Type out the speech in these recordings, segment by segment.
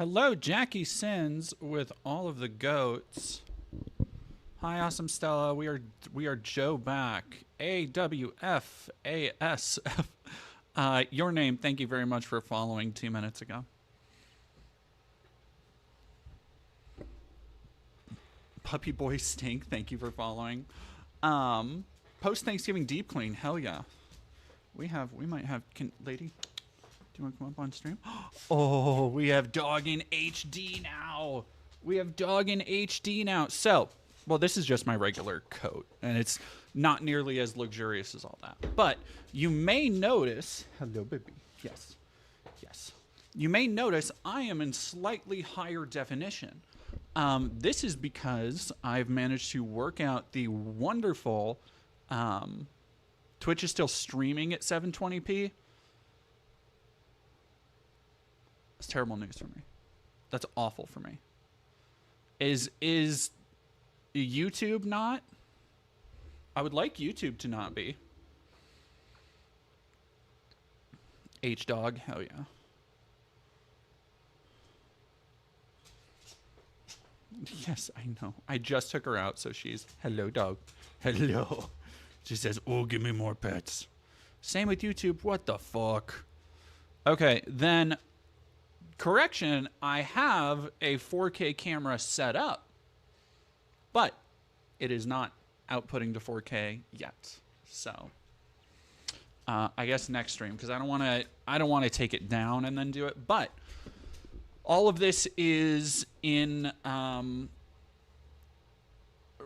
Hello, Jackie Sins with all of the goats. Hi, awesome Stella. We are Joe back. AWFASF. Your name. Thank you very much for following 2 minutes ago. Puppy Boy Stink. Thank you for following. Post Thanksgiving deep clean. Hell yeah. We might have. Lady, do you want to come up on stream? Oh, we have dog in HD now. We have dog in HD now. So, well, this is just my regular coat, and it's not nearly as luxurious as all that. But you may notice, hello, baby. Yes, yes. You may notice I am in slightly higher definition. This is because I've managed to work out the wonderful. Twitch is still streaming at 720p. It's terrible news for me. That's awful for me. Is YouTube not? I would like YouTube to not be. H dog, hell yeah. Yes, I know. I just took her out, so she's hello dog. Hello. She says, "Oh, give me more pets." Same with YouTube. What the fuck? Okay, then correction, I have a 4K camera set up, but it is not outputting to 4K yet. So I guess next stream, because I don't want to take it down and then do it. But all of this is in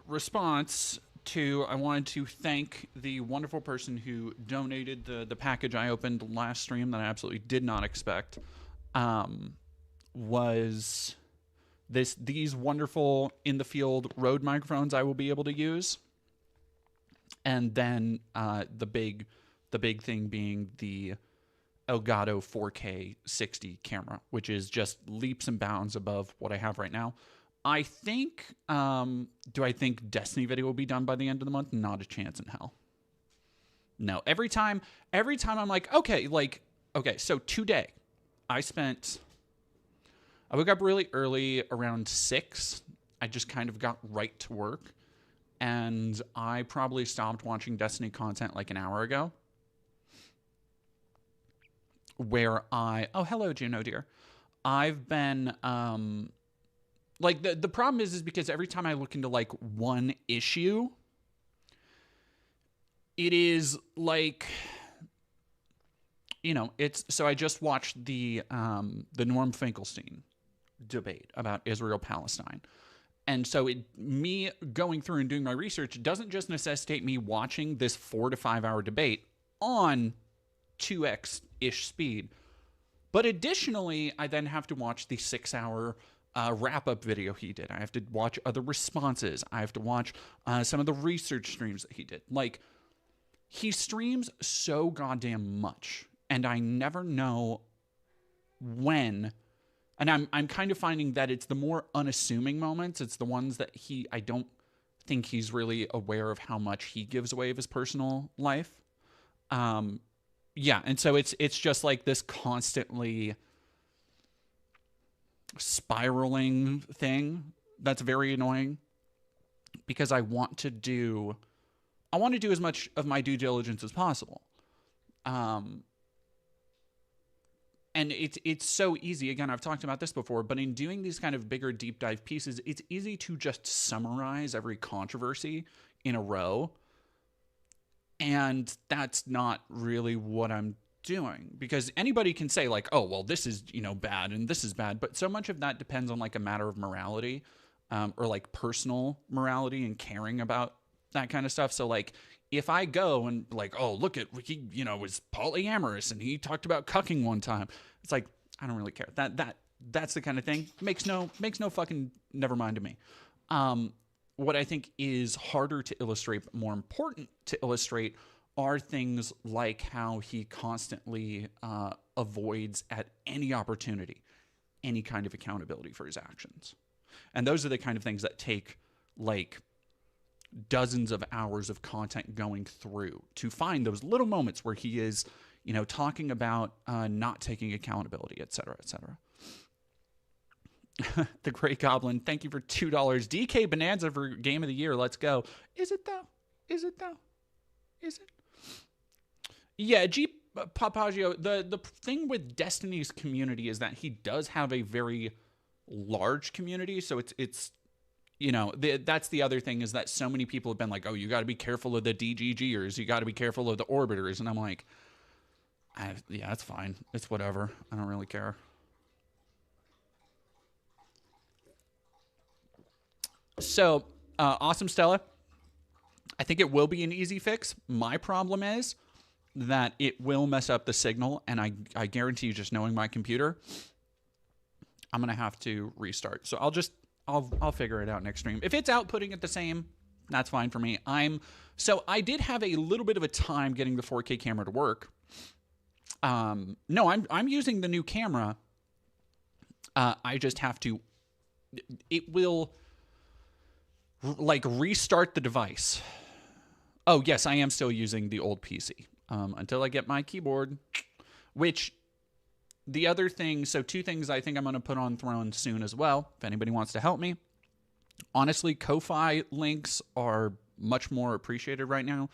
response to, I wanted to thank the wonderful person who donated the package I opened last stream that I absolutely did not expect. Was these wonderful in the field Rode microphones I will be able to use, and then the big thing being the Elgato 4K 60 camera, which is just leaps and bounds above what I have right now. I think, do I think Destiny video will be done by the end of the month? Not a chance in hell. No, every time I'm like, okay, so today I woke up really early around 6. I just kind of got right to work, and I probably stopped watching Destiny content like an hour ago. Where oh, hello, Juno dear. I've been, like, the problem is because every time I look into like one issue, it is like, it's, so I just watched the Norm Finkelstein debate about Israel-Palestine. And so me going through and doing my research doesn't just necessitate me watching this 4 to 5 hour debate on 2x-ish speed. But additionally, I then have to watch the 6-hour wrap-up video he did. I have to watch other responses. I have to watch some of the research streams that he did. Like, he streams so goddamn much, and I never know when. And I'm kind of finding that it's the more unassuming moments. It's the ones that I don't think he's really aware of how much he gives away of his personal life. Yeah, and so it's just like this constantly spiraling thing that's very annoying, because I want to do as much of my due diligence as possible. And it's so easy. Again, I've talked about this before, but in doing these kind of bigger deep dive pieces, it's easy to just summarize every controversy in a row. And that's not really what I'm doing, because anybody can say like, oh, well, this is, bad and this is bad. But so much of that depends on like a matter of morality, or like personal morality and caring about that kind of stuff. So like, if I go and like, oh, look at, he, was polyamorous and he talked about cucking one time, it's like, I don't really care. That's the kind of thing. Makes no fucking never mind to me. What I think is harder to illustrate, but more important to illustrate, are things like how he constantly avoids at any opportunity any kind of accountability for his actions. And those are the kind of things that take like dozens of hours of content going through to find those little moments where he is, talking about not taking accountability, et cetera, et cetera. The Great Goblin, thank you for $2. DK Bonanza for Game of the Year. Let's go. Is it though? Is it though? Is it? Yeah, G Papaggio. The thing with Destiny's community is that he does have a very large community. So it's that's the other thing, is that so many people have been like, oh, you got to be careful of the DGGers, you got to be careful of the Orbiters, and I'm like, yeah, that's fine. It's whatever. I don't really care. So, awesome, Stella. I think it will be an easy fix. My problem is that it will mess up the signal, and I guarantee you, just knowing my computer, I'm gonna have to restart. So I'll figure it out next stream. If it's outputting it the same, that's fine for me. So I did have a little bit of a time getting the 4K camera to work. No, I'm using the new camera. I just have to. It will like restart the device. Oh yes, I am still using the old PC until I get my keyboard. Which the other thing, so two things I think I'm going to put on Throne soon as well, if anybody wants to help me. Honestly, Ko-Fi links are much more appreciated right now.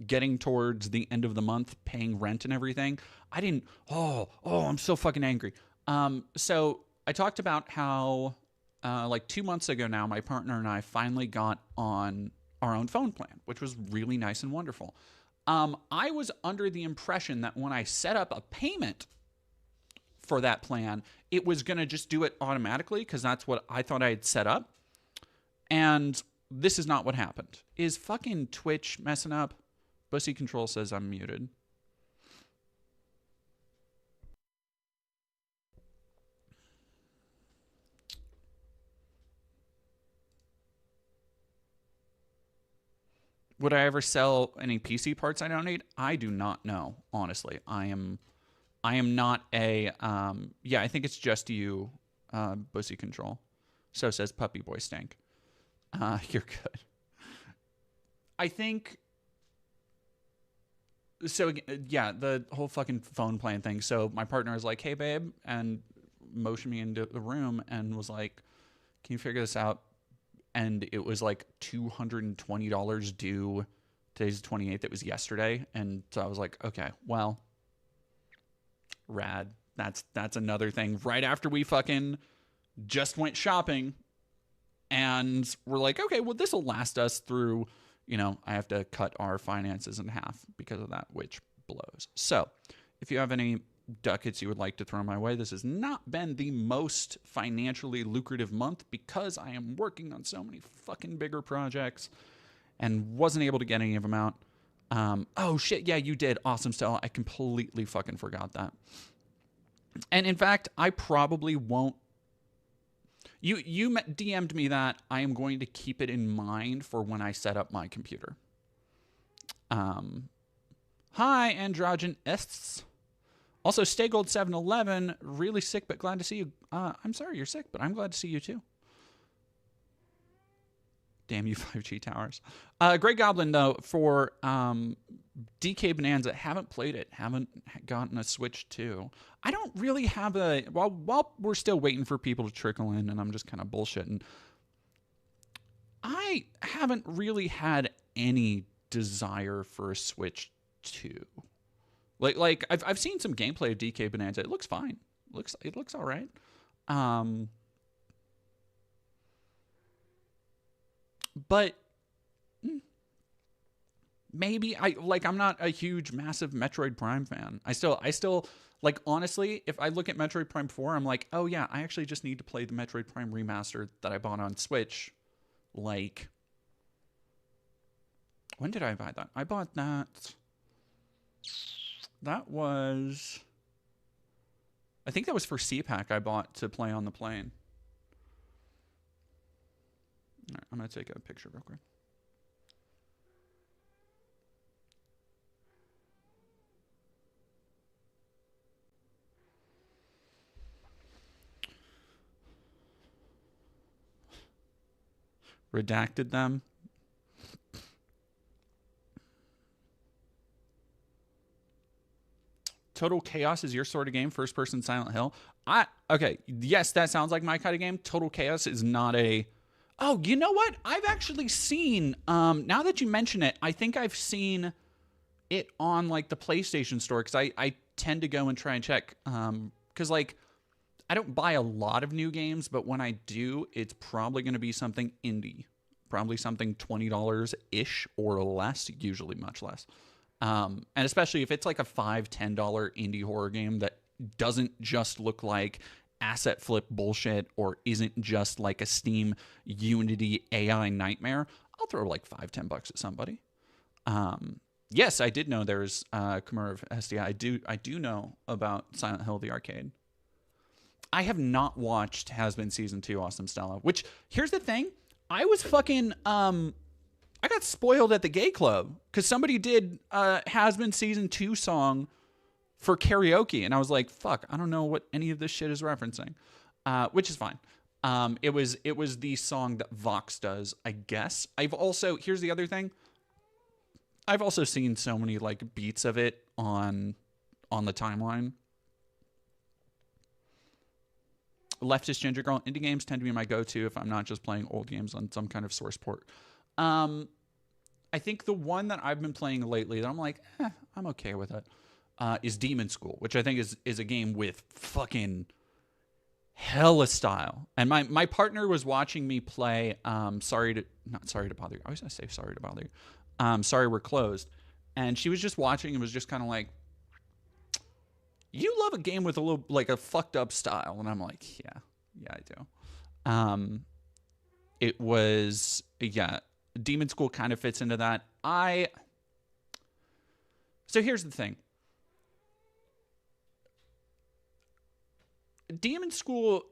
Getting towards the end of the month, paying rent and everything. I'm so fucking angry. So I talked about how like 2 months ago now, my partner and I finally got on our own phone plan, which was really nice and wonderful. I was under the impression that when I set up a payment for that plan, it was going to just do it automatically, because that's what I thought I had set up. And this is not what happened. Is fucking Twitch messing up? Bussy Control says I'm muted. Would I ever sell any PC parts I don't need? I do not know, honestly. I am not a yeah, I think it's just you, Bussy Control. So says Puppy Boy Stank. You're good. I think so. Yeah, the whole fucking phone plan thing. So my partner was like, "Hey, babe," and motioned me into the room and was like, "Can you figure this out?" And it was like $220 due. Today's the 28th. It was yesterday, and so I was like, "Okay, well, rad." That's another thing. Right after we fucking just went shopping, and we're like, "Okay, well, this will last us through." I have to cut our finances in half because of that, which blows. So, if you have any ducats you would like to throw my way, this has not been the most financially lucrative month because I am working on so many fucking bigger projects and wasn't able to get any of them out. Oh shit, yeah, you did. Awesome, Stella. I completely fucking forgot that. And in fact, I probably won't. You DM'd me that. I am going to keep it in mind for when I set up my computer. Hi, Androgynists. Also, Stay Gold 711, really sick, but glad to see you. I'm sorry you're sick, but I'm glad to see you too. Damn you, 5G towers. Great Goblin, though, for DK Bonanza, haven't played it, haven't gotten a Switch 2. I don't really have a... While we're still waiting for people to trickle in, and I'm just kind of bullshitting, I haven't really had any desire for a Switch 2. Like I've seen some gameplay of DK Bonanza. It looks fine. It looks all right. But maybe I'm not a huge massive Metroid Prime fan. I still like, honestly, if I look at Metroid Prime 4, I'm like, "Oh yeah, I actually just need to play the Metroid Prime remaster that I bought on Switch." Like, when did I buy that? I bought that. That was, I think that was for CPAC I bought to play on the plane. All right, I'm going to take a picture real quick. Redacted them. Total Chaos is your sort of game, first person Silent Hill. Okay, yes, that sounds like my kind of game. Total Chaos is not a. Oh, you know what? I've actually seen. Now that you mention it, I think I've seen it on like the PlayStation Store because I tend to go and try and check. Because like I don't buy a lot of new games, but when I do, it's probably going to be something indie, probably something $20 ish or less, usually much less. And especially if it's like a $5-10 indie horror game that doesn't just look like asset flip bullshit or isn't just like a Steam Unity AI nightmare, I'll throw like $5-10 at somebody. Yes, I did know there's Kimura of SDI. I do know about Silent Hill the arcade. I have not watched Has Been Season 2 Awesome Stella, which here's the thing. I was fucking I got spoiled at the gay club because somebody did Has Been Season 2 song for karaoke. And I was like, fuck, I don't know what any of this shit is referencing, which is fine. It was the song that Vox does, I guess. Here's the other thing. I've also seen so many like beats of it on the timeline. Leftist Ginger Girl, indie games tend to be my go-to if I'm not just playing old games on some kind of source port. I think the one that I've been playing lately that I'm like, I'm okay with it, is Demon School, which I think is a game with fucking hella style. And my partner was watching me play not Sorry to Bother You. I was going to say Sorry to Bother You. Sorry We're Closed. And she was just watching and was just kind of like, you love a game with a little, like a fucked up style. And I'm like, yeah, I do. It was, Demon School kind of fits into that. So here's the thing. Demon School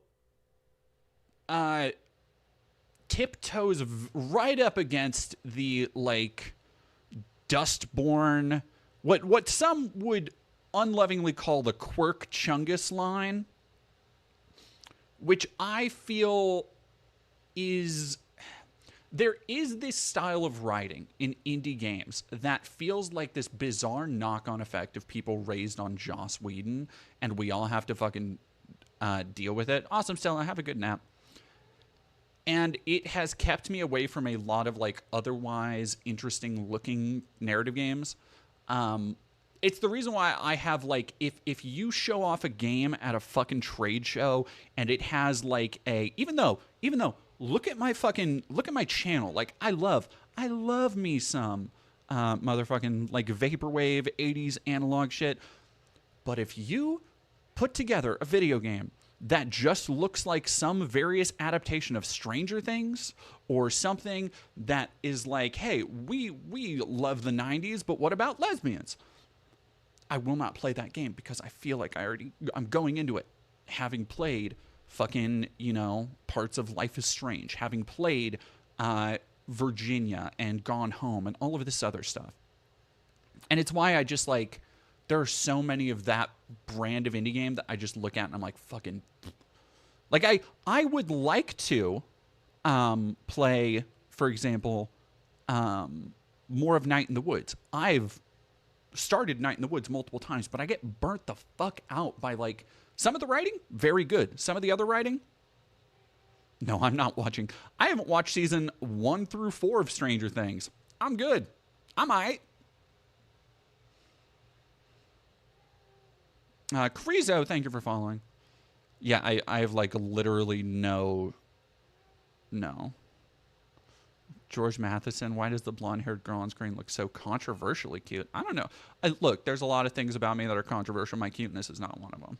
tiptoes right up against the, like, Dustborn, what some would unlovingly call the Quirk Chungus line, which I feel there is this style of writing in indie games that feels like this bizarre knock-on effect of people raised on Joss Whedon, and we all have to fucking deal with it. Awesome, Stella, have a good nap. And it has kept me away from a lot of like otherwise interesting looking narrative games. It's the reason why I have like, if you show off a game at a fucking trade show and it has like even though look at my channel. Like I love me some motherfucking like vaporwave 80s analog shit. But if you put together a video game that just looks like some various adaptation of Stranger Things or something that is like, hey, we love the 90s, but what about lesbians? I will not play that game because I feel like I'm going into it having played fucking, parts of Life is Strange, having played Virginia and Gone Home and all of this other stuff. And it's why I just like, there are so many of that brand of indie game that I just look at and I'm like, fucking, like I would like to play, for example, more of Night in the Woods. I've started Night in the Woods multiple times, but I get burnt the fuck out by like some of the writing, very good. Some of the other writing, no, I'm not watching. I haven't watched season 1 through 4 of Stranger Things. I'm good. I'm alright. Krizo, thank you for following. Yeah, I have like literally no. George Matheson, why does the blonde-haired girl on screen look so controversially cute? I don't know. Look, there's a lot of things about me that are controversial. My cuteness is not one of them.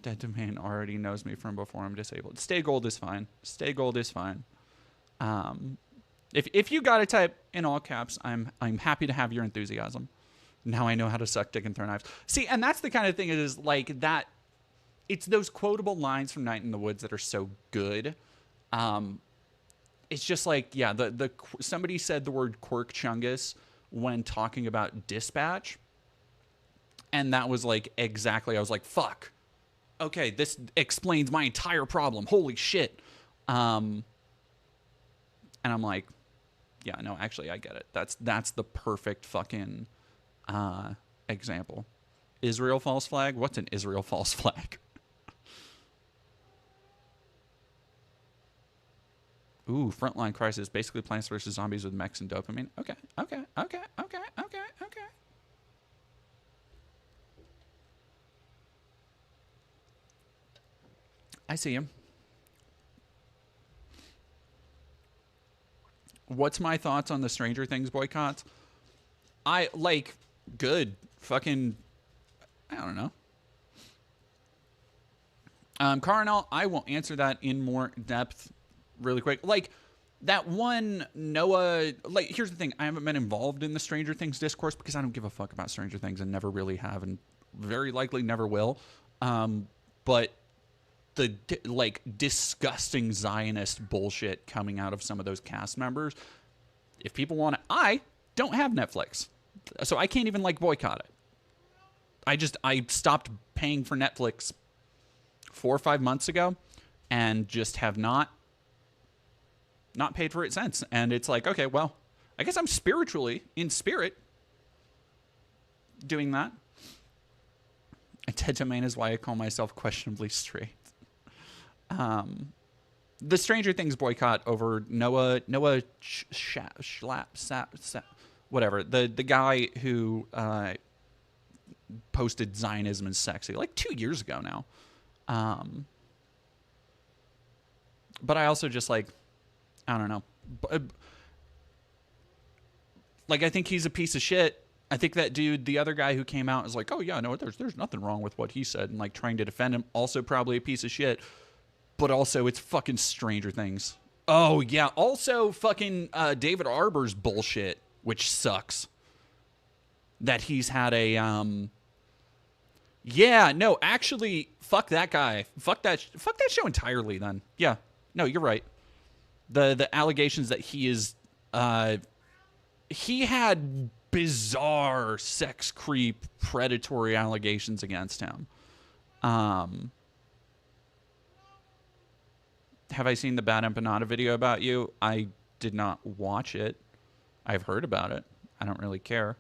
Dead Domain already knows me from before I'm disabled. Stay Gold is fine. Stay Gold is fine. If you got to type in all caps, I'm happy to have your enthusiasm. Now I know how to suck dick and throw knives. See, and that's the kind of thing it is like that. It's those quotable lines from Night in the Woods that are so good. It's just like, yeah, somebody said the word Quirk Chungus when talking about Dispatch. And that was like exactly, I was like, fuck. Okay, this explains my entire problem. Holy shit. And I'm like, yeah, no, actually I get it. That's the perfect fucking example. Israel false flag? What's an Israel false flag? Ooh, Frontline Crisis. Basically Plants vs. Zombies with mechs and dopamine. Okay. I see him. What's my thoughts on the Stranger Things boycotts? I like good fucking, I don't know. Carnell, I will answer that in more depth really quick. Like that one Noah, like here's the thing, I haven't been involved in the Stranger Things discourse because I don't give a fuck about Stranger Things and never really have and very likely never will. But the like disgusting Zionist bullshit coming out of some of those cast members. If people want it, I don't have Netflix, so I can't even like boycott it. I stopped paying for Netflix 4 or 5 months ago, and just have not paid for it since. And it's like, okay, well, I guess I'm spiritually in spirit doing that. Ted Domain is why I call myself questionably straight. The Stranger Things boycott over Noah whatever, the guy who posted Zionism is sexy like 2 years ago now. But I also just like, I don't know, like I think he's a piece of shit. I think that dude, the other guy who came out, is like, oh yeah, no, there's nothing wrong with what he said, and like trying to defend him, also probably a piece of shit. But also, it's fucking Stranger Things. Oh, yeah. Also, fucking David Arbor's bullshit, which sucks. That he's had a, yeah, no, actually, fuck that guy. Fuck that show entirely, then. Yeah. No, you're right. The allegations that he is, he had bizarre sex creep, predatory allegations against him. Have I seen the Bad Empanada video about you? I did not watch it. I've heard about it. I don't really care.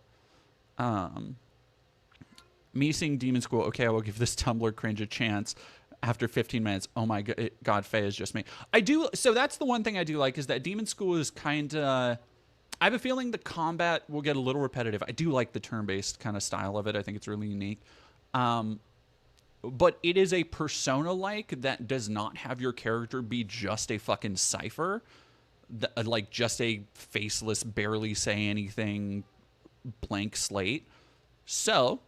Me seeing Demon School, okay, I will give this Tumblr cringe a chance after 15 minutes. Oh my God, Faye is just me. I do, so that's the one thing I do like, is that Demon School is kind of, I have a feeling the combat will get a little repetitive. I do like the turn-based kind of style of it. I think it's really unique. But it is a Persona-like that does not have your character be just a fucking cipher. Like just a faceless, barely say anything, blank slate. So,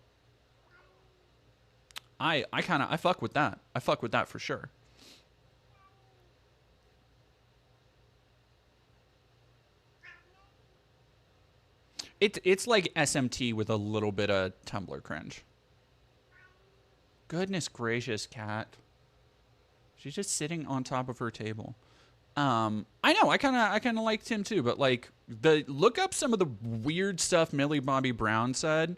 I fuck with that. I fuck with that for sure. It's like SMT with a little bit of Tumblr cringe. Goodness gracious, cat. She's just sitting on top of her table. I know, I kind of liked him too, but like look up some of the weird stuff Millie Bobby Brown said.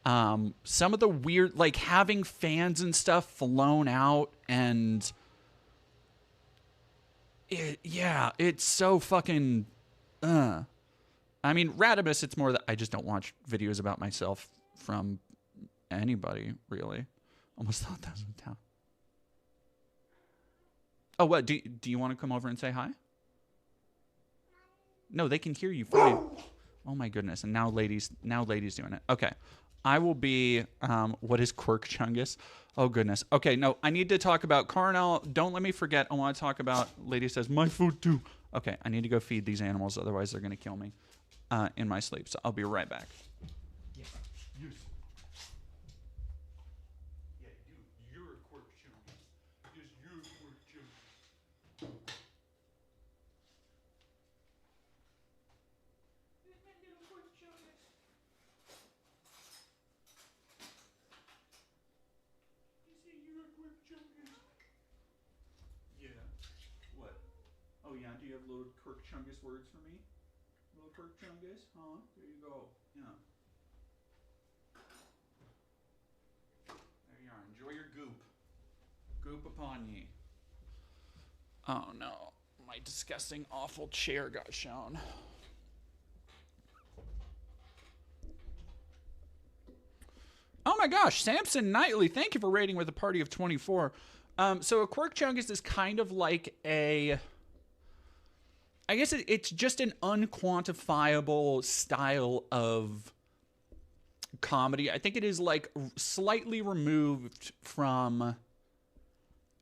Some of the weird, like having fans and stuff flown out, and it's so fucking I mean, Radimus, it's more that I just don't watch videos about myself from anybody, really. Almost thought that was down. Oh, what? Do you want to come over and say hi? No, they can hear you fine. Oh my goodness! And now ladies doing it. Okay, I will be. What is Quirk Chungus? Oh goodness. Okay, no, I need to talk about Carnell. Don't let me forget. I want to talk about. Lady says my food too. Okay, I need to go feed these animals, otherwise they're gonna kill me in my sleep. So I'll be right back. Oh yeah, do you have little Quirk Chungus words for me? Little Quirk Chungus? Huh? There you go. Yeah. There you are. Enjoy your goop. Goop upon ye. Oh no. My disgusting, awful chair got shown. Oh my gosh, Samson Knightley, thank you for rating with a party of 24. So a quirk chungus is kind of like a, I guess it's just an unquantifiable style of comedy. I think it is like slightly removed from,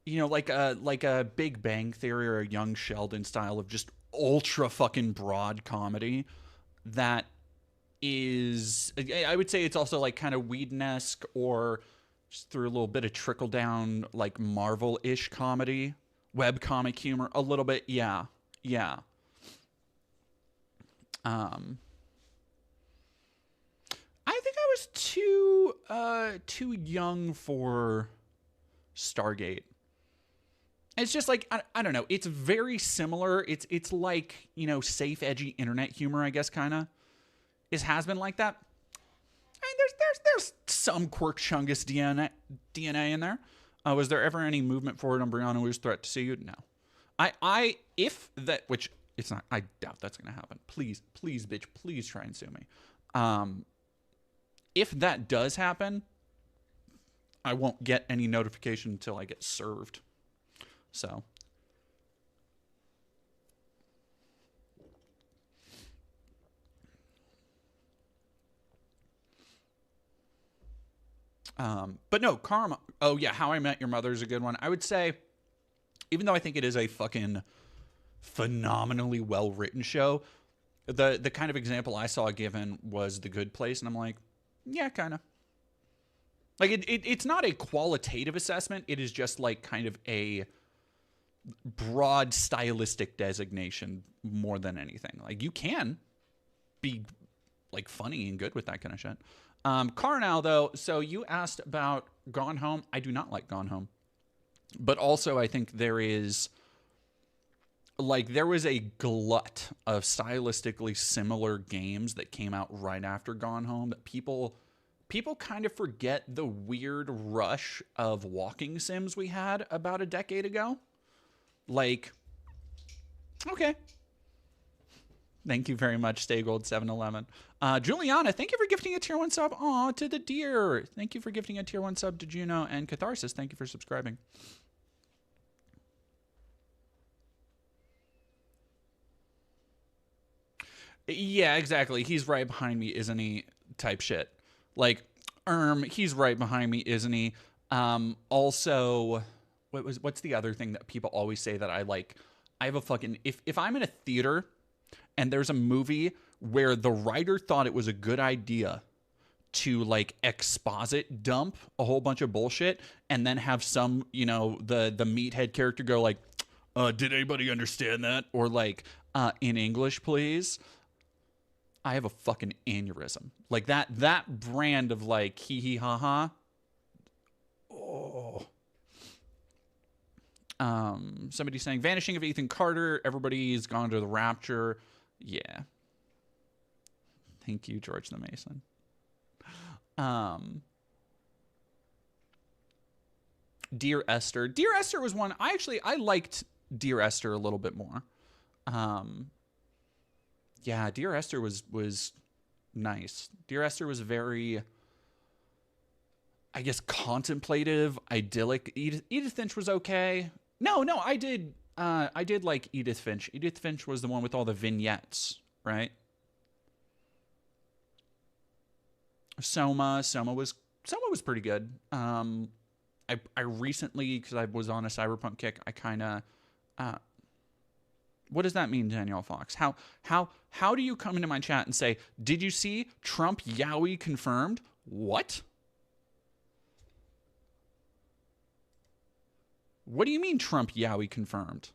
like a Big Bang Theory or a Young Sheldon style of just ultra fucking broad comedy that is, I would say it's also like kind of Whedon-esque, or just through a little bit of trickle down like Marvel-ish comedy, web comic humor a little bit. Yeah. I think I was too young for Stargate. It's just like, I don't know. It's very similar. It's like, safe, edgy internet humor, I guess, kind of. Has been like that. I mean, there's some quirk chungus DNA in there. Was there ever any movement forward on Brianna Wu's threat to sue you? No. If that, which it's not, I doubt that's going to happen. Please, bitch, please try and sue me. If that does happen, I won't get any notification until I get served. So. But no, Karma. Oh yeah, How I Met Your Mother is a good one. I would say, even though I think it is a fucking phenomenally well written show, the kind of example I saw given was The Good Place, and I'm like, yeah, kind of. Like it's not a qualitative assessment. It is just like kind of a broad stylistic designation more than anything. Like you can be like funny and good with that kind of shit. Carnal, though, so you asked about Gone Home. I do not like Gone Home. But also, I think there was a glut of stylistically similar games that came out right after Gone Home that people kind of forget the weird rush of walking sims we had about a decade ago. Like, okay. Thank you very much, StayGold711. Juliana, thank you for gifting a tier 1 sub. Aw, to the deer. Thank you for gifting a tier 1 sub to Juno. And Catharsis, thank you for subscribing. Yeah, exactly. He's right behind me, isn't he? Type shit. Like, he's right behind me, isn't he? Also, what's the other thing that people always say that I like? I have a fucking, if I'm in a theater and there's a movie where the writer thought it was a good idea to like exposit dump a whole bunch of bullshit and then have some, the meathead character go like, did anybody understand that? Or like, in English, please. I have a fucking aneurysm. Like that brand of like hee hee ha ha. Oh. Somebody saying Vanishing of Ethan Carter. Everybody's gone to the Rapture. Yeah. Thank you, George the Mason. Dear Esther. Dear Esther was one I liked. Dear Esther a little bit more. Yeah, Dear Esther was nice. Dear Esther was very, I guess, contemplative, idyllic. Edith Finch was okay. No, I did like Edith Finch. Edith Finch was the one with all the vignettes, right? Soma was pretty good. I recently, because I was on a cyberpunk kick, I kind of, what does that mean, Danielle Fox? How do you come into my chat and say, did you see Trump Yowie confirmed? What? What do you mean Trump Yowie confirmed?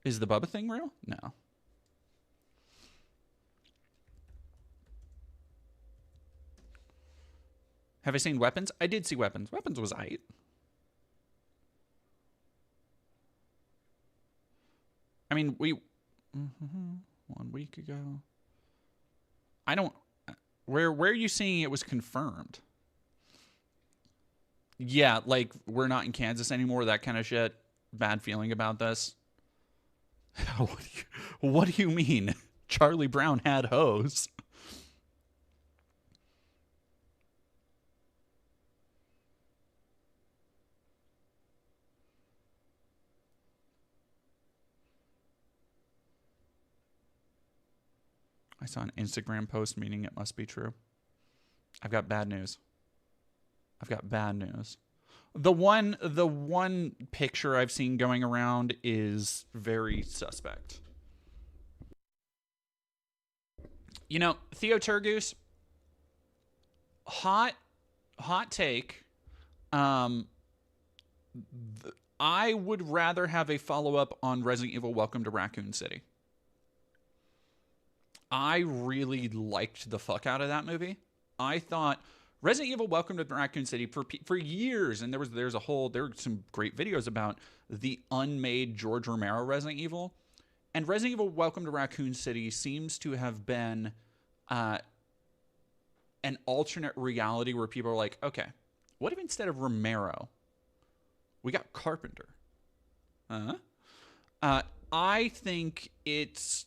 Is the Bubba thing real? No. Have I seen Weapons? I did see Weapons. Weapons was aight. I mean, 1 week ago. I don't. Where are you seeing it was confirmed? Yeah, like we're not in Kansas anymore. That kind of shit. Bad feeling about this. What do you mean? Charlie Brown had hoes. I saw an Instagram post meaning it must be true. I've got bad news. I've got bad news. The one picture I've seen going around is very suspect. You know, Theo Turgoose, hot take. Um, I would rather have a follow up on Resident Evil Welcome to Raccoon City. I really liked the fuck out of that movie. I thought Resident Evil Welcome to Raccoon City for years, and there were some great videos about the unmade George Romero Resident Evil, and Resident Evil Welcome to Raccoon City seems to have been an alternate reality where people are like, okay, what if instead of Romero, we got Carpenter? I think it's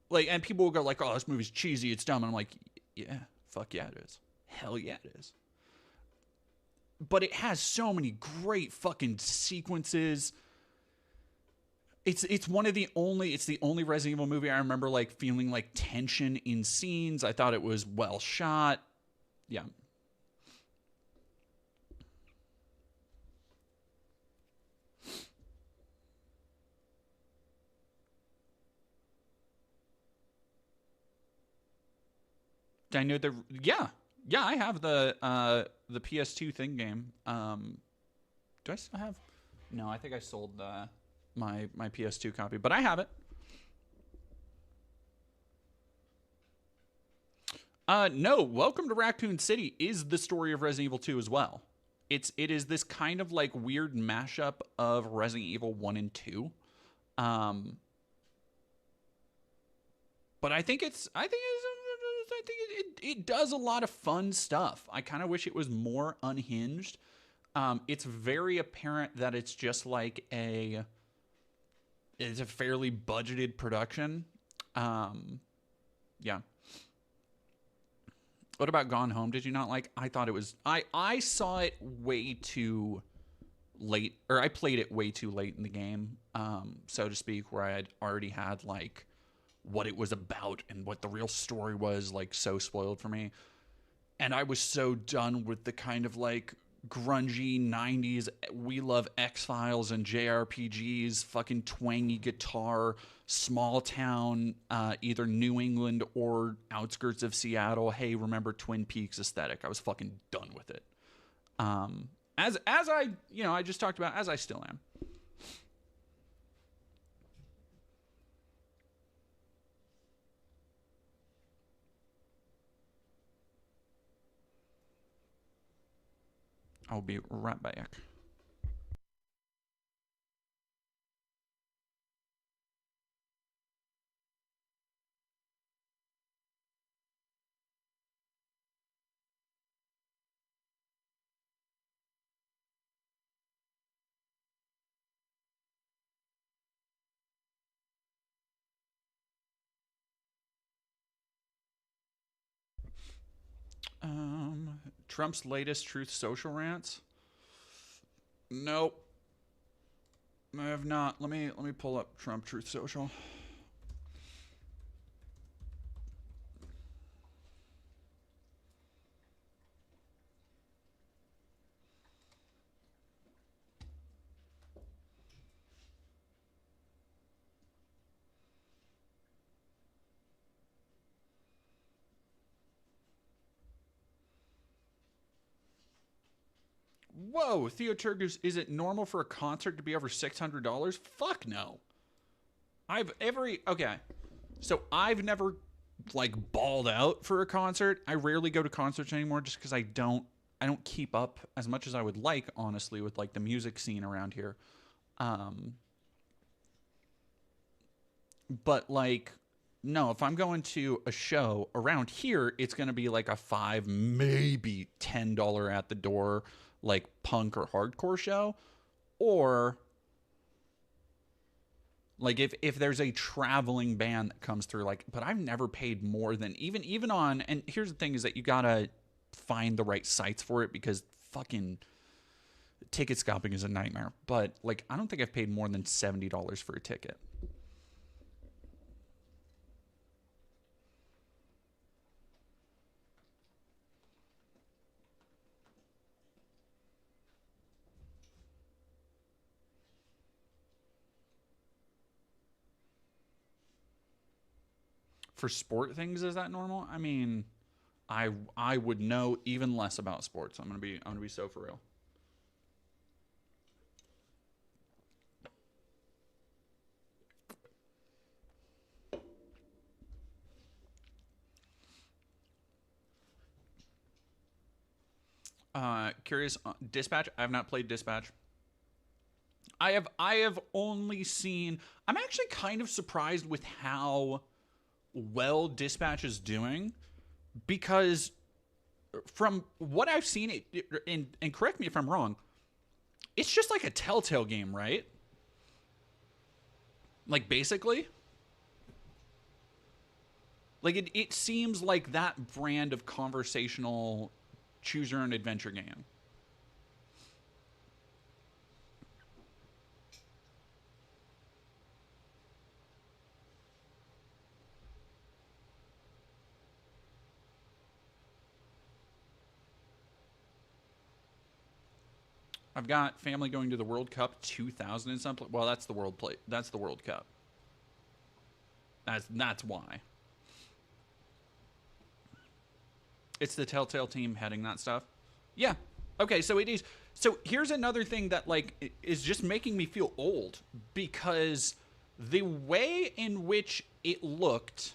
like, and people will go like, oh, this movie's cheesy, it's dumb. And I'm like, yeah, fuck yeah, it is. Hell yeah, it is. But it has so many great fucking sequences. It's the only Resident Evil movie I remember like feeling like tension in scenes. I thought it was well shot. Yeah. I know yeah, I have the PS2 thing game. Do I still have? No, I think I sold my PS2 copy, but I have it. No, Welcome to Raccoon City is the story of Resident Evil 2 as well. It is this kind of like weird mashup of Resident Evil 1 and 2. But it does a lot of fun stuff. I kind of wish it was more unhinged. It's very apparent that it's just like it's a fairly budgeted production. Yeah. What about Gone Home? Did you not like? I thought it was. I saw it way too late, or I played it way too late in the game, so to speak, where I had already had like what it was about and what the real story was like so spoiled for me. And I was so done with the kind of like grungy 90s we love X-Files and JRPGs, fucking twangy guitar, small town, either New England or outskirts of Seattle, hey, remember Twin Peaks aesthetic. I was fucking done with it. As I, I just talked about, as I still am. I'll be right back. Trump's latest Truth Social rants. Nope, I have not. Let me pull up Trump Truth Social. Whoa, Theo Turgus, is it normal for a concert to be over $600? Fuck no. Okay. So I've never like balled out for a concert. I rarely go to concerts anymore just because I don't keep up as much as I would like, honestly, with like the music scene around here. Um, but like, no, if I'm going to a show around here, it's gonna be like a $5, maybe $10 at the door, like punk or hardcore show, or like if there's a traveling band that comes through, like. But I've never paid more than even on. And here's the thing: is that you gotta find the right sites for it because fucking ticket scalping is a nightmare. But like, I don't think I've paid more than $70 for a ticket. For sport things, is that normal? I mean, I would know even less about sports. I'm gonna be so for real. Curious. Dispatch. I have not played Dispatch. I have only seen. I'm actually kind of surprised with how well Dispatch is doing because from what I've seen, and correct me if I'm wrong, it's just like a Telltale game, right? Like basically, like it seems like that brand of conversational choose your own adventure game. I've got family going to the World Cup 2000 and something. Well, that's the World Play. That's the World Cup. That's why. It's the Telltale team heading that stuff. Yeah. Okay, so it is. So here's another thing that like is just making me feel old because the way in which it looked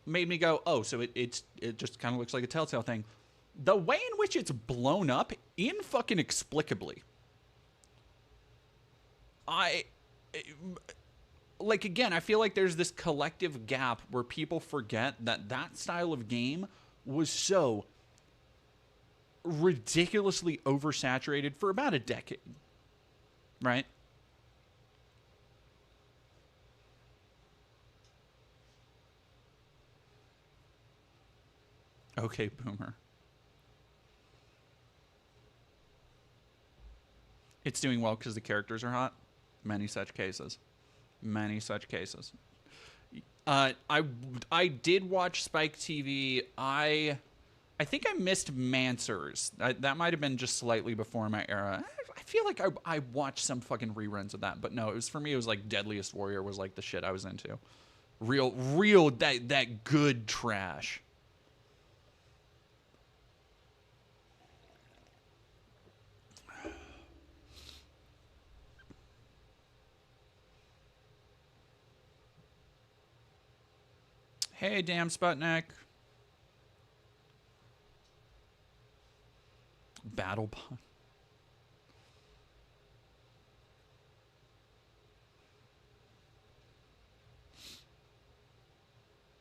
made me go, "Oh, so it just kind of looks like a Telltale thing." The way in which it's blown up in fucking explicably. I like again, I feel like there's this collective gap where people forget that that style of game was so ridiculously oversaturated for about a decade, right? Okay, boomer. It's doing well because the characters are hot. Many such cases. Many such cases. I did watch Spike TV. I think I missed Mansers. That might have been just slightly before my era. I feel like I watched some fucking reruns of that, but no, it was for me. It was like Deadliest Warrior was like the shit I was into. Real that good trash. Hey, damn Sputnik. Battle Pun.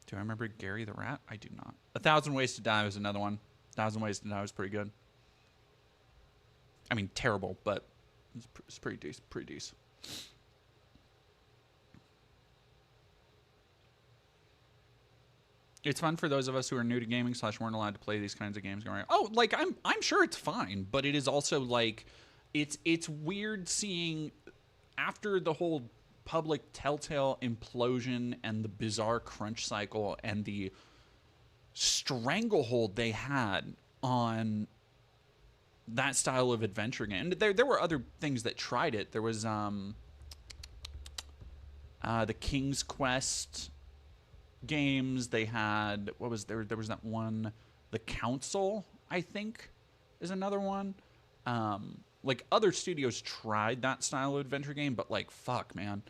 Do I remember Gary the Rat? I do not. A Thousand Ways to Die was another one. A Thousand Ways to Die was pretty good. I mean, terrible, but it's pretty decent. Pretty decent. It's fun for those of us who are new to gaming slash weren't allowed to play these kinds of games. Going, oh, like I'm sure it's fine, but it is also like, it's weird seeing after the whole public Telltale implosion and the bizarre crunch cycle and the stranglehold they had on that style of adventure game. And there were other things that tried it. There was the King's Quest games. They had what was there? There was that one, The Council. I think is another one. Like other studios tried that style of adventure game, but like fuck, man,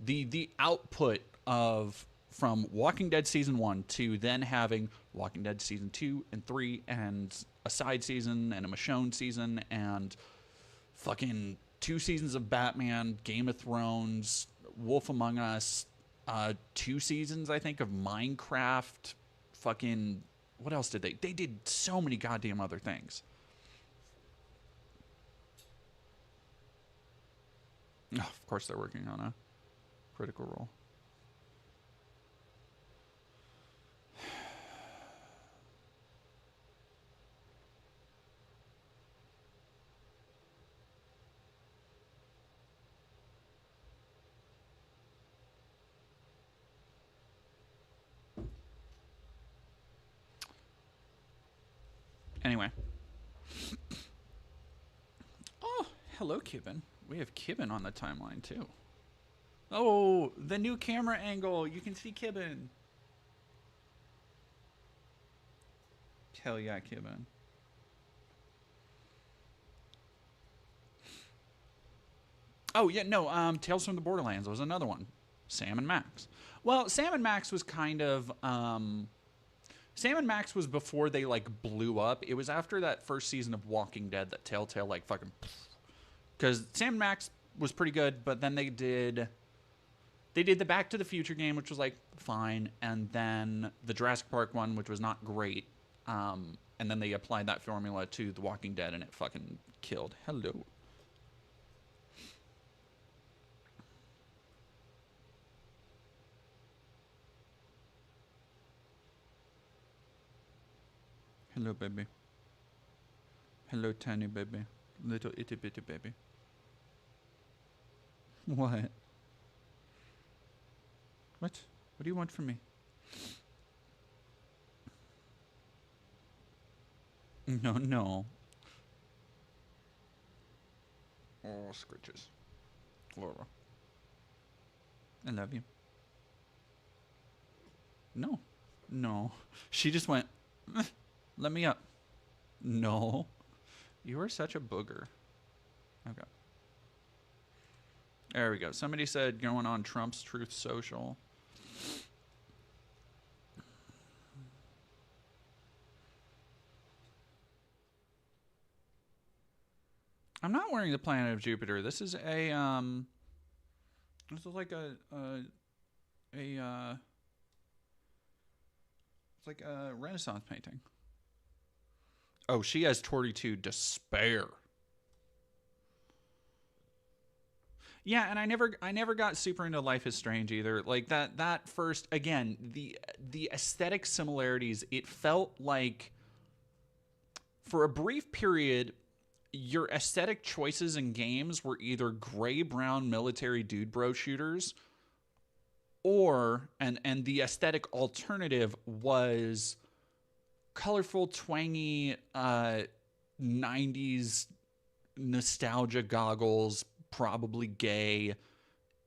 the output of from Walking Dead season 1 to then having Walking Dead season 2 and 3 and a side season and a Michonne season and fucking 2 seasons of Batman, Game of Thrones, Wolf Among Us, 2 seasons I think of Minecraft, fucking what else did they did so many goddamn other things. Oh, of course they're working on a Critical Role. Anyway. Oh, hello, Kibben. We have Kibben on the timeline, too. Oh, the new camera angle. You can see Kibben. Hell yeah, Kevin. Oh yeah, no. Tales from the Borderlands was another one. Sam and Max. Well, Sam and Max was kind of Sam and Max was before they like blew up. It was after that first season of Walking Dead that Telltale like fucking, because Sam and Max was pretty good, but then they did the Back to the Future game, which was like fine, and then the Jurassic Park one, which was not great. And then they applied that formula to The Walking Dead, and it fucking killed. Hello. Hello, baby. Hello, tiny baby. Little itty bitty baby. What? What? What do you want from me? No, no. Oh, scritches. Laura. I love you. No. No. She just went, let me up. No. You are such a booger. Okay. There we go. Somebody said going on Trump's Truth Social. I'm not wearing the planet of Jupiter. This is this is like a it's like a Renaissance painting. Oh, she has 42 despair. Yeah, and I never got super into Life is Strange either. Like that first, again, the aesthetic similarities, it felt like for a brief period your aesthetic choices in games were either gray brown military dude bro shooters, or and the aesthetic alternative was colorful, twangy 90s nostalgia goggles, probably gay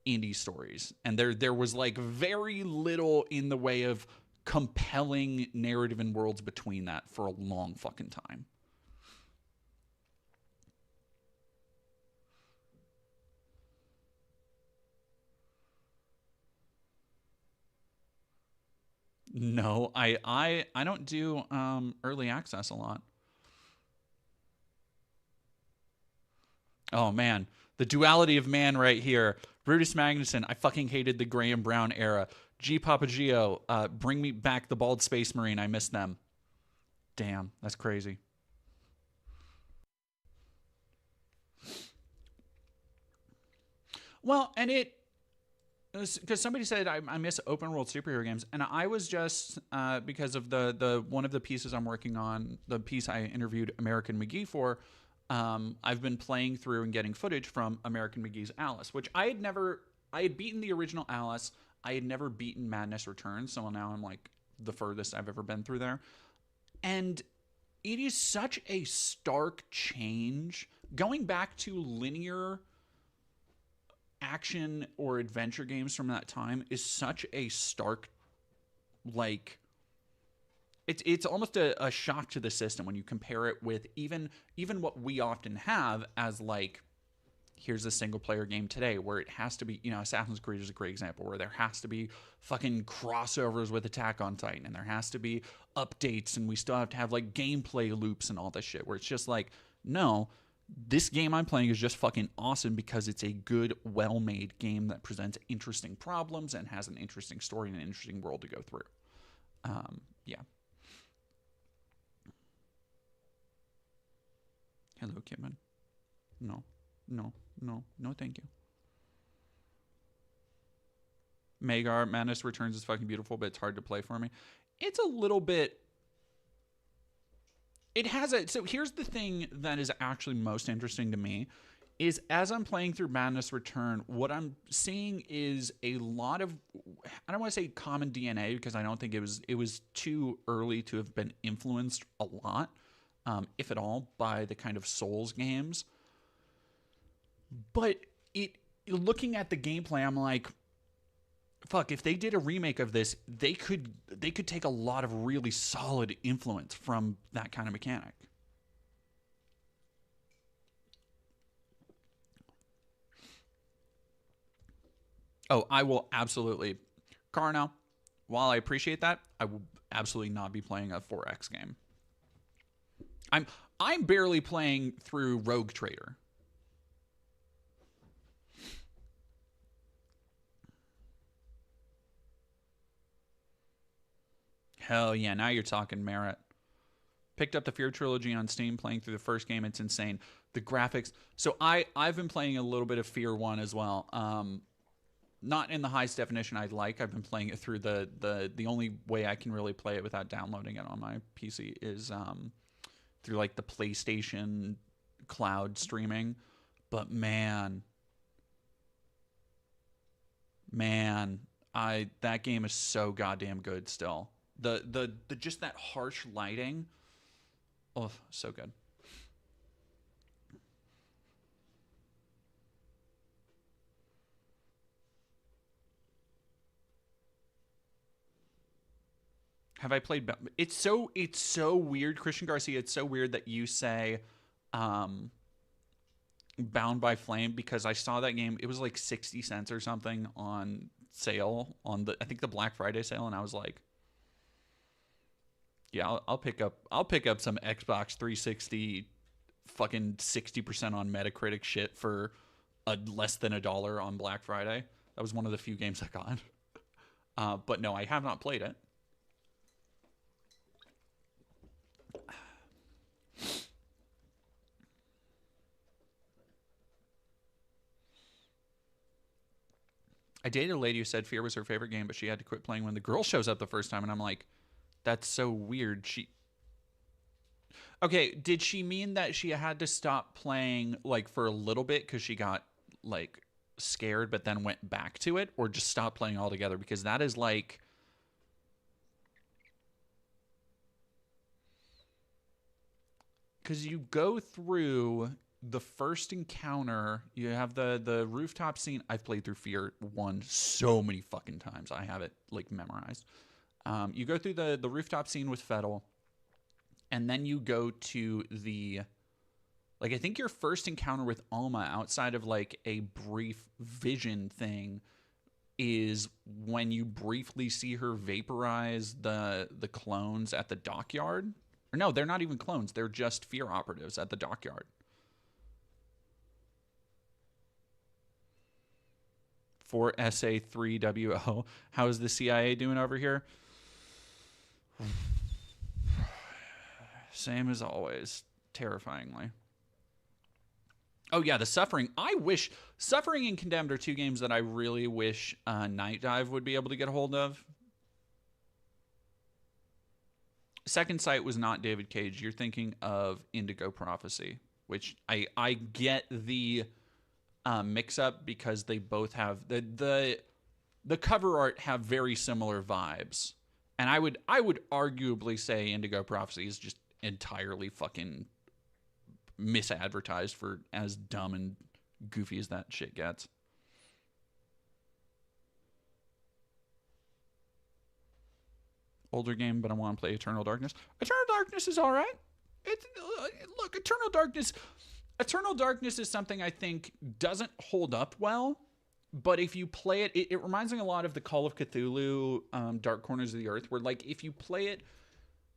indie stories. And there was like very little in the way of compelling narrative and worlds between that for a long fucking time. No, I don't do early access a lot. Oh man, the duality of man right here. Brutus Magnuson, I fucking hated the Graham Brown era. G Papagio, bring me back the bald space marine. I miss them. Damn, that's crazy. Well, and it because somebody said I miss open world superhero games, and I was just because of the one of the pieces I'm working on, the piece I interviewed American McGee for. I've been playing through and getting footage from American McGee's Alice, which I had beaten the original Alice. I had never beaten Madness Returns, so now I'm like the furthest I've ever been through there. And it is such a stark change. Going back to linear action or adventure games from that time is such a stark, like, it's almost a shock to the system when you compare it with even what we often have as like, here's a single player game today where it has to be, Assassin's Creed is a great example where there has to be fucking crossovers with Attack on Titan, and there has to be updates, and we still have to have like gameplay loops and all this shit, where it's just like, no, this game I'm playing is just fucking awesome because it's a good, well-made game that presents interesting problems and has an interesting story and an interesting world to go through. Yeah. Hello, Kidman. No, no, no, no, thank you. Magar Madness Returns is fucking beautiful, but it's hard to play for me. It's a little bit. It has a. So here's the thing that is actually most interesting to me is as I'm playing through Madness Return, what I'm seeing is a lot of, I don't want to say common DNA because I don't think it was too early to have been influenced a lot, if at all, by the kind of Souls games. But it looking at the gameplay, I'm like, fuck, if they did a remake of this, they could take a lot of really solid influence from that kind of mechanic. Oh, I will absolutely. Carno, while I appreciate that, I will absolutely not be playing a 4X game. I'm I'm barely playing through Rogue Trader. Hell yeah, now you're talking merit. Picked up the Fear trilogy on Steam, playing through the first game. It's insane. The graphics. So I've been playing a little bit of Fear 1 as well. Not in the highest definition I'd like. I've been playing it through the only way I can really play it without downloading it on my PC is through like the PlayStation cloud streaming. But man, I that game is so goddamn good still. The just that harsh lighting. Oh, so good. Have I played? It's so weird, Christian Garcia. It's so weird that you say, um, Bound by Flame because I saw that game. It was like 60 cents or something on sale on the I think the Black Friday sale, and I was like, yeah, I'll pick up some Xbox 360 fucking 60% on Metacritic shit for less than $1 on Black Friday. That was one of the few games I got. But no, I have not played it. I dated a lady who said Fear was her favorite game, but she had to quit playing when the girl shows up the first time, and I'm like, that's so weird. Okay, did she mean that she had to stop playing like for a little bit because she got like scared, but then went back to it, or just stopped playing altogether? Because that is like, because you go through the first encounter, you have the rooftop scene. I've played through Fear 1 so many fucking times. I have it like memorized. You go through the rooftop scene with Fettel, and then you go to the like I think your first encounter with Alma outside of like a brief vision thing is when you briefly see her vaporize the clones at the dockyard. Or no, they're not even clones. They're just Fear operatives at the dockyard. For SA3WO. How is the CIA doing over here? Same as always. Terrifyingly. Oh yeah, the Suffering. I wish Suffering and Condemned are two games that I really wish Night Dive would be able to get a hold of. Second Sight was not David Cage. You're thinking of Indigo Prophecy, which I get the mix up because they both have the cover art have very similar vibes, and I would arguably say Indigo Prophecy is just entirely fucking misadvertised for as dumb and goofy as that shit gets. Older game, but I want to play Eternal Darkness. Eternal Darkness is all right. It's look, Eternal Darkness is something I think doesn't hold up well, but if you play it, it reminds me a lot of the Call of Cthulhu, Dark Corners of the Earth, where like if you play it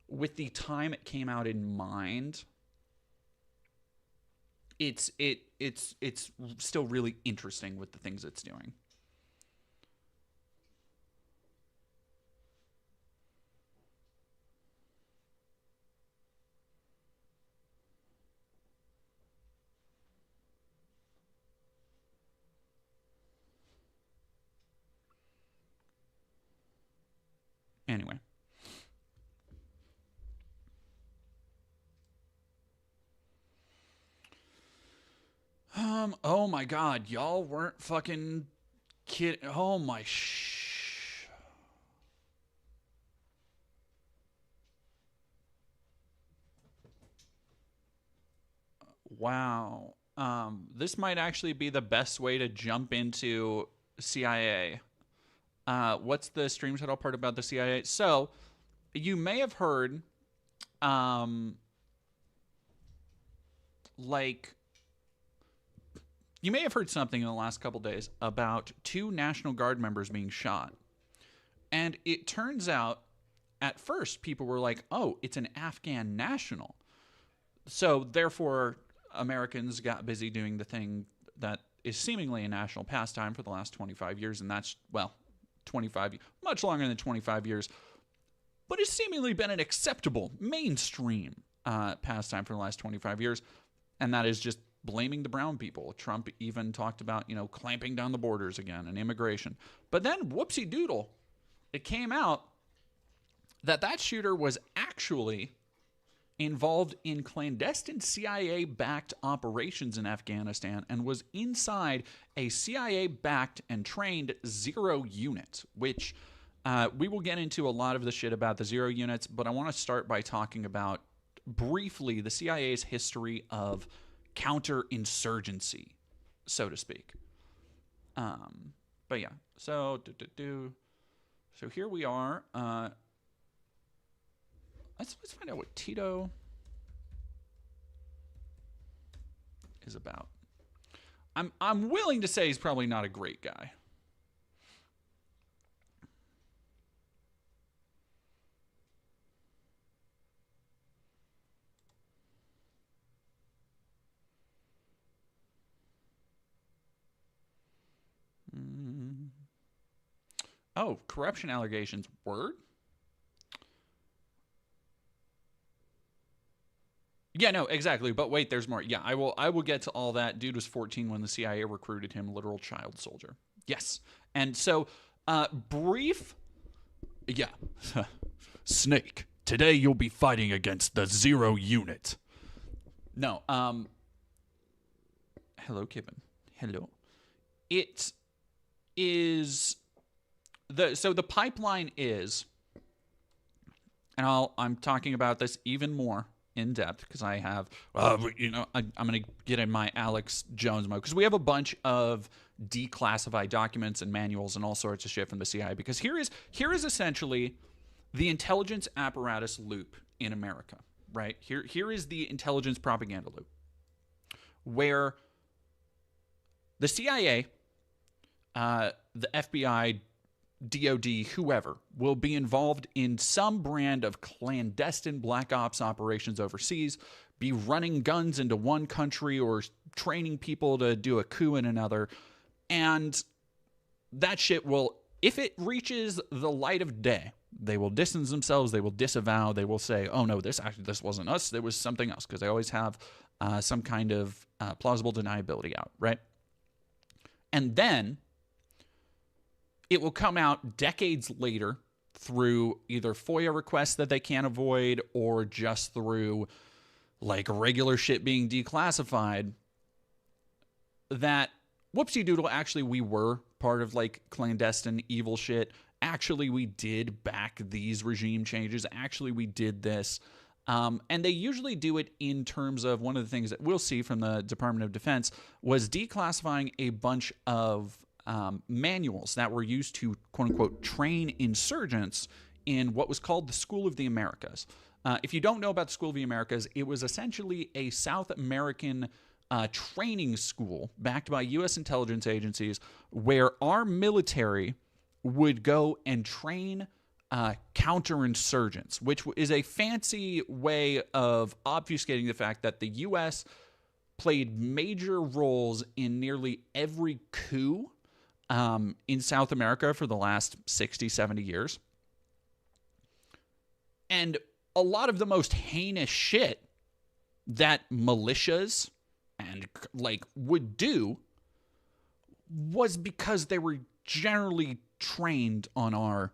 with the time it came out in mind, it's still really interesting with the things it's doing. Anyway, oh my God, y'all weren't fucking kidding. Oh my wow. This might actually be the best way to jump into CIA. What's the stream title part about the CIA? So, you may have heard, like, you may have heard something in the last couple days about 2 National Guard members being shot. And it turns out, at first, people were like, oh, it's an Afghan national. So, therefore, Americans got busy doing the thing that is seemingly a national pastime for the last 25 years. And that's, well, 25, much longer than 25 years. But it's seemingly been an acceptable, mainstream pastime for the last 25 years. And that is just blaming the brown people. Trump even talked about, clamping down the borders again and immigration. But then, whoopsie doodle, it came out that shooter was actually involved in clandestine CIA-backed operations in Afghanistan and was inside a CIA-backed and trained Zero unit, which we will get into a lot of the shit about the Zero units, but I want to start by talking about briefly the CIA's history of counterinsurgency, so to speak. But yeah, so here we are. Let's find out what Tito is about. I'm willing to say he's probably not a great guy. Oh, corruption allegations. Word? Yeah, no, exactly. But wait, there's more. Yeah, I will get to all that. Dude was 14 when the CIA recruited him, literal child soldier. Yes. And so, brief. Yeah. Snake, today you'll be fighting against the Zero unit. No, hello, Kevin. Hello. It is the pipeline is, and I'm talking about this even more in depth because I have, I'm going to get in my Alex Jones mode because we have a bunch of declassified documents and manuals and all sorts of shit from the CIA. Because here is essentially the intelligence apparatus loop in America, right? Here is the intelligence propaganda loop where the CIA, the FBI, DOD, whoever, will be involved in some brand of clandestine black ops operations overseas, be running guns into one country or training people to do a coup in another. And that shit will, if it reaches the light of day, they will distance themselves, they will disavow, they will say, oh no, this wasn't us, there was something else, because they always have some kind of plausible deniability out, right? And then it will come out decades later through either FOIA requests that they can't avoid or just through like regular shit being declassified that whoopsie doodle, actually we were part of like clandestine evil shit. Actually, we did back these regime changes. Actually, we did this. And they usually do it in terms of one of the things that we'll see from the Department of Defense was declassifying a bunch of manuals that were used to, quote unquote, train insurgents in what was called the School of the Americas. If you don't know about the School of the Americas, it was essentially a South American training school backed by U.S. intelligence agencies where our military would go and train counterinsurgents, which is a fancy way of obfuscating the fact that the U.S. played major roles in nearly every coup in South America for the last 60, 70 years. And a lot of the most heinous shit that militias and like would do was because they were generally trained on our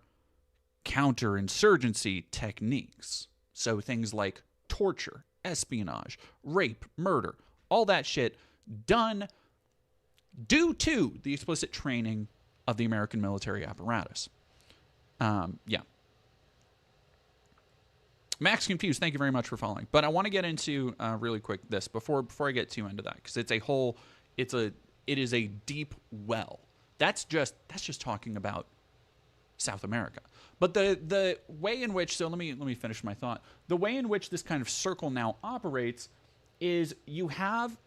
counterinsurgency techniques. So things like torture, espionage, rape, murder, all that shit done due to the explicit training of the American military apparatus. Yeah. Max Confused, thank you very much for following. But I want to get into really quick this before I get too into that, because it is a deep well. That's just talking about South America. But the way in which, so let me finish my thought. The way in which this kind of circle now operates is you have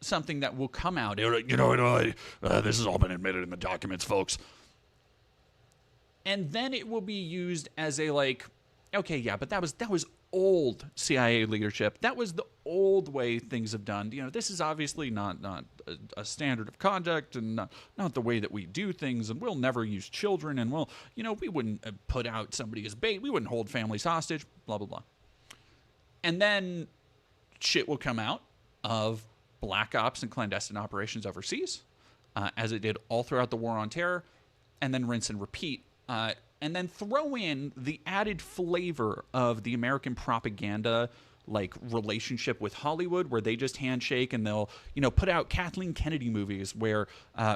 something that will come out. This has all been admitted in the documents, folks. And then it will be used as a like, okay, yeah, but that was old CIA leadership. That was the old way things have done. This is obviously not a standard of conduct and not the way that we do things. And we'll never use children. And we wouldn't put out somebody as bait. We wouldn't hold families hostage. Blah blah blah. And then shit will come out of black ops and clandestine operations overseas, as it did all throughout the War on Terror, and then rinse and repeat. And then throw in the added flavor of the American propaganda like relationship with Hollywood, where they just handshake and they'll put out Kathleen Kennedy movies where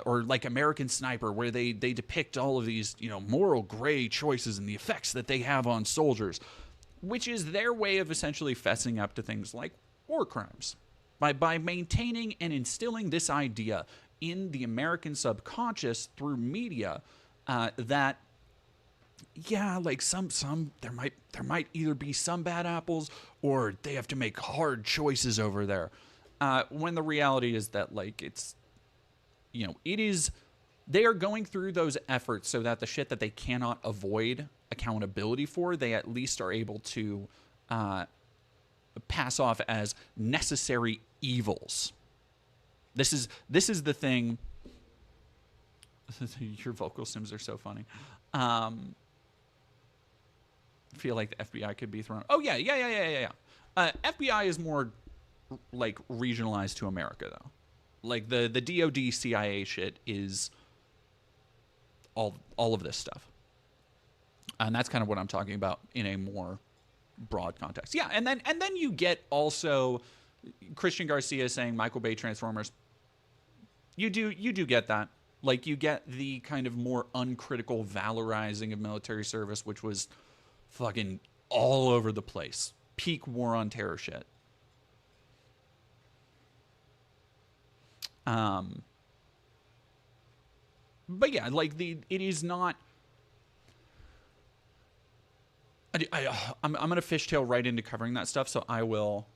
or like American Sniper, where they depict all of these moral gray choices and the effects that they have on soldiers, which is their way of essentially fessing up to things like war crimes by maintaining and instilling this idea in the American subconscious through media that like there might either be some bad apples or they have to make hard choices over there. When the reality is that like it is, they are going through those efforts so that the shit that they cannot avoid accountability for, they at least are able to pass off as necessary evils. This is the thing. Your vocal sims are so funny. Feel like the FBI could be thrown. Oh yeah. FBI is more like regionalized to America though. Like the DoD CIA shit is all of this stuff, and that's kind of what I'm talking about in a more broad context. Yeah, and then you get also Christian Garcia saying Michael Bay Transformers. You do get that. Like you get the kind of more uncritical valorizing of military service, which was fucking all over the place. Peak War on Terror shit. But yeah, like it is not. I'm gonna fishtail right into covering that stuff, so I will.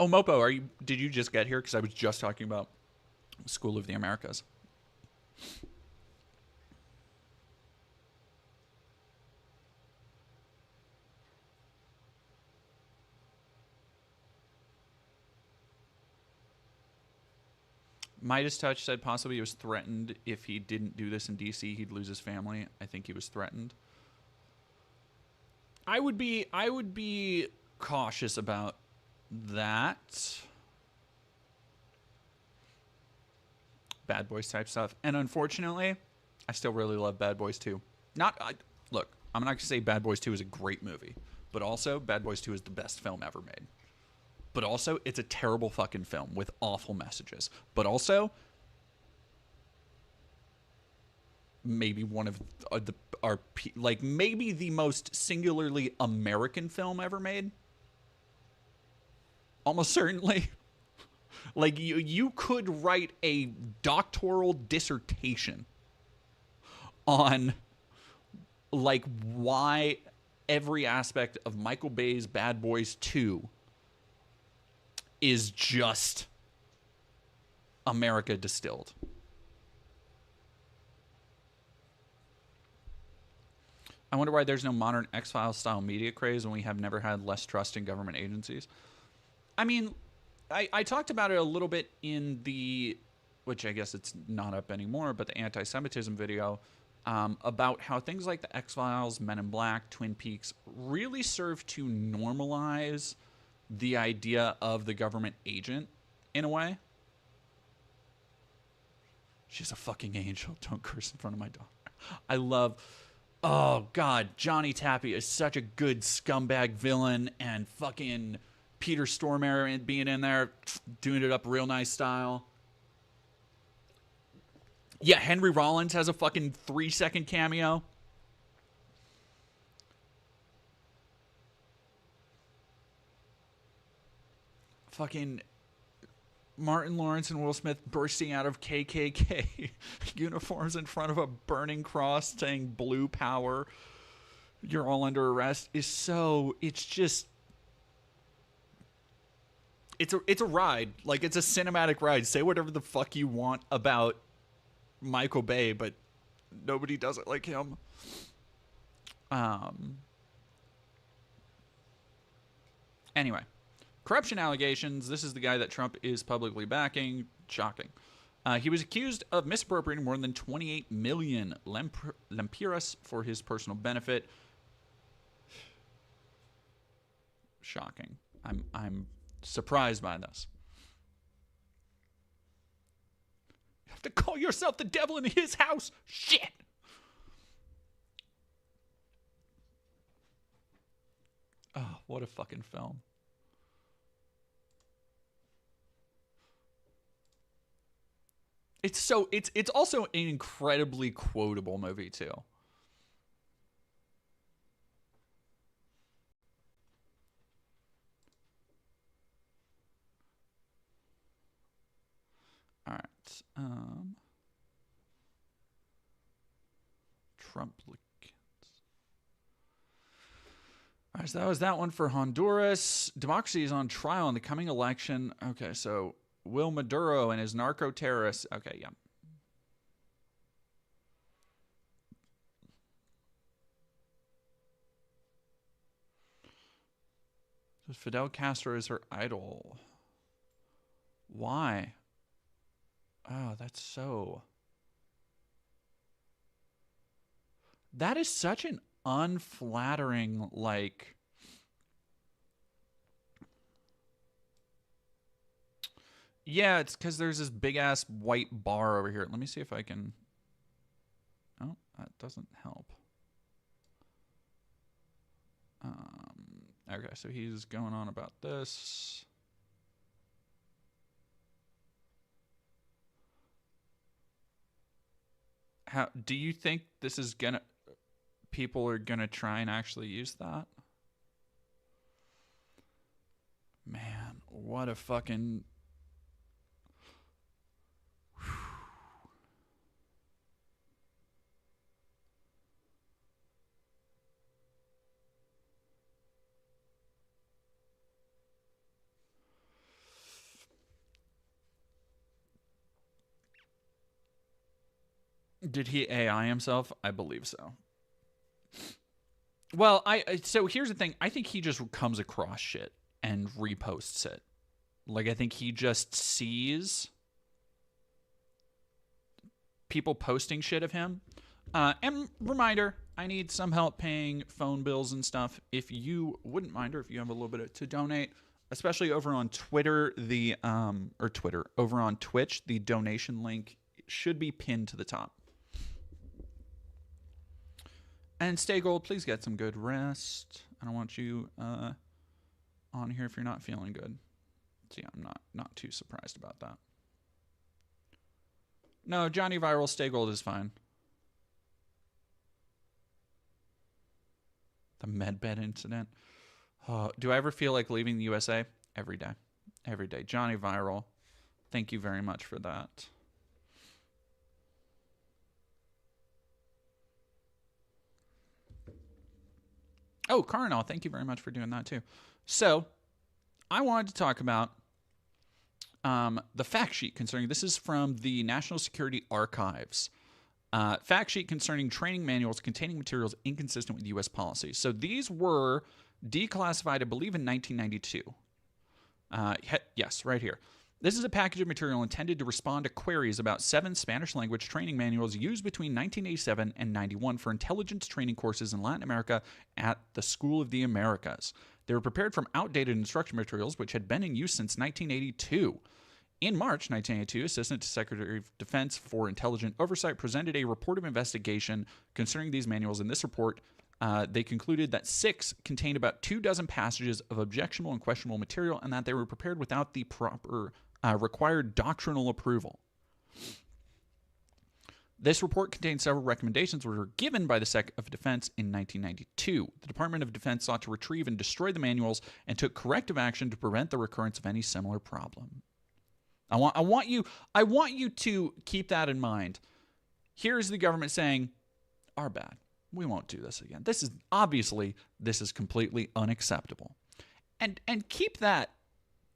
Oh, Mopo, did you just get here? Because I was just talking about School of the Americas. Midas Touch said possibly he was threatened if he didn't do this in DC, he'd lose his family. I think he was threatened. I would be cautious about that. Bad Boys type stuff. And unfortunately, I still really love Bad Boys 2. Look, I'm not going to say Bad Boys 2 is a great movie, but also Bad Boys 2 is the best film ever made. But also, it's a terrible fucking film with awful messages. But also, maybe one of maybe the most singularly American film ever made. Almost certainly. Like, you could write a doctoral dissertation on, like, why every aspect of Michael Bay's Bad Boys 2 is just America distilled. I wonder why there's no modern X-Files style media craze when we have never had less trust in government agencies. I mean, I talked about it a little bit in the, which I guess it's not up anymore, but the anti-Semitism video, about how things like the X-Files, Men in Black, Twin Peaks really serve to normalize the idea of the government agent in a way. She's a fucking angel. Don't curse in front of my daughter. Oh God, Johnny Tappy is such a good scumbag villain, and fucking Peter Stormare being in there, doing it up real nice style. Yeah, Henry Rollins has a fucking 3-second cameo. Fucking Martin Lawrence and Will Smith bursting out of KKK uniforms in front of a burning cross saying blue power, you're all under arrest, is so, it's just, it's a ride. Like, it's a cinematic ride. Say whatever the fuck you want about Michael Bay, but nobody does it like him. Anyway, corruption allegations. This is the guy that Trump is publicly backing. Shocking. He was accused of misappropriating more than 28 million lempiras for his personal benefit. Shocking. I'm surprised by this. You have to call yourself the devil in his house. Shit. Oh, what a fucking film. It's also an incredibly quotable movie too. All right. Trump. All right, so that was that one for Honduras. Democracy is on trial in the coming election. Okay, so Will Maduro and his narco terrorists. Okay, yeah. So Fidel Castro is her idol. Why? Oh, that's so... That is such an unflattering, like... Yeah, it's because there's this big-ass white bar over here. Let me see if I can... Oh, that doesn't help. Okay, so he's going on about this. How do you think this is gonna... People are gonna try and actually use that? Man, what a fucking... Did he AI himself? I believe so. Well, so here's the thing. I think he just comes across shit and reposts it. Like, I think he just sees people posting shit of him. And reminder, I need some help paying phone bills and stuff. If you wouldn't mind, or if you have a little bit to donate, especially over on Twitter, over on Twitch, the donation link should be pinned to the top. And Stay Gold, please get some good rest. I don't want you on here if you're not feeling good. So yeah, I'm not too surprised about that. No, Johnny Viral, Stay Gold is fine. The medbed incident. Oh, do I ever feel like leaving the USA? Every day. Every day. Johnny Viral, thank you very much for that. Oh, Carnal, thank you very much for doing that too. So, I wanted to talk about the fact sheet concerning, this is from the National Security Archives. Fact sheet concerning training manuals containing materials inconsistent with U.S. policy. So these were declassified, I believe, in 1992. Yes, right here. This is a package of material intended to respond to queries about 7 Spanish-language training manuals used between 1987 and 91 for intelligence training courses in Latin America at the School of the Americas. They were prepared from outdated instruction materials which had been in use since 1982. In March 1982, Assistant Secretary of Defense for Intelligent Oversight presented a report of investigation concerning these manuals. In this report, they concluded that 6 contained about 24 passages of objectionable and questionable material and that they were prepared without the proper required doctrinal approval. This report contained several recommendations which were given by the Sec of Defense in 1992. The Department of Defense sought to retrieve and destroy the manuals and took corrective action to prevent the recurrence of any similar problem. I want you to keep that in mind. Here's the government saying, "Our bad. We won't do this again. This is completely unacceptable." And keep that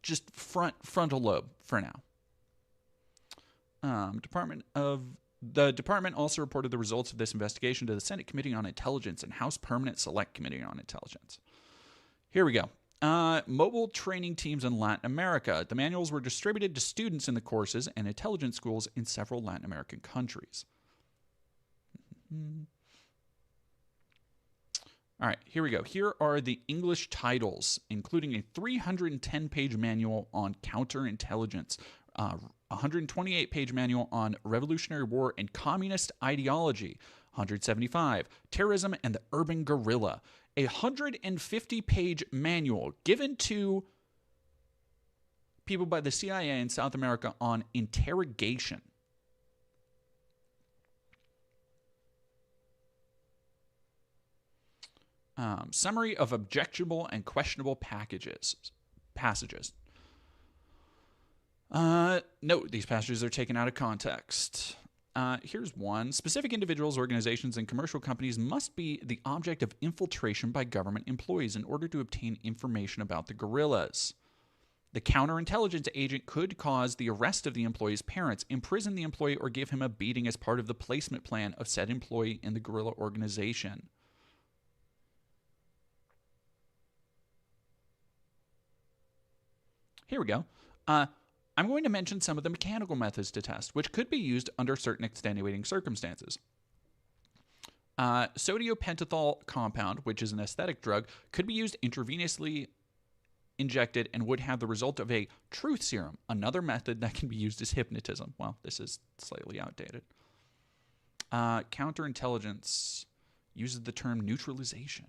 just frontal lobe for now. The department also reported the results of this investigation to the Senate Committee on Intelligence and House Permanent Select Committee on Intelligence. Here we go. Mobile training teams in Latin America. The manuals were distributed to students in the courses and intelligence schools in several Latin American countries. All right, here we go. Here are the English titles, including a 310-page manual on counterintelligence, 128-page manual on Revolutionary War and Communist Ideology, 175, Terrorism and the Urban Guerrilla, a 150-page manual given to people by the CIA in South America on interrogation. Summary of objectionable and questionable passages. Note, these passages are taken out of context. Here's one. Specific individuals, organizations, and commercial companies must be the object of infiltration by government employees in order to obtain information about the guerrillas. The counterintelligence agent could cause the arrest of the employee's parents, imprison the employee, or give him a beating as part of the placement plan of said employee in the guerrilla organization. Here we go. I'm going to mention some of the mechanical methods to test, which could be used under certain extenuating circumstances. Sodiopentothal compound, which is an aesthetic drug, could be used intravenously injected and would have the result of a truth serum. Another method that can be used is hypnotism. Well, this is slightly outdated. Counterintelligence uses the term neutralization.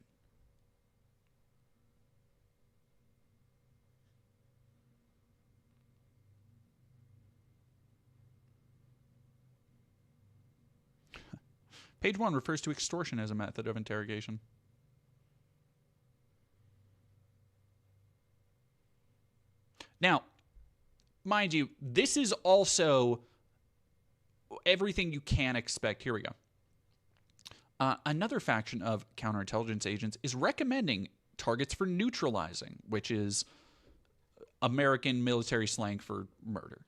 Page 1 refers to extortion as a method of interrogation. Now, mind you, this is also everything you can expect. Here we go. Another faction of counterintelligence agents is recommending targets for neutralizing, which is American military slang for murder.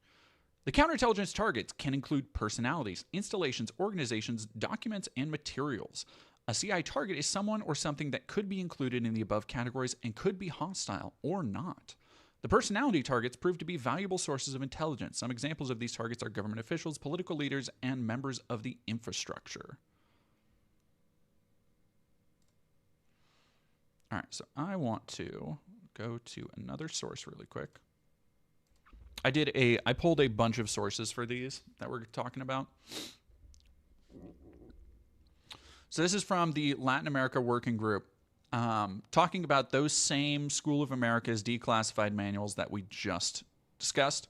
The counterintelligence targets can include personalities, installations, organizations, documents, and materials. A CI target is someone or something that could be included in the above categories and could be hostile or not. The personality targets prove to be valuable sources of intelligence. Some examples of these targets are government officials, political leaders, and members of the infrastructure. All right, so I want to go to another source really quick. I pulled a bunch of sources for these that we're talking about. So this is from the Latin America Working Group, talking about those same School of America's declassified manuals that we just discussed.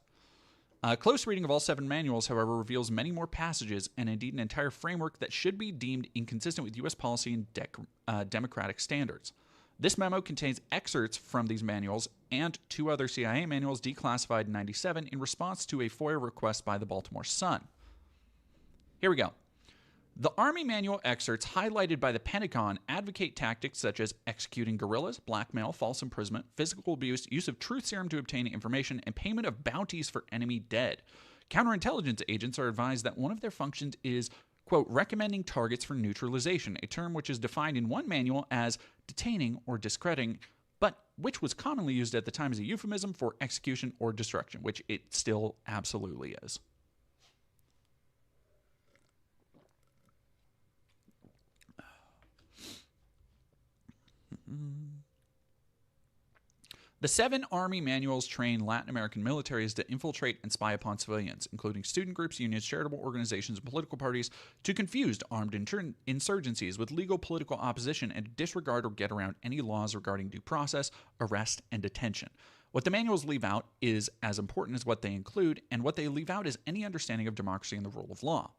Close reading of all 7 manuals, however, reveals many more passages and indeed an entire framework that should be deemed inconsistent with U.S. policy and democratic standards. This memo contains excerpts from these manuals and 2 other CIA manuals declassified in 1997 in response to a FOIA request by the Baltimore Sun. Here we go. The Army manual excerpts highlighted by the Pentagon advocate tactics such as executing guerrillas, blackmail, false imprisonment, physical abuse, use of truth serum to obtain information, and payment of bounties for enemy dead. Counterintelligence agents are advised that one of their functions is, quote, recommending targets for neutralization, a term which is defined in one manual as detaining or discrediting, but which was commonly used at the time as a euphemism for execution or destruction, which it still absolutely is. The 7 Army manuals train Latin American militaries to infiltrate and spy upon civilians, including student groups, unions, charitable organizations, and political parties, to confuse armed insurgencies with legal political opposition and to disregard or get around any laws regarding due process, arrest, and detention. What the manuals leave out is as important as what they include, and what they leave out is any understanding of democracy and the rule of law.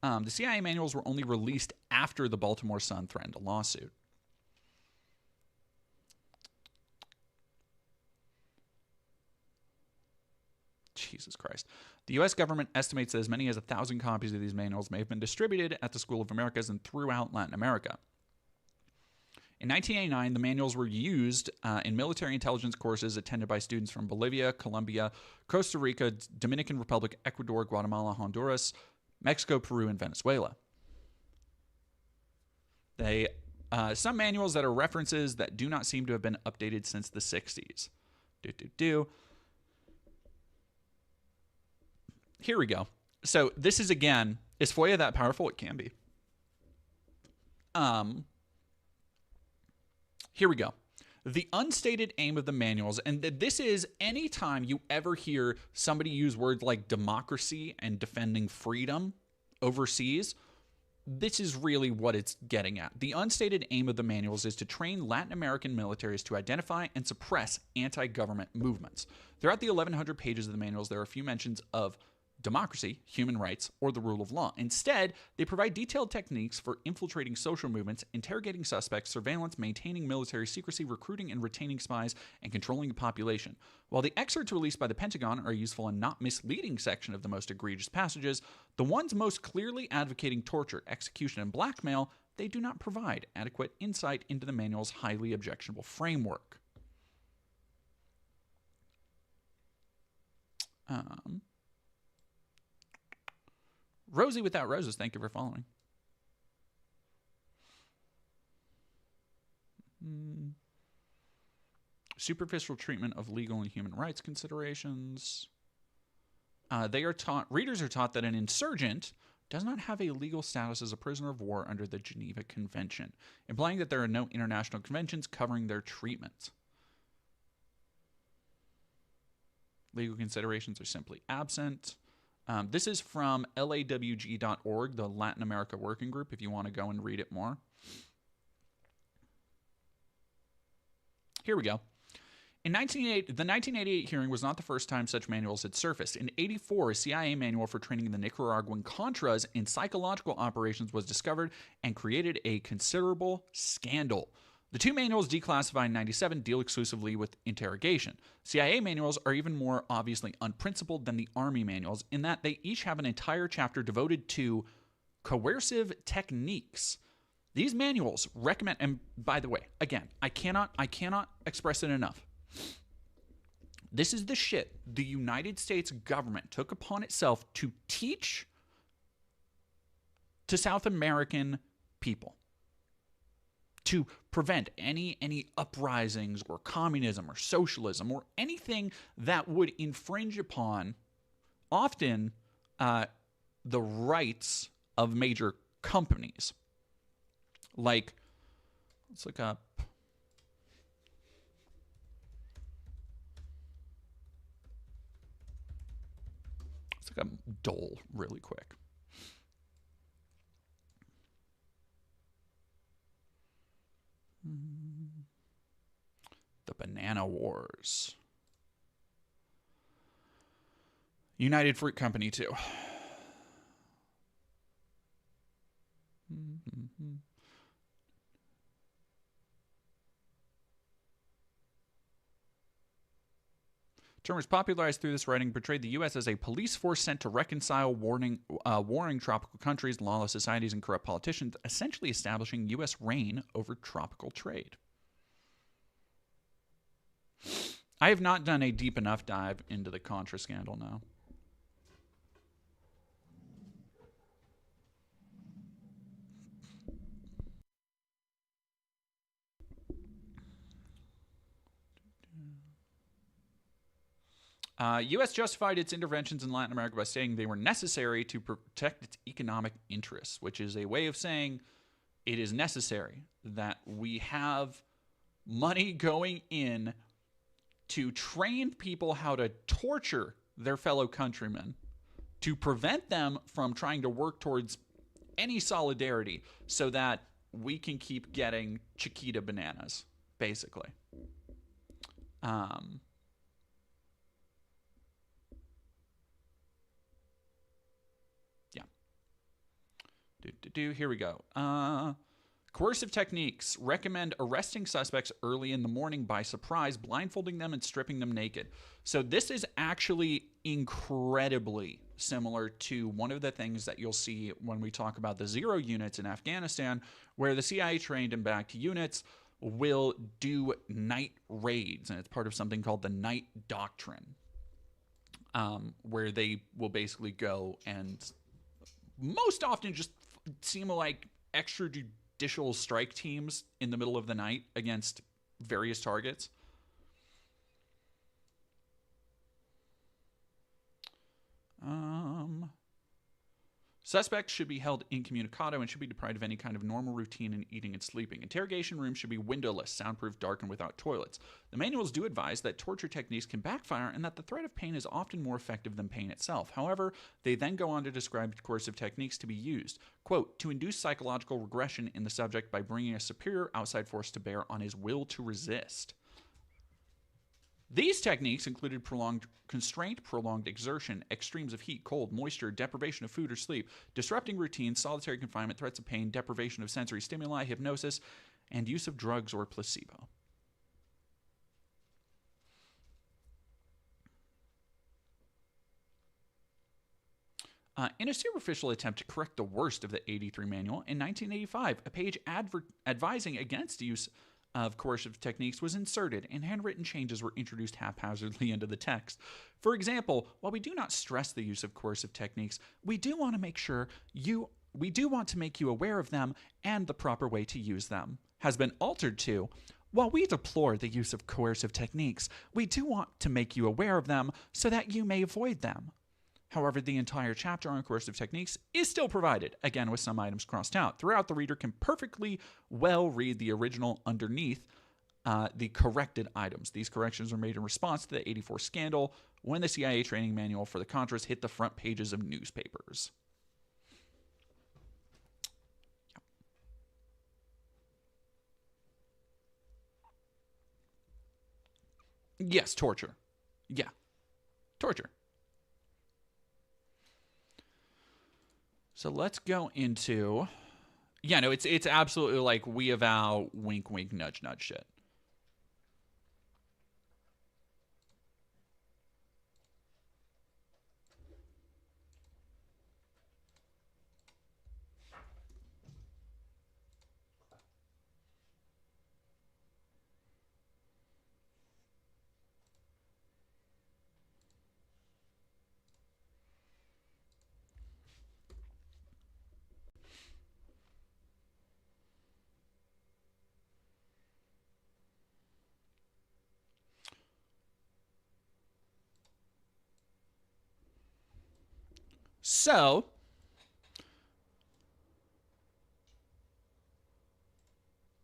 The CIA manuals were only released after the Baltimore Sun threatened a lawsuit. Jesus Christ. The U.S. government estimates that as many as 1,000 copies of these manuals may have been distributed at the School of Americas and throughout Latin America. In 1989, the manuals were used in military intelligence courses attended by students from Bolivia, Colombia, Costa Rica, Dominican Republic, Ecuador, Guatemala, Honduras, Mexico, Peru, and Venezuela. Some manuals that are references that do not seem to have been updated since the 60s. Here we go. So this is, again, is FOIA that powerful? It can be. Here we go. The unstated aim of the manuals, and this is anytime you ever hear somebody use words like democracy and defending freedom overseas, this is really what it's getting at. The unstated aim of the manuals is to train Latin American militaries to identify and suppress anti-government movements. Throughout the 1,100 pages of the manuals, there are a few mentions of democracy, human rights, or the rule of law. Instead, they provide detailed techniques for infiltrating social movements, interrogating suspects, surveillance, maintaining military secrecy, recruiting and retaining spies, and controlling the population. While the excerpts released by the Pentagon are a useful and not misleading section of the most egregious passages, the ones most clearly advocating torture, execution, and blackmail, they do not provide adequate insight into the manual's highly objectionable framework. Rosie without roses, thank you for following. Superficial treatment of legal and human rights considerations. Readers are taught that an insurgent does not have a legal status as a prisoner of war under the Geneva Convention, implying that there are no international conventions covering their treatment. Legal considerations are simply absent. This is from lawg.org, the Latin America Working Group, if you want to go and read it more. Here we go. The 1988 hearing was not the first time such manuals had surfaced. In 1984, a CIA manual for training the Nicaraguan Contras in psychological operations was discovered and created a considerable scandal. The two manuals declassified in 1997 deal exclusively with interrogation. CIA manuals are even more obviously unprincipled than the Army manuals in that they each have an entire chapter devoted to coercive techniques. These manuals recommend, and by the way, again, I cannot express it enough. This is the shit the United States government took upon itself to teach to South American people, to prevent any uprisings or communism or socialism or anything that would infringe upon often the rights of major companies. Like, let's look up. Let's look up Dole really quick. The Banana Wars. United Fruit Company, too. Terms popularized through this writing portrayed the U.S. as a police force sent to reconcile warring tropical countries, lawless societies, and corrupt politicians, essentially establishing U.S. reign over tropical trade. I have not done a deep enough dive into the Contra scandal now. U.S. justified its interventions in Latin America by saying they were necessary to protect its economic interests, which is a way of saying it is necessary that we have money going in to train people how to torture their fellow countrymen, to prevent them from trying to work towards any solidarity so that we can keep getting Chiquita bananas, basically. Here we go. Coercive techniques recommend arresting suspects early in the morning by surprise, blindfolding them and stripping them naked. So this is actually incredibly similar to one of the things that you'll see when we talk about the zero units in Afghanistan, where the CIA trained and backed units will do night raids, and it's part of something called the Night Doctrine, where they will basically go and most often just seem like extrajudicial strike teams in the middle of the night against various targets. Suspects should be held incommunicado and should be deprived of any kind of normal routine in eating and sleeping. Interrogation rooms should be windowless, soundproof, dark, and without toilets. The manuals do advise that torture techniques can backfire and that the threat of pain is often more effective than pain itself. However, they then go on to describe coercive techniques to be used, quote, to induce psychological regression in the subject by bringing a superior outside force to bear on his will to resist. These techniques included prolonged constraint, prolonged exertion, extremes of heat, cold, moisture, deprivation of food or sleep, disrupting routines, solitary confinement, threats of pain, deprivation of sensory stimuli, hypnosis, and use of drugs or placebo. In a superficial attempt to correct the worst of the 83 manual, in 1985, a page advising against the use of coercive techniques was inserted, and handwritten changes were introduced haphazardly into the text. For example, while we do not stress the use of coercive techniques, we do want to make you aware of them and the proper way to use them. Has been altered to, while we deplore the use of coercive techniques, we do want to make you aware of them so that you may avoid them. However, the entire chapter on coercive techniques is still provided, again with some items crossed out. Throughout, the reader can perfectly well read the original underneath the corrected items. These corrections were made in response to the 84 scandal when the CIA training manual for the Contras hit the front pages of newspapers. Yes, torture. Yeah, torture. So let's go into, yeah, no, it's absolutely like we avow, wink, wink, nudge, nudge shit. So,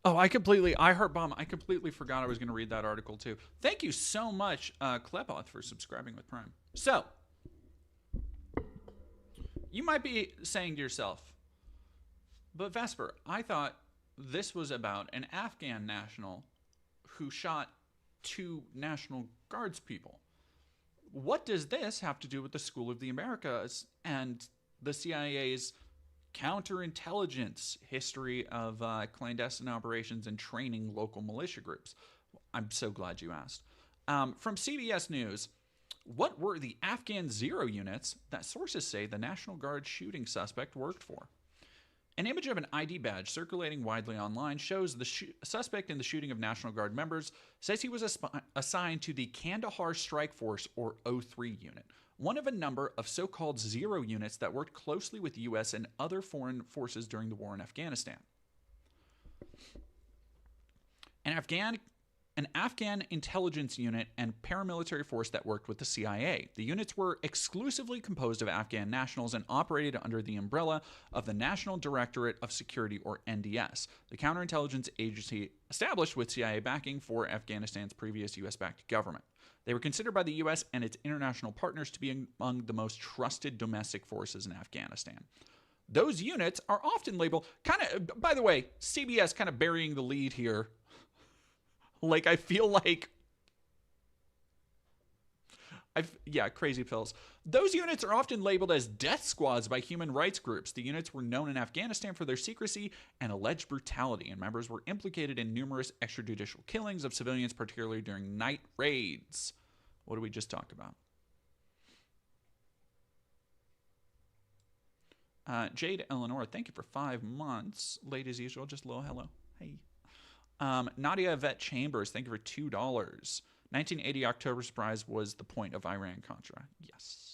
oh, I completely forgot I was going to read that article too. Thank you so much, Klepoth, for subscribing with Prime. So, you might be saying to yourself, but Vesper, I thought this was about an Afghan national who shot 2 National Guards people. What does this have to do with the School of the Americas and the CIA's counterintelligence history of clandestine operations and training local militia groups? I'm so glad you asked. From CBS News, what were the Afghan Zero units that sources say the National Guard shooting suspect worked for? An image of an ID badge circulating widely online shows the suspect in the shooting of National Guard members says he was assigned to the Kandahar Strike Force, or O3 unit, one of a number of so-called zero units that worked closely with U.S. and other foreign forces during the war in Afghanistan. An Afghan intelligence unit and paramilitary force that worked with the CIA. The units were exclusively composed of Afghan nationals and operated under the umbrella of the National Directorate of Security, or NDS, the counterintelligence agency established with CIA backing for Afghanistan's previous U.S.-backed government. They were considered by the U.S. and its international partners to be among the most trusted domestic forces in Afghanistan. Those units are often labeled, by the way, CBS kind of burying the lead here. Like, I feel like Yeah, crazy pills. Those units are often labeled as death squads by human rights groups. The units were known in Afghanistan for their secrecy and alleged brutality, and members were implicated in numerous extrajudicial killings of civilians, particularly during night raids. What did we just talk about? Jade Eleanor, thank you for 5 months. Late as usual, just a little hello. Hey. Nadia Yvette Chambers, thank you for $2. 1980 October surprise was the point of Iran-Contra. Yes.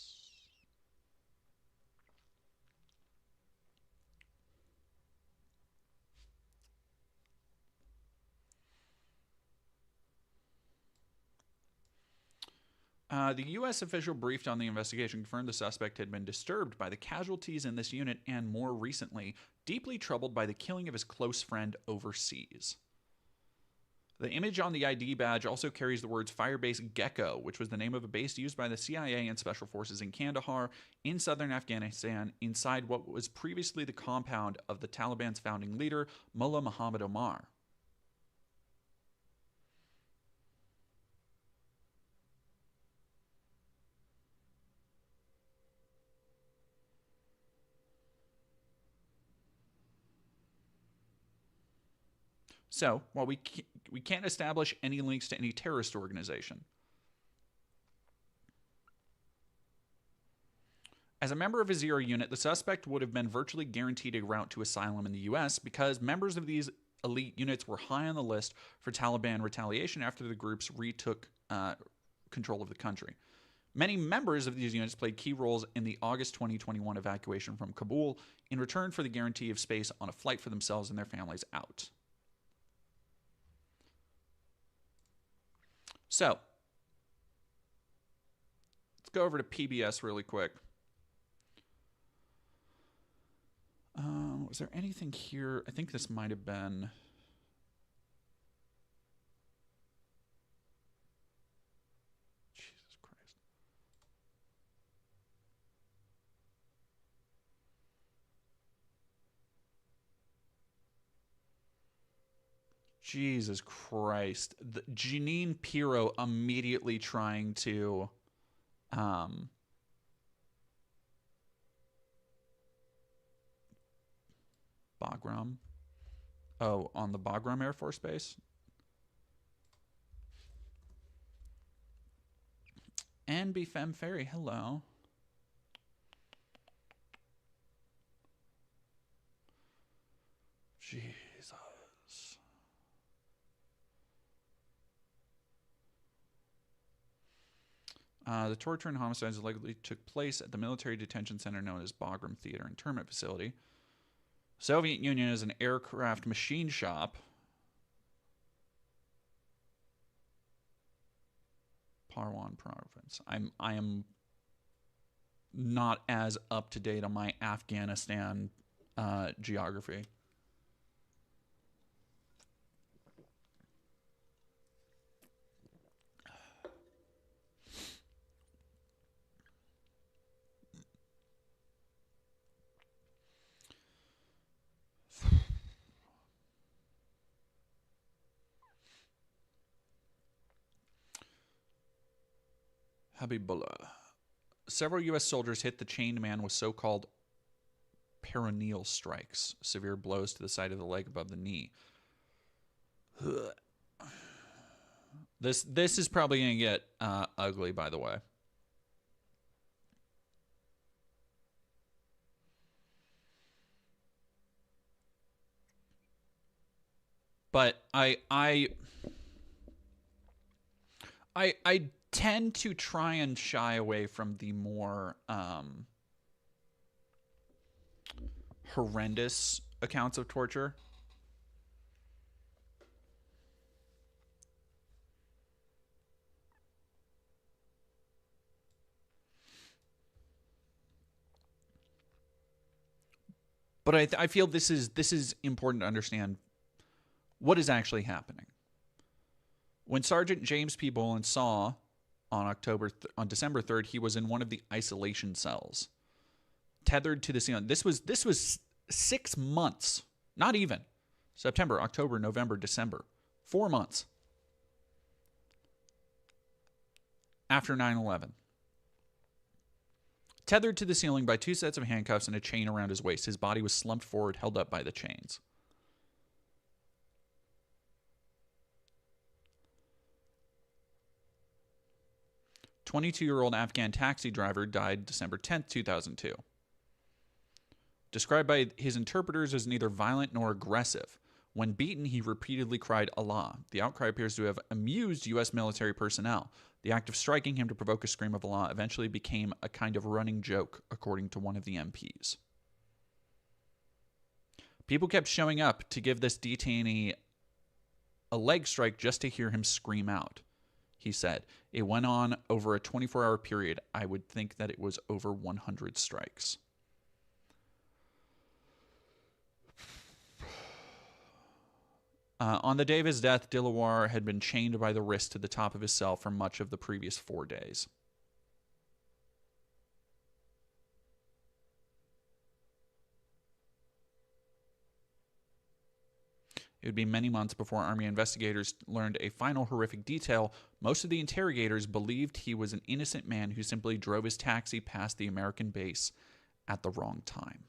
The U.S. official briefed on the investigation confirmed the suspect had been disturbed by the casualties in this unit and, more recently, deeply troubled by the killing of his close friend overseas. The image on the ID badge also carries the words Firebase Gecko, which was the name of a base used by the CIA and Special Forces in Kandahar, in southern Afghanistan, inside what was previously the compound of the Taliban's founding leader, Mullah Muhammad Omar. So, while we can't establish any links to any terrorist organization, as a member of a Zero unit, the suspect would have been virtually guaranteed a route to asylum in the U.S. because members of these elite units were high on the list for Taliban retaliation after the groups retook control of the country. Many members of these units played key roles in the August 2021 evacuation from Kabul in return for the guarantee of space on a flight for themselves and their families out. So, let's go over to PBS really quick. Was there anything here? I think this might have been... Jesus Christ. Jesus Christ. Jeanine Pirro immediately trying to Bagram. Oh, on the Bagram Air Force Base. And Femme Fairy, hello. Jesus. The torture and homicides allegedly took place at the military detention center known as Bagram Theater Internment Facility. Soviet Union is an aircraft machine shop. Parwan province. I am not as up to date on my Afghanistan geography. Habibullah. Several U.S. soldiers hit the chained man with so-called peroneal strikes, severe blows to the side of the leg above the knee. This is probably going to get ugly, by the way. But I tend to try and shy away from the more horrendous accounts of torture. But I feel this is important to understand what is actually happening. When Sergeant James P. Bolin saw on December 3rd, he was in one of the isolation cells, tethered to the ceiling. This was 6 months, not even September, October, November, December, 4 months after 9/11. Tethered to the ceiling by 2 sets of handcuffs and a chain around his waist, his body was slumped forward, held up by the chains. "22-year-old Afghan taxi driver died December 10th, 2002. Described by his interpreters as neither violent nor aggressive. When beaten, he repeatedly cried Allah. The outcry appears to have amused U.S. military personnel. The act of striking him to provoke a scream of Allah eventually became a kind of running joke, according to one of the MPs. People kept showing up to give this detainee a leg strike just to hear him scream out," he said. "It went on over a 24-hour period. I would think that it was over 100 strikes." On the day of his death, Dilawar had been chained by the wrist to the top of his cell for much of the previous 4 days. It would be many months before Army investigators learned a final horrific detail. Most of the interrogators believed he was an innocent man who simply drove his taxi past the American base at the wrong time.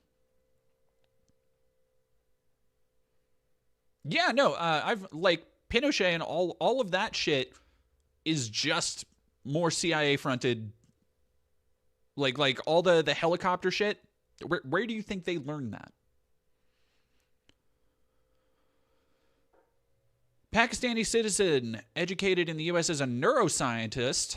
Yeah, no, I've like Pinochet and all of that shit is just more CIA fronted. Like all the helicopter shit. Where do you think they learned that? Pakistani citizen educated in the U.S. as a neuroscientist,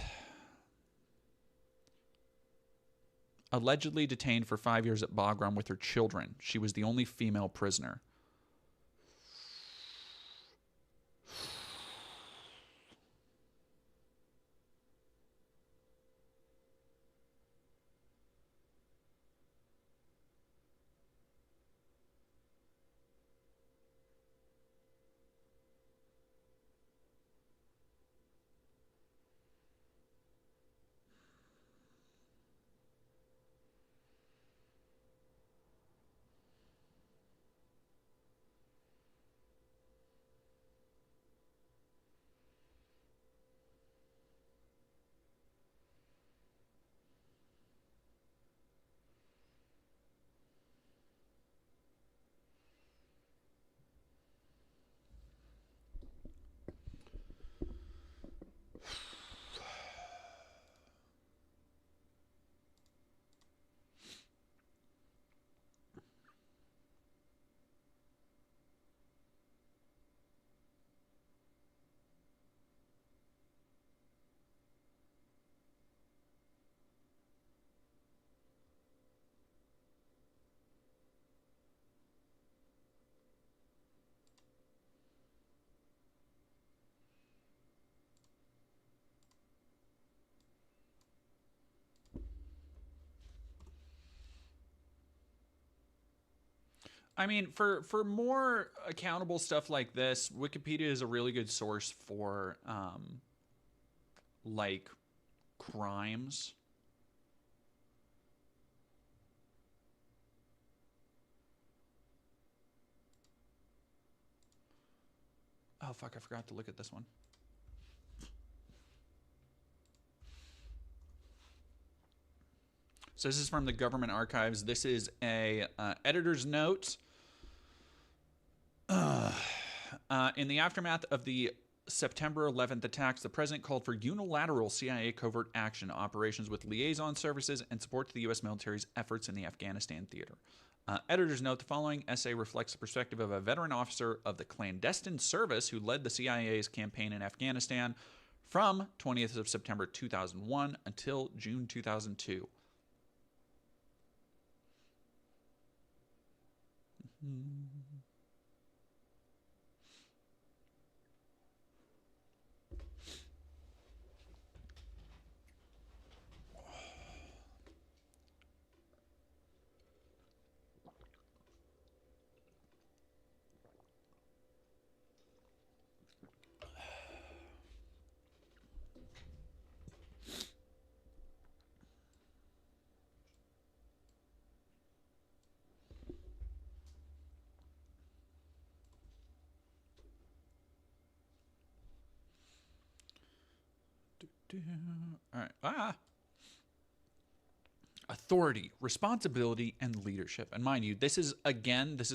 allegedly detained for 5 years at Bagram with her children. She was the only female prisoner. I mean, for more accountable stuff like this, Wikipedia is a really good source for like crimes. Oh fuck, I forgot to look at this one. So this is from the government archives. This is a editor's note. In the aftermath of the September 11th attacks, the president called for unilateral CIA covert action operations with liaison services and support to the U.S. military's efforts in the Afghanistan theater. Editor's note, the following essay reflects the perspective of a veteran officer of the clandestine service who led the CIA's campaign in Afghanistan from 20th of September 2001 until June 2002. All right. authority, responsibility, and leadership. And mind you, this is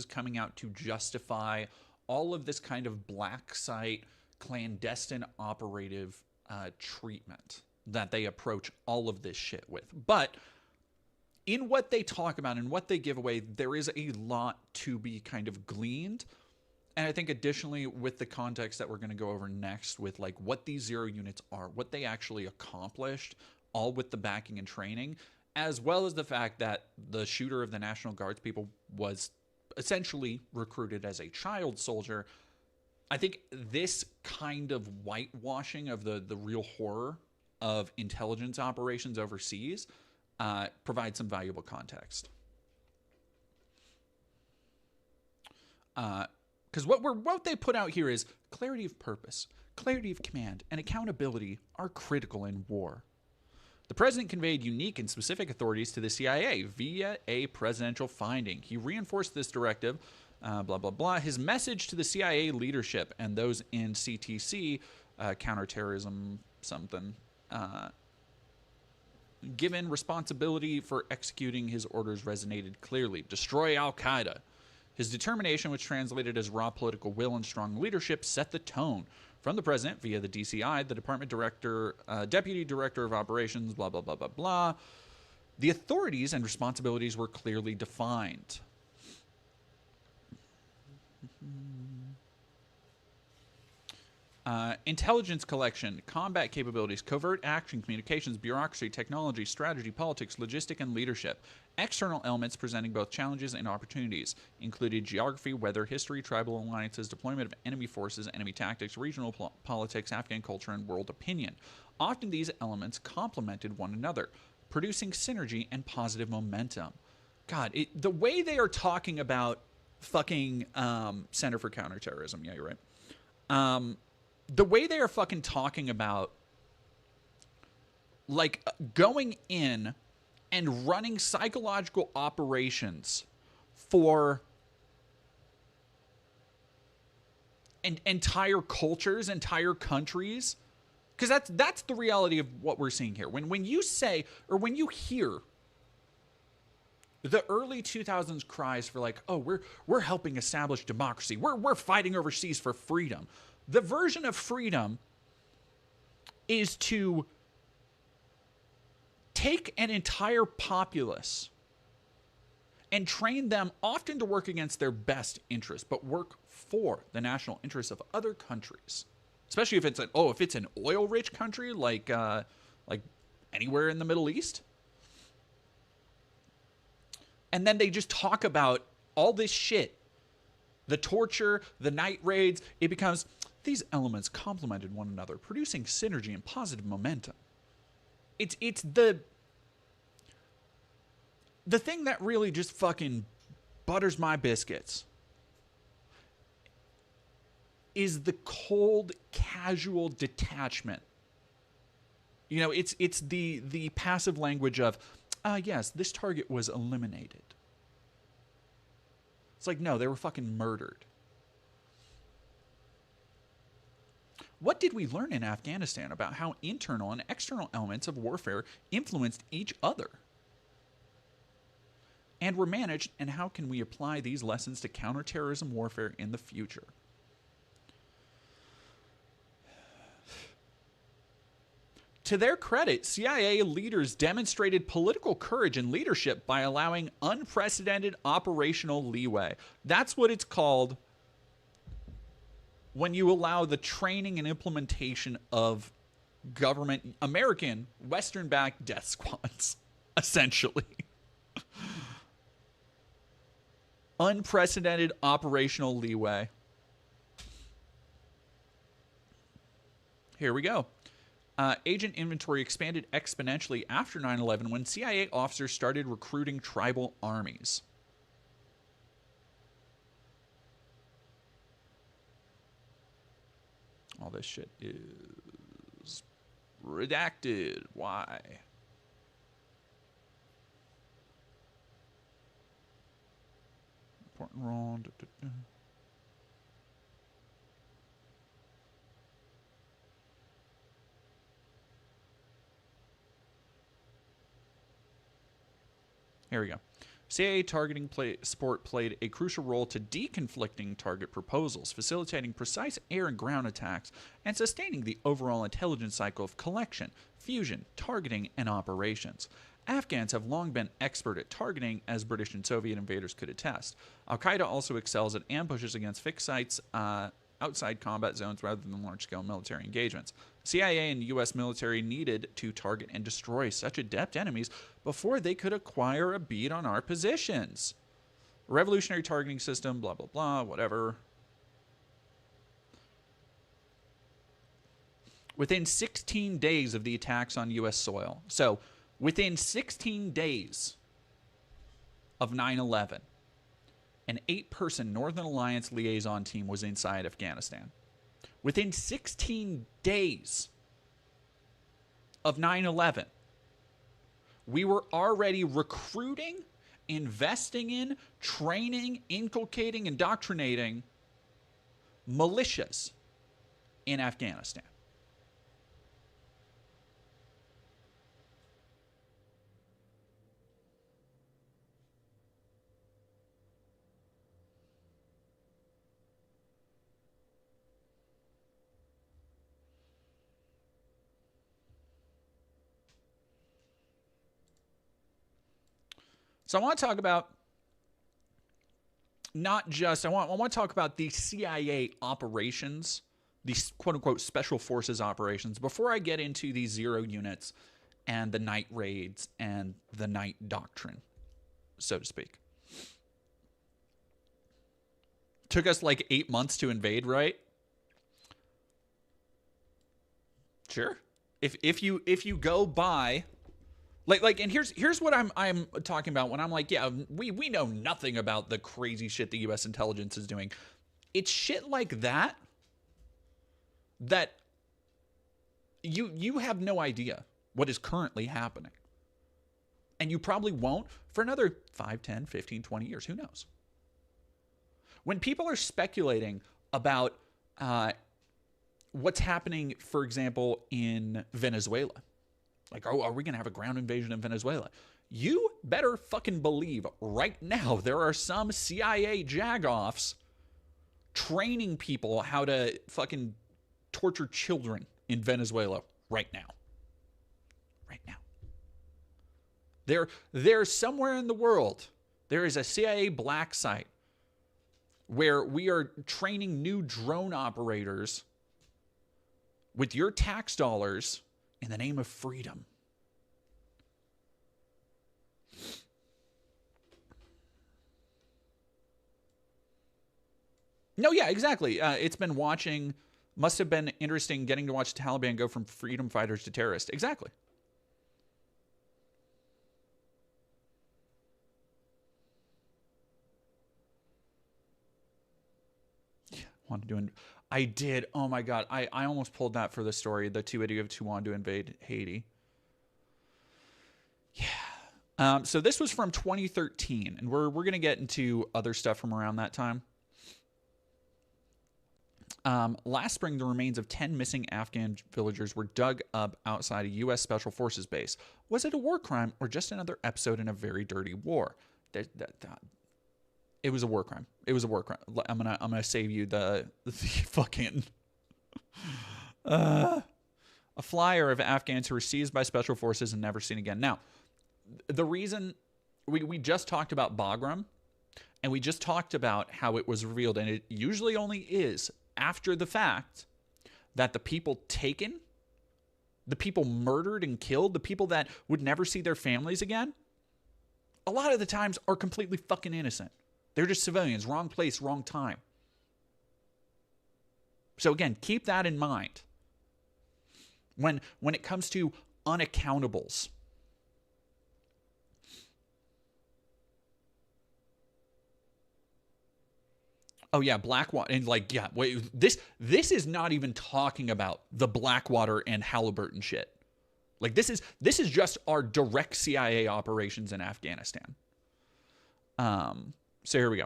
coming out to justify all of this kind of black site, clandestine operative treatment that they approach all of this shit with. But in what they talk about and what they give away, there is a lot to be kind of gleaned. And I think additionally, with the context that we're going to go over next, with like what these zero units are, what they actually accomplished, all with the backing and training, as well as the fact that the shooter of the National Guards people was essentially recruited as a child soldier. I think this kind of whitewashing of the real horror of intelligence operations overseas provides some valuable context. Because what they put out here is clarity of purpose, clarity of command, and accountability are critical in war. The president conveyed unique and specific authorities to the CIA via a presidential finding. He reinforced this directive, blah, blah, blah. His message to the CIA leadership and those in CTC, counterterrorism something, given responsibility for executing his orders resonated clearly. Destroy al-Qaeda. His determination, which translated as raw political will and strong leadership, set the tone. From the president via the DCI, the department director, deputy director of operations, blah, blah, blah, blah, blah. The authorities and responsibilities were clearly defined. Intelligence collection, combat capabilities, covert action, communications, bureaucracy, technology, strategy, politics, logistic, and leadership. External elements presenting both challenges and opportunities included geography, weather, history, tribal alliances, deployment of enemy forces, enemy tactics, regional politics, Afghan culture, and world opinion. Often these elements complemented one another, producing synergy and positive momentum. God, the way they are talking about fucking Center for Counterterrorism, yeah, you're right. The way they are fucking talking about, like, going in and running psychological operations for entire cultures, entire countries, because that's the reality of what we're seeing here. When you say, or when you hear the early 2000s cries for like, oh, we're helping establish democracy, we're fighting overseas for freedom. The version of freedom is to take an entire populace and train them often to work against their best interests, but work for the national interests of other countries. Especially if it's an oil-rich country like anywhere in the Middle East. And then they just talk about all this shit. The torture, the night raids, it becomes these elements complemented one another, producing synergy and positive momentum. It's the thing that really just fucking butters my biscuits is the cold, casual detachment. You know, it's the passive language of, yes, this target was eliminated. It's like, no, they were fucking murdered. What did we learn in Afghanistan about how internal and external elements of warfare influenced each other and were managed, and how can we apply these lessons to counterterrorism warfare in the future? To their credit, CIA leaders demonstrated political courage and leadership by allowing unprecedented operational leeway. That's what it's called when you allow the training and implementation of government, American, Western-backed death squads, essentially. Unprecedented operational leeway. Here we go. Agent inventory expanded exponentially after 9/11 when CIA officers started recruiting tribal armies. All this shit is redacted. Why? Important role. Here we go. CIA targeting support played a crucial role to deconflicting target proposals, facilitating precise air and ground attacks, and sustaining the overall intelligence cycle of collection, fusion, targeting, and operations. Afghans have long been expert at targeting, as British and Soviet invaders could attest. Al-Qaeda also excels at ambushes against fixed sites outside combat zones rather than large-scale military engagements. CIA and U.S. military needed to target and destroy such adept enemies before they could acquire a bead on our positions. Revolutionary targeting system, blah, blah, blah, whatever. Within 16 days of the attacks on U.S. soil, so within 16 days of 9/11, an 8-person Northern Alliance liaison team was inside Afghanistan. Within 16 days of 9/11, we were already recruiting, investing in, training, inculcating, indoctrinating militias in Afghanistan. So I want to talk about not just, I want to talk about the CIA operations, these quote-unquote special forces operations, before I get into the zero units and the night raids and the night doctrine, so to speak. Took us like 8 months to invade, right? Sure. If you go by... and here's what I'm talking about when I'm like, yeah, we know nothing about the crazy shit the U.S. intelligence is doing. It's shit like that you have no idea what is currently happening. And you probably won't for another 5, 10, 15, 20 years. Who knows? When people are speculating about what's happening, for example, in Venezuela, like, oh, are we going to have a ground invasion in Venezuela? You better fucking believe right now there are some CIA jagoffs training people how to fucking torture children in Venezuela right now. Right now. There's somewhere in the world, there is a CIA black site where we are training new drone operators with your tax dollars in the name of freedom. No, yeah, exactly. It's been watching, must have been interesting getting to watch Taliban go from freedom fighters to terrorists. Exactly. Yeah, want to do I did. Oh my God. I almost pulled that for the story. The two idiots who wanted to invade Haiti. Yeah. So this was from 2013, and we're going to get into other stuff from around that time. Last spring, the remains of 10 missing Afghan villagers were dug up outside a U.S. Special Forces base. Was it a war crime or just another episode in a very dirty war? It was a war crime. It was a war crime. I'm gonna save you the fucking a flyer of Afghans who were seized by special forces and never seen again. Now, the reason we just talked about Bagram, and we just talked about how it was revealed, and it usually only is after the fact, that the people taken, the people murdered and killed, the people that would never see their families again, a lot of the times are completely fucking innocent. They're just civilians, wrong place, wrong time. So again, keep that in mind when it comes to unaccountables. Oh yeah, Blackwater, and like, yeah, wait, this is not even talking about the Blackwater and Halliburton shit. Like, this is just our direct CIA operations in Afghanistan. So here we go.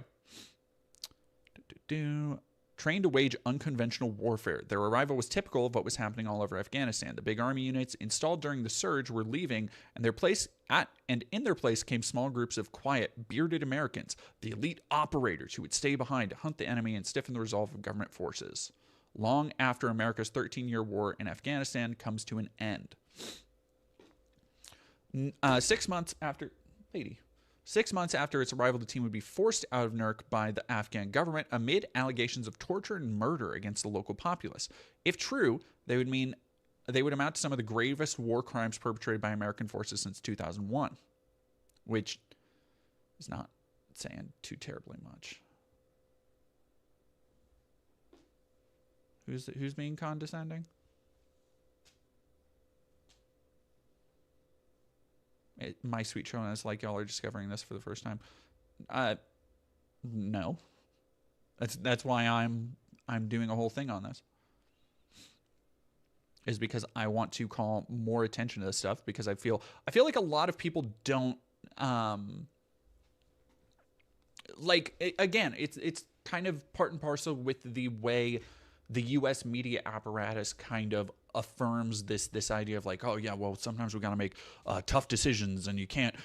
trained to wage unconventional warfare. Their arrival was typical of what was happening all over Afghanistan. The big army units installed during the surge were leaving, and in their place came small groups of quiet, bearded Americans, the elite operators who would stay behind to hunt the enemy and stiffen the resolve of government forces. Long after America's 13-year war in Afghanistan comes to an end. 6 months after its arrival, the team would be forced out of Nurk by the Afghan government amid allegations of torture and murder against the local populace. If true, they would amount to some of the gravest war crimes perpetrated by American forces since 2001, which is not saying too terribly much. Who's being condescending? My sweet children, it's like y'all are discovering this for the first time. No. That's why I'm doing a whole thing on this. Is because I want to call more attention to this stuff, because I feel like a lot of people don't again, it's kind of part and parcel with the way the US media apparatus kind of affirms this idea of like, oh yeah, well, sometimes we got to make tough decisions, and you can't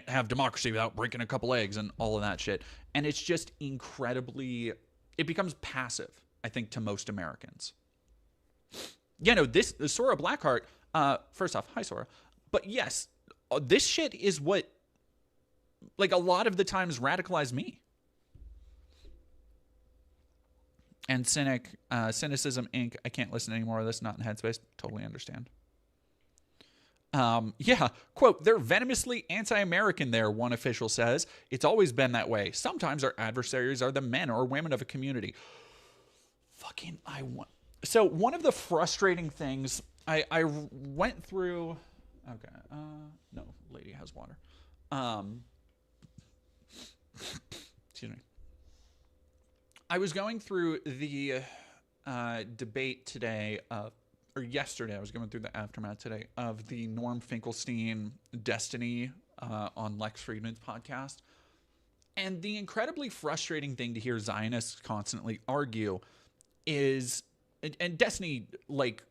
have democracy without breaking a couple eggs and all of that shit. And it's just incredibly, it becomes passive, I think, to most Americans. Yeah, no, this Sora Blackheart, first off, hi Sora, but yes, this shit is what, like, a lot of the times radicalized me. And Cynicism Inc. I can't listen to any more of this, not in Headspace. Totally understand. Yeah, quote, they're venomously anti-American there, one official says. It's always been that way. Sometimes our adversaries are the men or women of a community. So one of the frustrating things, I went through, okay, no, lady has water. Excuse me. I was going through the debate today, or yesterday, I was going through the aftermath today of the Norm Finkelstein Destiny on Lex Friedman's podcast. And the incredibly frustrating thing to hear Zionists constantly argue is, and Destiny, like,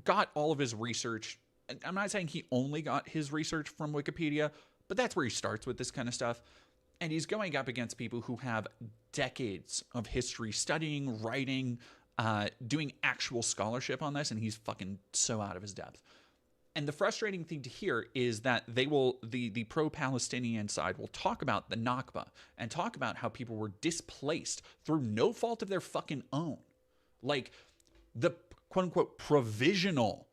got all of his research. I'm not saying he only got his research from Wikipedia, but that's where he starts with this kind of stuff. And he's going up against people who have decades of history studying, writing, doing actual scholarship on this, and he's fucking so out of his depth. And the frustrating thing to hear is that the pro-Palestinian side will talk about the Nakba and talk about how people were displaced through no fault of their fucking own. Like, the quote-unquote provisional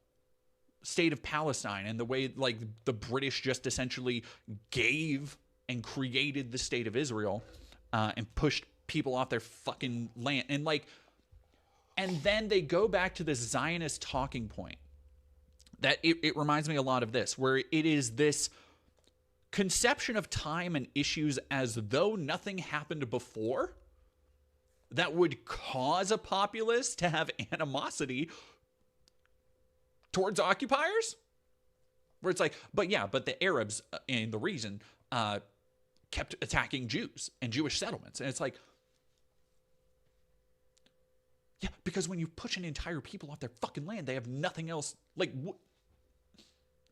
state of Palestine, and the way, like, the British just essentially gave and created the state of Israel and pushed people off their fucking land. And then they go back to this Zionist talking point that it reminds me a lot of this, where it is this conception of time and issues as though nothing happened before that would cause a populace to have animosity towards occupiers. Where it's like, but the Arabs and the reason kept attacking Jews and Jewish settlements. And it's like, yeah, because when you push an entire people off their fucking land, they have nothing else. Like,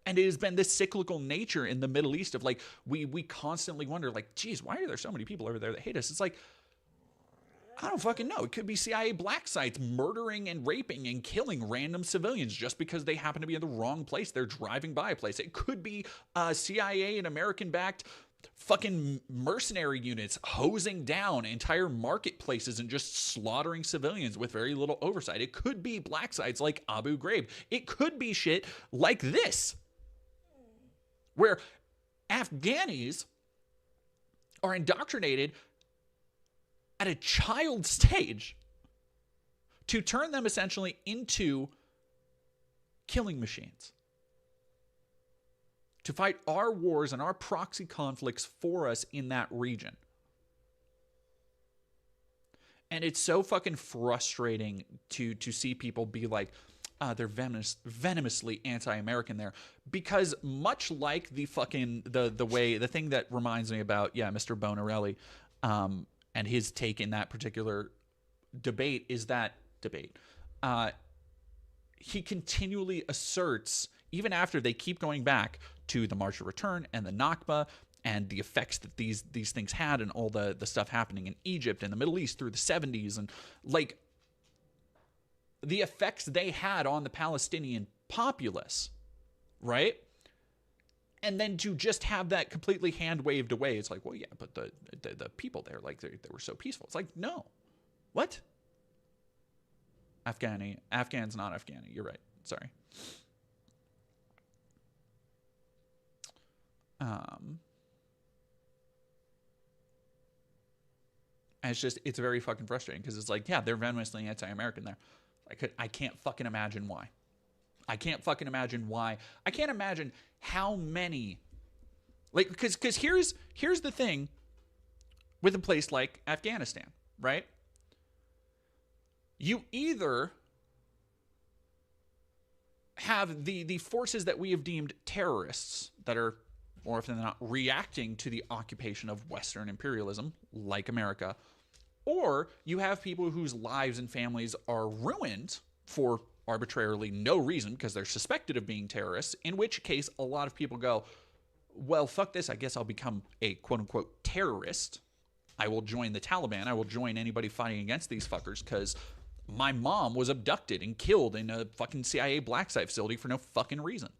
and it has been this cyclical nature in the Middle East of, like, we constantly wonder, like, geez, why are there so many people over there that hate us? It's like, I don't fucking know. It could be CIA black sites murdering and raping and killing random civilians just because they happen to be in the wrong place. They're driving by a place. It could be CIA and American-backed fucking mercenary units hosing down entire marketplaces and just slaughtering civilians with very little oversight. It could be black sites like Abu Ghraib. It could be shit like this, where Afghanis are indoctrinated at a child stage to turn them essentially into killing machines, to fight our wars and our proxy conflicts for us in that region. And it's so fucking frustrating to see people be like, they're venomously anti-American there, because much like the fucking the thing that reminds me about Mr. Bonarelli and his take in that particular debate is that debate. He continually asserts, even after they keep going back to the March of Return and the Nakba and the effects that these things had, and all the stuff happening in Egypt and the Middle East through the 70s, and like the effects they had on the Palestinian populace, right? And then to just have that completely hand waved away, it's like, well, yeah, but the people there, like they were so peaceful. It's like, no, what? Afghan's not Afghani. You're right. Sorry. And it's very fucking frustrating because it's like, yeah, they're venomously anti-American there. I can't fucking imagine why. I can't fucking imagine why. I can't imagine how many, like, because here's the thing with a place like Afghanistan, right? You either have the forces that we have deemed terrorists that are more often than not reacting to the occupation of Western imperialism, like America, or you have people whose lives and families are ruined for arbitrarily no reason because they're suspected of being terrorists, in which case a lot of people go, well, fuck this, I guess I'll become a quote-unquote terrorist. I will join the Taliban. I will join anybody fighting against these fuckers because my mom was abducted and killed in a fucking CIA black site facility for no fucking reason.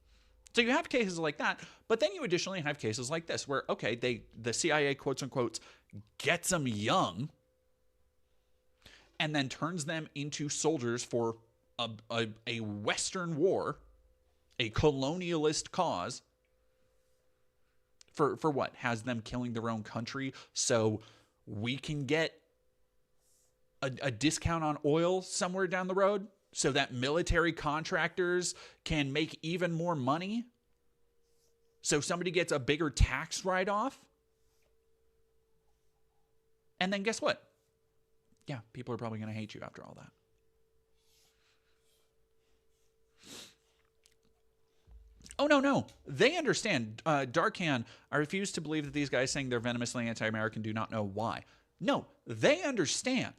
So you have cases like that, but then you additionally have cases like this where, okay, the CIA quotes-unquote gets them young and then turns them into soldiers for a Western war, a colonialist cause, for what? Has them killing their own country so we can get a discount on oil somewhere down the road so that military contractors can make even more money? So somebody gets a bigger tax write-off? And then guess what? Yeah, people are probably going to hate you after all that. Oh, no. They understand. Darkhan, I refuse to believe that these guys saying they're venomously anti-American do not know why. No, they understand.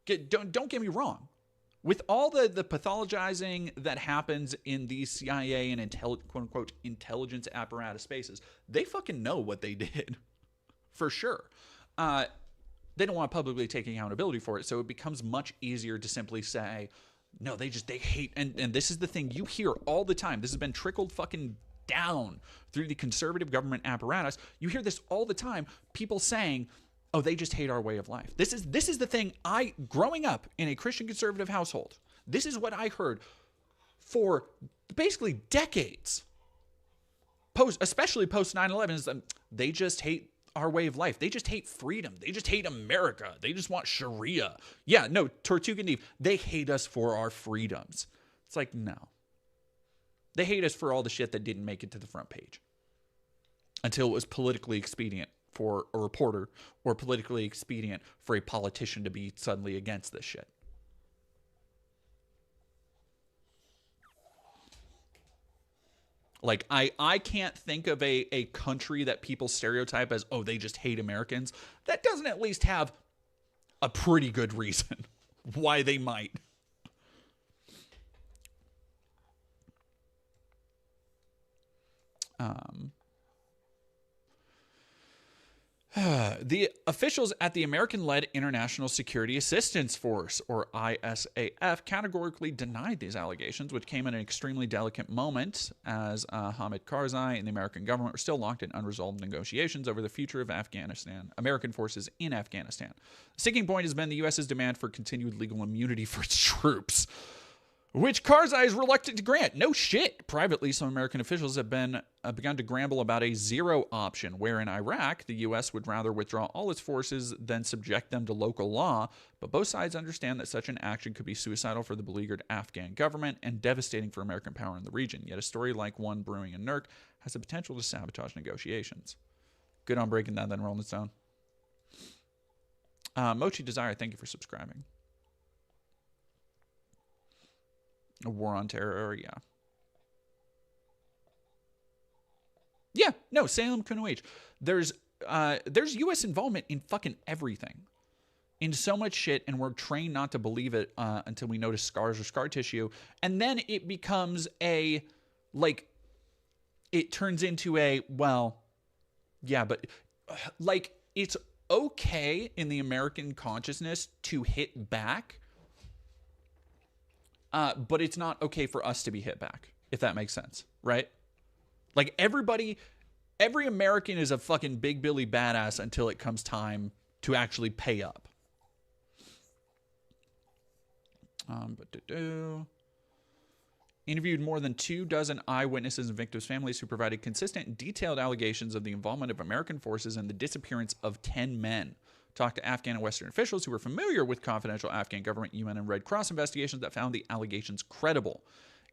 Don't get me wrong. With all the pathologizing that happens in these CIA and quote-unquote intelligence apparatus spaces, they fucking know what they did. For sure. They don't want to publicly take accountability for it, so it becomes much easier to simply say, no, they hate, and this is the thing you hear all the time. This has been trickled fucking down through the conservative government apparatus. You hear this all the time, people saying, oh, they just hate our way of life. This is the thing growing up in a Christian conservative household, this is what I heard for basically decades, especially post 9/11, is they just hate our way of life. They just hate freedom. They just hate America. They just want Sharia. Yeah, no, Tortuga Neve, they hate us for our freedoms. It's like, no. They hate us for all the shit that didn't make it to the front page until it was politically expedient for a reporter or politically expedient for a politician to be suddenly against this shit. Like, I can't think of a country that people stereotype as, oh, they just hate Americans. That doesn't at least have a pretty good reason why they might. The officials at the American-led International Security Assistance Force, or ISAF, categorically denied these allegations, which came at an extremely delicate moment as Hamid Karzai and the American government were still locked in unresolved negotiations over the future of American forces in Afghanistan. The sticking point has been the U.S.'s demand for continued legal immunity for its troops, which Karzai is reluctant to grant. No shit. Privately, some American officials have begun to grumble about a zero option, where in Iraq, the U.S. would rather withdraw all its forces than subject them to local law, but both sides understand that such an action could be suicidal for the beleaguered Afghan government and devastating for American power in the region. Yet a story like one brewing in Nurk has the potential to sabotage negotiations. Good on breaking that then, Rolling Stone. Mochi Desire, thank you for subscribing. A war on terror, yeah. Yeah, no, Salem Kunoich. There's U.S. involvement in fucking everything. in so much shit, and we're trained not to believe it until we notice scars or scar tissue. And then it becomes a, like, it turns into a, well, yeah, but like, it's okay in the American consciousness to hit back, but it's not okay for us to be hit back, if that makes sense, right? Like, every American is a fucking big Billy badass until it comes time to actually pay up. Interviewed more than 24 eyewitnesses and victims' families who provided consistent and detailed allegations of the involvement of American forces in the disappearance of 10 men. Talked to Afghan and Western officials who were familiar with confidential Afghan government, UN, and Red Cross investigations that found the allegations credible.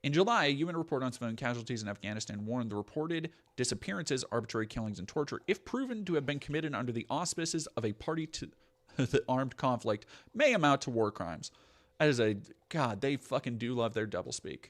In July, a UN report on civilian casualties in Afghanistan warned the reported disappearances, arbitrary killings, and torture, if proven to have been committed under the auspices of a party to the armed conflict, may amount to war crimes. That is a, God, they fucking do love their doublespeak.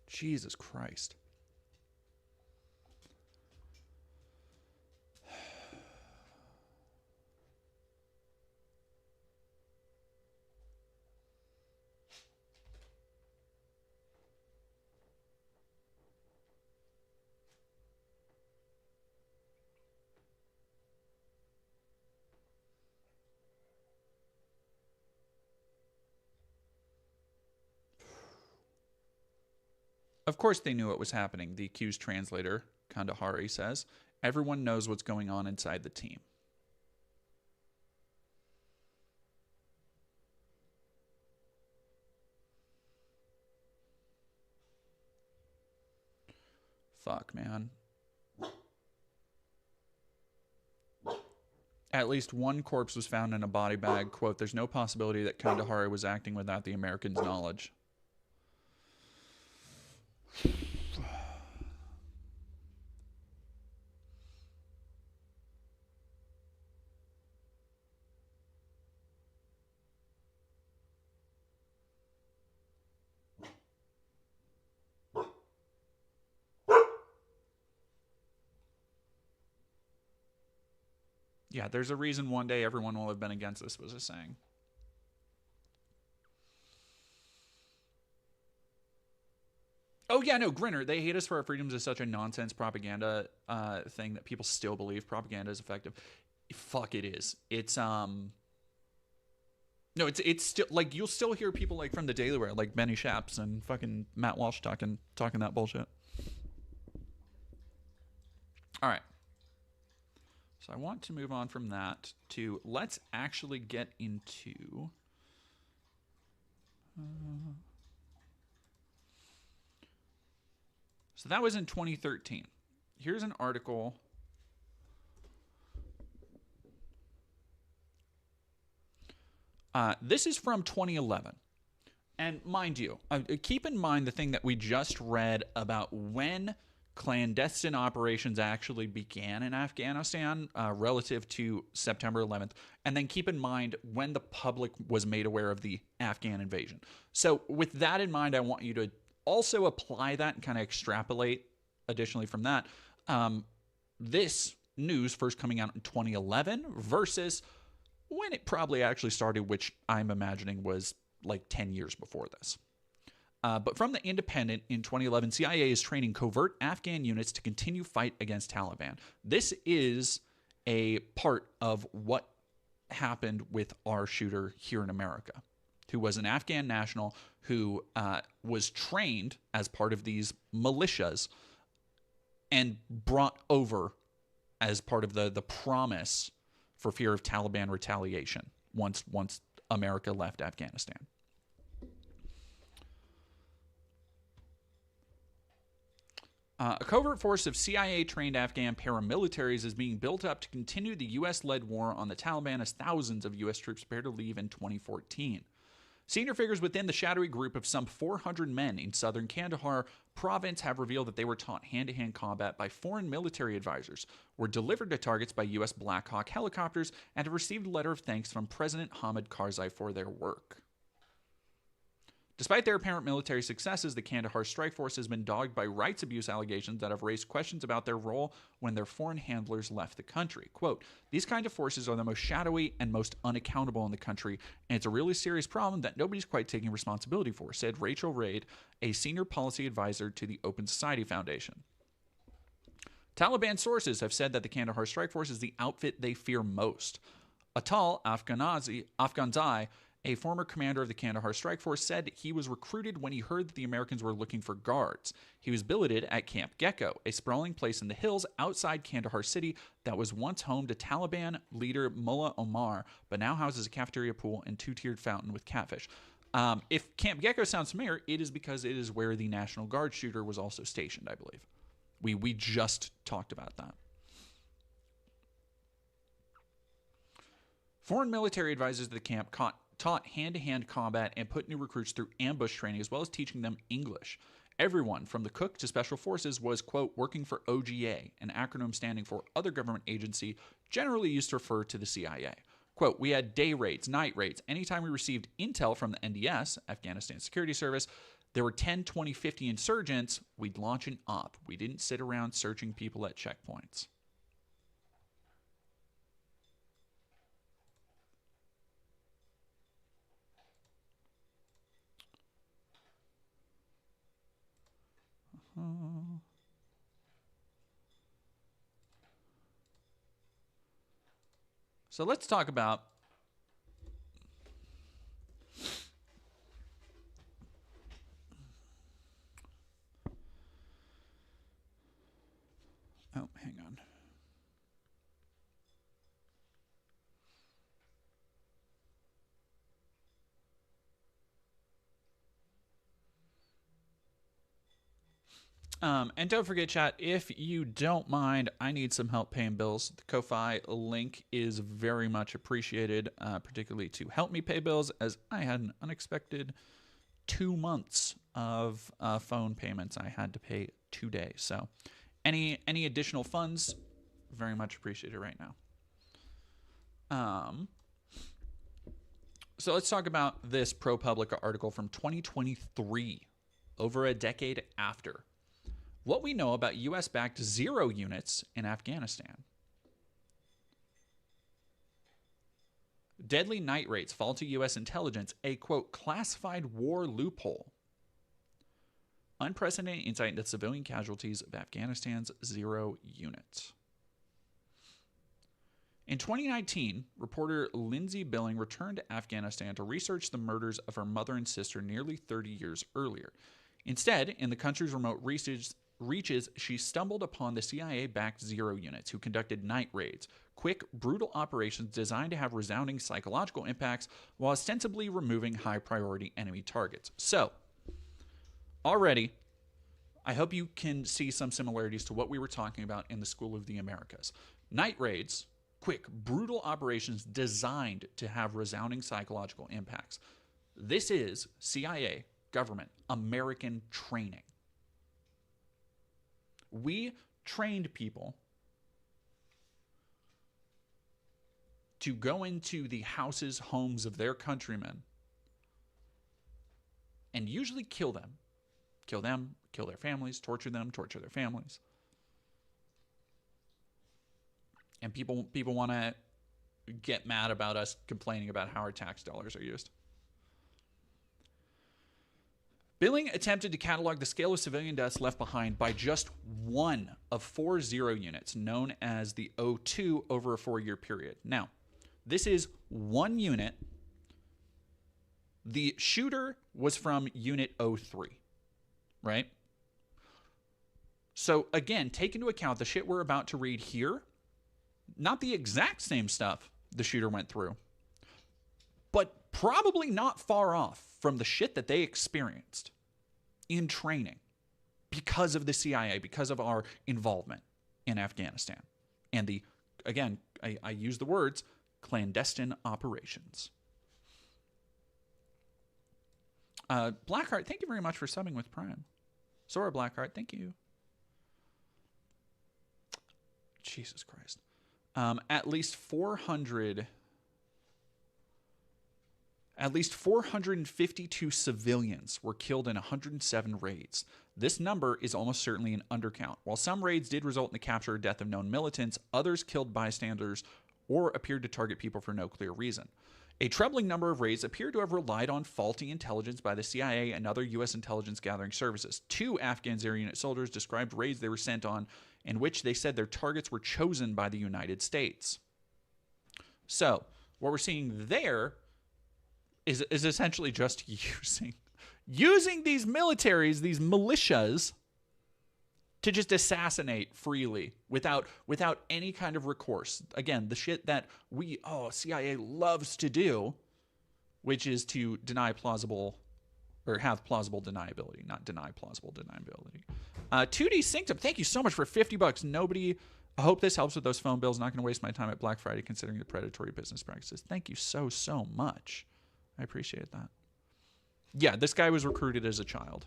Jesus Christ. Of course they knew what was happening, the accused translator, Kandahari, says. Everyone knows what's going on inside the team. Fuck, man. At least one corpse was found in a body bag. Quote, there's no possibility that Kandahari was acting without the Americans' knowledge. Yeah, there's a reason one day everyone will have been against this, was a saying. Oh, yeah, no, Grinner, they hate us for our freedoms is such a nonsense propaganda thing that people still believe propaganda is effective. Fuck, it is. It's, no, it's still, like, you'll still hear people, like, from the Daily Wire, like Benny Shaps and fucking Matt Walsh talking that bullshit. All right. So I want to move on from that to, let's actually get into... So that was in 2013. Here's an article. This is from 2011. And mind you, keep in mind the thing that we just read about when clandestine operations actually began in Afghanistan relative to September 11th. And then keep in mind when the public was made aware of the Afghan invasion. So with that in mind, I want you to also apply that and kind of extrapolate additionally from that. This news first coming out in 2011 versus when it probably actually started, which I'm imagining was like 10 years before this. But from The Independent in 2011, CIA is training covert Afghan units to continue fight against Taliban. This is a part of what happened with our shooter here in America, who was an Afghan national who was trained as part of these militias and brought over as part of the promise for fear of Taliban retaliation once America left Afghanistan. A covert force of CIA-trained Afghan paramilitaries is being built up to continue the U.S.-led war on the Taliban as thousands of U.S. troops prepare to leave in 2014. Senior figures within the shadowy group of some 400 men in southern Kandahar province have revealed that they were taught hand-to-hand combat by foreign military advisors, were delivered to targets by U.S. Black Hawk helicopters, and have received a letter of thanks from President Hamid Karzai for their work. Despite their apparent military successes, the Kandahar Strike Force has been dogged by rights abuse allegations that have raised questions about their role when their foreign handlers left the country. Quote, "These kind of forces are the most shadowy and most unaccountable in the country, and it's a really serious problem that nobody's quite taking responsibility for," said Rachel Raid, a senior policy advisor to the Open Society Foundation. Taliban sources have said that the Kandahar Strike Force is the outfit they fear most. Atal Afghanzai, a former commander of the Kandahar Strike Force, said he was recruited when he heard that the Americans were looking for guards. He was billeted at Camp Gecko, a sprawling place in the hills outside Kandahar city that was once home to Taliban leader Mullah Omar, but now houses a cafeteria, pool, and two-tiered fountain with catfish. If Camp Gecko sounds familiar, it is because it is where the National Guard shooter was also stationed, I believe. We just talked about that. Foreign military advisors of the camp taught hand-to-hand combat and put new recruits through ambush training, as well as teaching them English. Everyone, from the cook to special forces, was, quote, working for OGA, an acronym standing for Other Government Agency, generally used to refer to the CIA. Quote, "We had day raids, night raids. Anytime we received intel from the NDS, Afghanistan Security Service, there were 10, 20, 50 insurgents, we'd launch an op. We didn't sit around searching people at checkpoints." So let's talk about hang on. And don't forget, chat, if you don't mind, I need some help paying bills. The Ko-Fi link is very much appreciated, particularly to help me pay bills, as I had an unexpected 2 months of phone payments I had to pay today. So any additional funds, very much appreciated right now. So let's talk about this ProPublica article from 2023, over a decade after. What we know about U.S.-backed zero units in Afghanistan. Deadly night raids fall to U.S. intelligence, a, quote, classified war loophole. Unprecedented insight into civilian casualties of Afghanistan's zero units. In 2019, reporter Lindsay Billing returned to Afghanistan to research the murders of her mother and sister nearly 30 years earlier. Instead, in the country's remote reaches, she stumbled upon the CIA-backed zero units who conducted night raids, quick, brutal operations designed to have resounding psychological impacts while ostensibly removing high-priority enemy targets. So, already, I hope you can see some similarities to what we were talking about in the School of the Americas. Night raids, quick, brutal operations designed to have resounding psychological impacts. This is CIA, government, American training. We trained people to go into the houses, homes of their countrymen and usually kill them. Kill them, kill their families, torture them, torture their families. And people want to get mad about us complaining about how our tax dollars are used. Billing attempted to catalog the scale of civilian deaths left behind by just one of 4 zero units, known as the O2, over a 4-year period. Now, this is one unit. The shooter was from Unit 03, right? So, again, take into account the shit we're about to read here. Not the exact same stuff the shooter went through, but probably not far off from the shit that they experienced in training. because of the CIA, because of our involvement in Afghanistan. And the, again, I use the words, clandestine operations. Blackheart, thank you very much for subbing with Prime. Sora Blackheart, thank you. Jesus Christ. At least 452 civilians were killed in 107 raids. This number is almost certainly an undercount. While some raids did result in the capture or death of known militants, others killed bystanders or appeared to target people for no clear reason. A troubling number of raids appear to have relied on faulty intelligence by the CIA and other U.S. intelligence gathering services. 2 Afghan Zero Unit soldiers described raids they were sent on in which they said their targets were chosen by the United States. So, what we're seeing there is essentially just using these militaries, these militias, to just assassinate freely without any kind of recourse. Again, the shit that CIA loves to do, which is to deny plausible, or have plausible deniability, not deny plausible deniability. 2D Synctum, thank you so much for $50. Nobody, I hope this helps with those phone bills. Not going to waste my time at Black Friday considering the predatory business practices. Thank you so much. I appreciate that. Yeah, this guy was recruited as a child.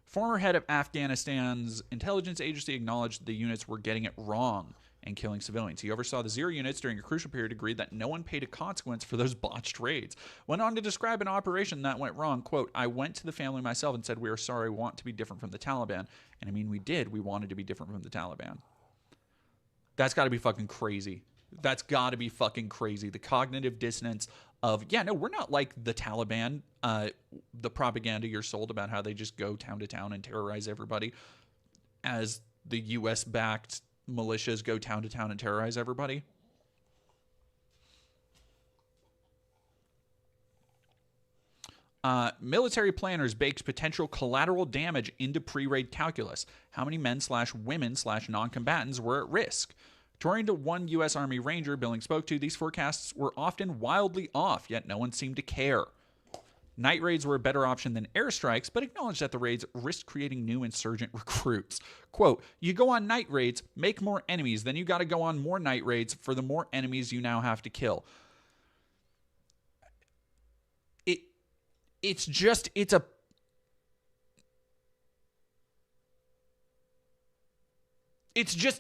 Former head of Afghanistan's intelligence agency acknowledged the units were getting it wrong and killing civilians. He oversaw the Zero units during a crucial period, agreed that no one paid a consequence for those botched raids. Went on to describe an operation that went wrong. Quote, I went to the family myself and said, we are sorry, we want to be different from the Taliban. And I mean, we did. We wanted to be different from the Taliban. That's got to be fucking crazy. That's got to be fucking crazy. The cognitive dissonance of, yeah, no, we're not like the Taliban. The propaganda you're sold about how they just go town to town and terrorize everybody, as the U.S.-backed militias go town to town and terrorize everybody. Military planners baked potential collateral damage into pre-raid calculus. How many men/women/non-combatants were at risk? According to one U.S. Army Ranger Billings spoke to, these forecasts were often wildly off, yet no one seemed to care. Night raids were a better option than airstrikes, but acknowledged that the raids risked creating new insurgent recruits. Quote, you go on night raids, make more enemies, then you got to go on more night raids for the more enemies you now have to kill. It's just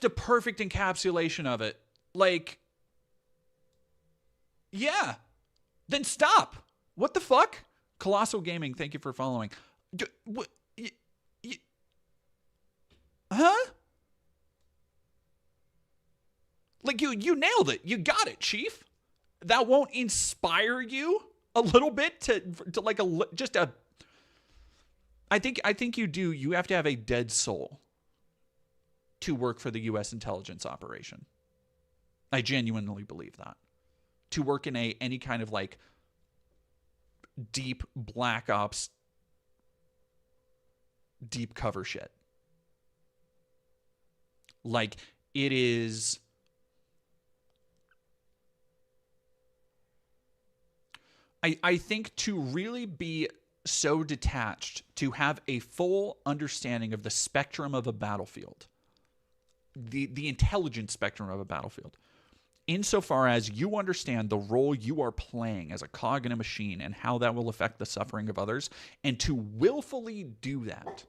a perfect encapsulation of it. Like, yeah, then stop. What the fuck? Colossal Gaming, thank you for following. Huh? Like, you nailed it. You got it, Chief. That won't inspire you a little bit to like just a. I think you do. You have to have a dead soul to work for the U.S. intelligence operation. I genuinely believe that. To work in any kind of like deep black ops, deep cover shit. Like, it is. I think to really be so detached, to have a full understanding of the spectrum of a battlefield, the intelligence spectrum of a battlefield, insofar as you understand the role you are playing as a cog in a machine and how that will affect the suffering of others, and to willfully do that,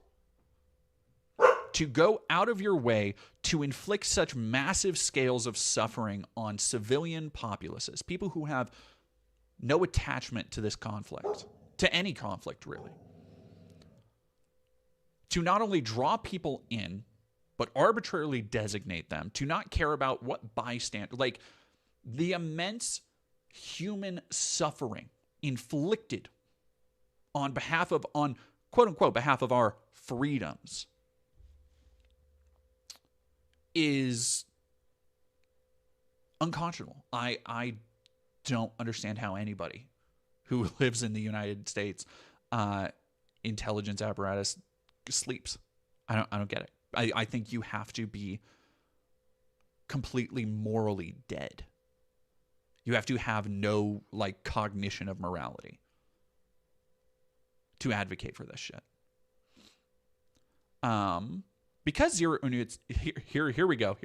to go out of your way to inflict such massive scales of suffering on civilian populaces, people who have no attachment to this conflict, to any conflict really, to not only draw people in, but arbitrarily designate them, to not care about what bystander, like the immense human suffering inflicted on behalf of, on quote unquote, behalf of our freedoms is unconscionable. I don't understand how anybody who lives in the United States intelligence apparatus sleeps. I don't get it. I think you have to be completely morally dead. You have to have no like cognition of morality to advocate for this shit. Because zero units here we go.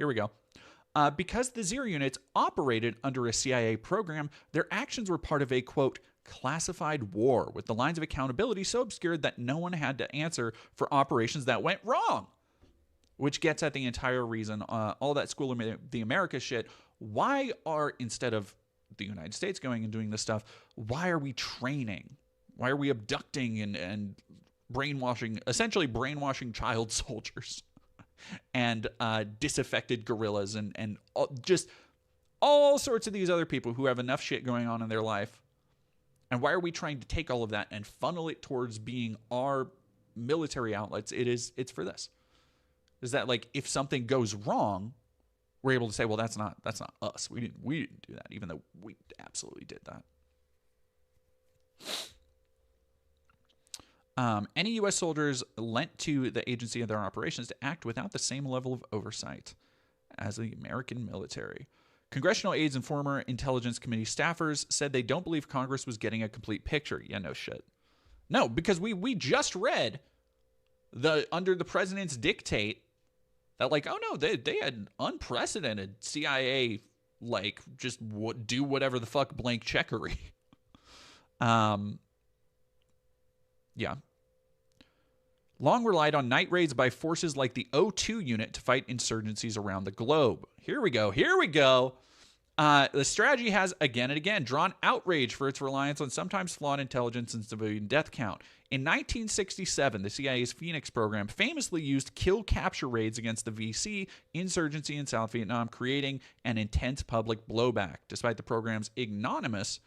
Because the zero units operated under a CIA program, their actions were part of a, quote, classified war with the lines of accountability so obscured that no one had to answer for operations that went wrong. Which gets at the entire reason, all that School of the Americas shit. Why are, instead of the United States going and doing this stuff, why are we training? Why are we abducting and essentially brainwashing child soldiers and disaffected guerrillas and just all sorts of these other people who have enough shit going on in their life? And why are we trying to take all of that and funnel it towards being our military outlets? It's for this. Is that like if something goes wrong, we're able to say, well, that's not us. We didn't do that, even though we absolutely did that. Any U.S. soldiers lent to the agency of their operations to act without the same level of oversight as the American military. Congressional aides and former Intelligence Committee staffers said they don't believe Congress was getting a complete picture. Yeah, no shit. No, because we just read under the president's dictate that like, oh no, they had unprecedented CIA like just do whatever the fuck blank checkery. Yeah. Long relied on night raids by forces like the O2 unit to fight insurgencies around the globe. Here we go. The strategy has again and again drawn outrage for its reliance on sometimes flawed intelligence and civilian death count. In 1967, the CIA's Phoenix program famously used kill-capture raids against the VC insurgency in South Vietnam, creating an intense public blowback. Despite the program's ignominious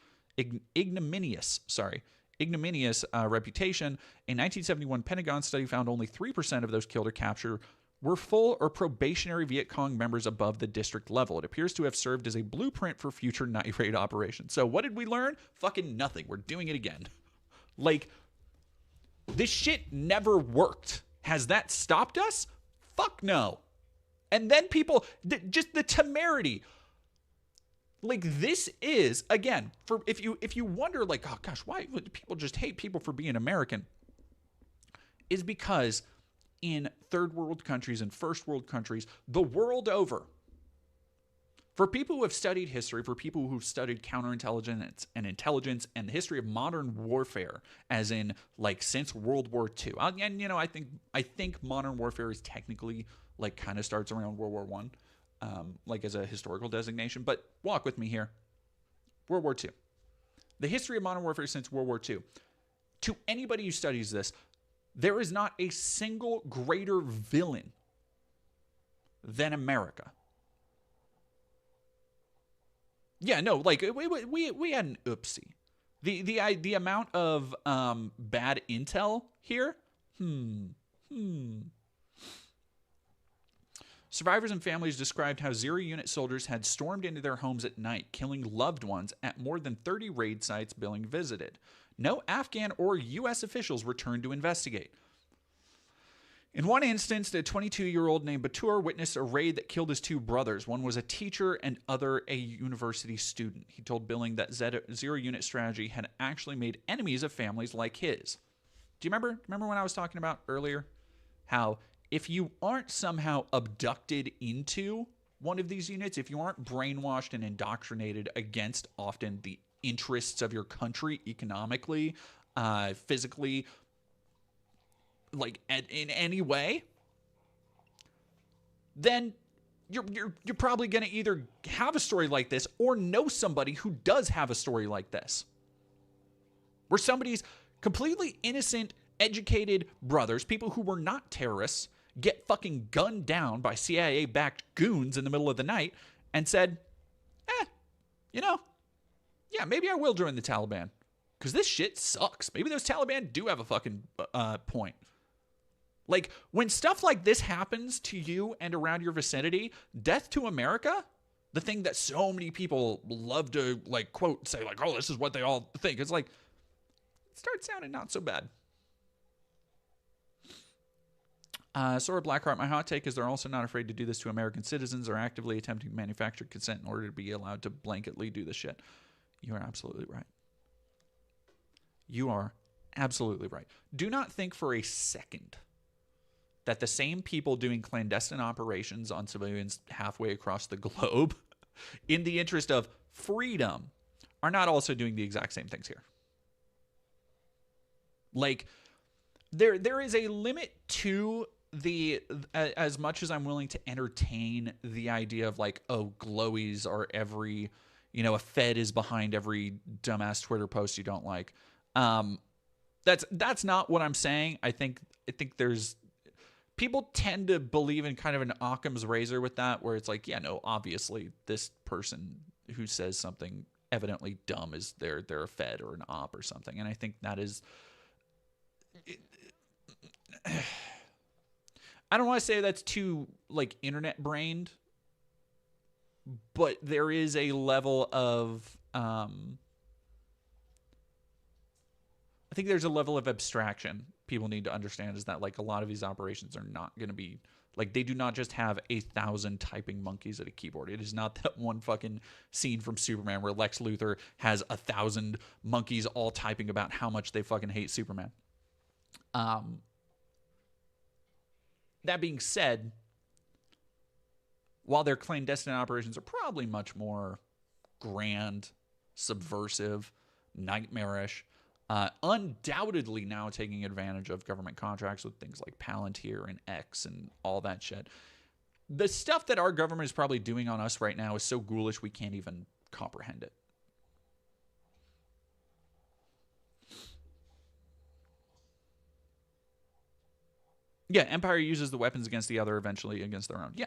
reputation, a 1971 Pentagon study found only 3% of those killed or captured were full or probationary Viet Cong members above the district level. It appears to have served as a blueprint for future night raid operations. So what did we learn? Fucking nothing. We're doing it again. Like, this shit never worked. Has that stopped us? Fuck no. And then people, just the temerity. Like, this is, again, for if you wonder, like, oh gosh, why would people just hate people for being American? Is because in third world countries and first world countries, the world over, for people who have studied history, for people who've studied counterintelligence and intelligence and the history of modern warfare, as in like since World War II, and you know, I think modern warfare is technically like kind of starts around World War I, like as a historical designation. But walk with me here. World War II, the history of modern warfare since World War II. To anybody who studies this, there is not a single greater villain than America. Yeah, no, like we had an oopsie. The amount of bad intel here. Survivors and families described how Zero Unit soldiers had stormed into their homes at night, killing loved ones at more than 30 raid sites being visited. No Afghan or U.S. officials returned to investigate. In one instance, a 22-year-old named Batur witnessed a raid that killed his two brothers. One was a teacher and other a university student. He told Billing that Zero Unit strategy had actually made enemies of families like his. Do you remember when I was talking about earlier how if you aren't somehow abducted into one of these units, if you aren't brainwashed and indoctrinated against often the interests of your country economically, physically, like in any way, then you're probably going to either have a story like this or know somebody who does have a story like this, where somebody's completely innocent, educated brothers, people who were not terrorists, get fucking gunned down by CIA-backed goons in the middle of the night and said, yeah, maybe I will join the Taliban because this shit sucks. Maybe those Taliban do have a fucking point. Like, when stuff like this happens to you and around your vicinity, death to America, the thing that so many people love to, like, quote, say, like, oh, this is what they all think. It's like, it starts sounding not so bad. Sora Blackheart, my hot take is they're also not afraid to do this to American citizens or actively attempting to manufacture consent in order to be allowed to blanketly do this shit. You are absolutely right. You are absolutely right. Do not think for a second that the same people doing clandestine operations on civilians halfway across the globe in the interest of freedom are not also doing the exact same things here. Like, there is a limit to the, as much as I'm willing to entertain the idea of like, oh, glowies are every, a Fed is behind every dumbass Twitter post you don't like. That's not what I'm saying. I think there's, people tend to believe in kind of an Occam's razor with that, where it's like, yeah, no, obviously this person who says something evidently dumb is they're a Fed or an op or something. And I think that is, I don't want to say that's too like internet brained, but there is a level of, I think there's a level of abstraction people need to understand, is that like a lot of these operations are not going to be like, they do not just have 1,000 typing monkeys at a keyboard. It is not that one fucking scene from Superman where Lex Luthor has 1,000 monkeys all typing about how much they fucking hate Superman. That being said, while their clandestine operations are probably much more grand, subversive, nightmarish, undoubtedly now taking advantage of government contracts with things like Palantir and X and all that shit. The stuff that our government is probably doing on us right now is so ghoulish we can't even comprehend it. Yeah, Empire uses the weapons against the other, eventually against their own. Yeah.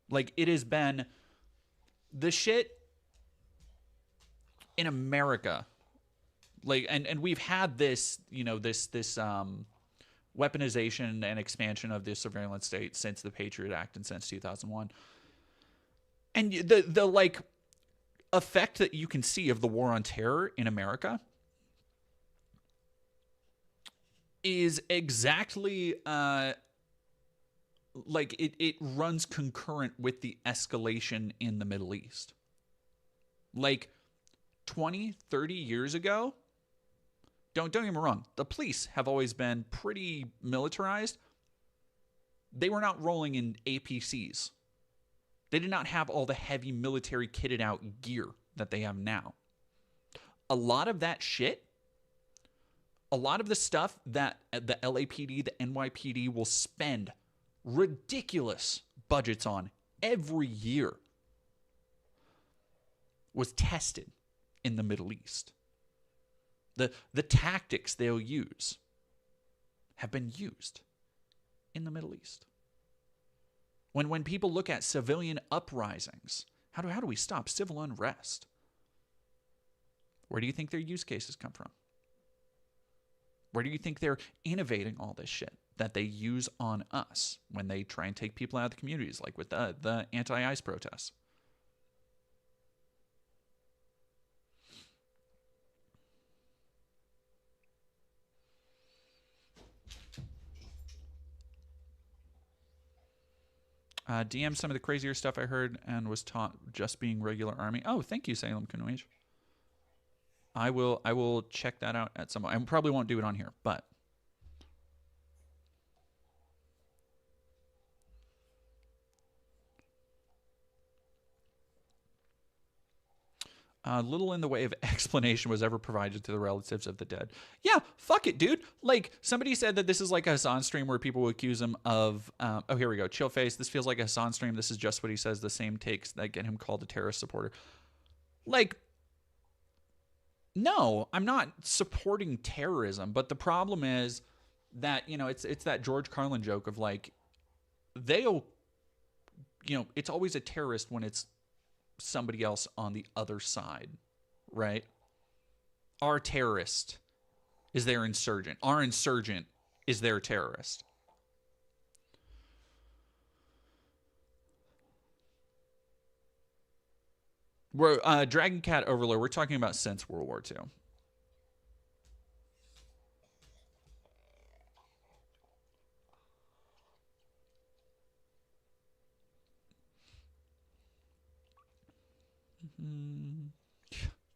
Like, it has been the shit in America. Like, and we've had this, this weaponization and expansion of the surveillance state since the Patriot Act and since 2001. And the like effect that you can see of the war on terror in America is exactly like it runs concurrent with the escalation in the Middle East. Like 20, 30 years ago, don't get me wrong, the police have always been pretty militarized. They were not rolling in APCs. They did not have all the heavy military kitted out gear that they have now. A lot of that shit, a lot of the stuff that the LAPD, the NYPD will spend ridiculous budgets on every year was tested in the Middle East. The tactics they'll use have been used in the Middle East. When people look at civilian uprisings, how do we stop civil unrest? Where do you think their use cases come from? Where do you think they're innovating all this shit that they use on us when they try and take people out of the communities, like with the anti-ICE protests? DM some of the crazier stuff I heard and was taught just being regular Army. Oh, thank you, Salem Kunuij. I will check that out at some point. I probably won't do it on here, but little in the way of explanation was ever provided to the relatives of the dead. Yeah, fuck it, dude. Like, somebody said that this is like a Hassan stream where people will accuse him of, oh, here we go. Chill face. This feels like a Hassan stream. This is just what he says. The same takes that get him called a terrorist supporter. Like, no, I'm not supporting terrorism. But the problem is that, it's that George Carlin joke of like, they'll, it's always a terrorist when it's somebody else on the other side, right? Our terrorist is their insurgent. Our insurgent is their terrorist. We're Dragon Cat Overlord. We're talking about since World War II.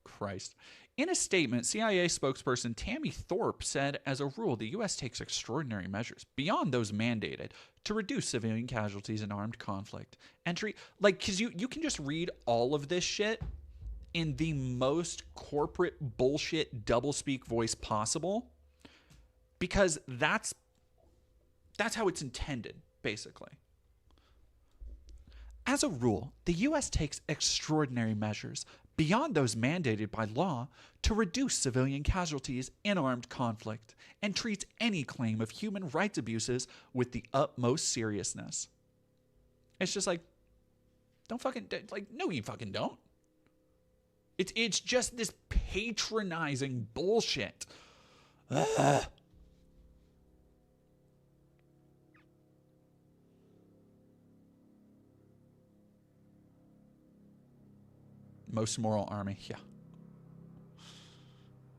Christ. In a statement, CIA spokesperson Tammy Thorpe said, as a rule, the U.S. takes extraordinary measures beyond those mandated to reduce civilian casualties in armed conflict. Entry, like, because you can just read all of this shit in the most corporate bullshit doublespeak voice possible, because that's how it's intended, basically. As a rule, the U.S. takes extraordinary measures beyond those mandated by law to reduce civilian casualties in armed conflict and treats any claim of human rights abuses with the utmost seriousness. It's just like, don't fucking, like, no, you fucking don't. It's just this patronizing bullshit. Ugh. Most moral army, yeah.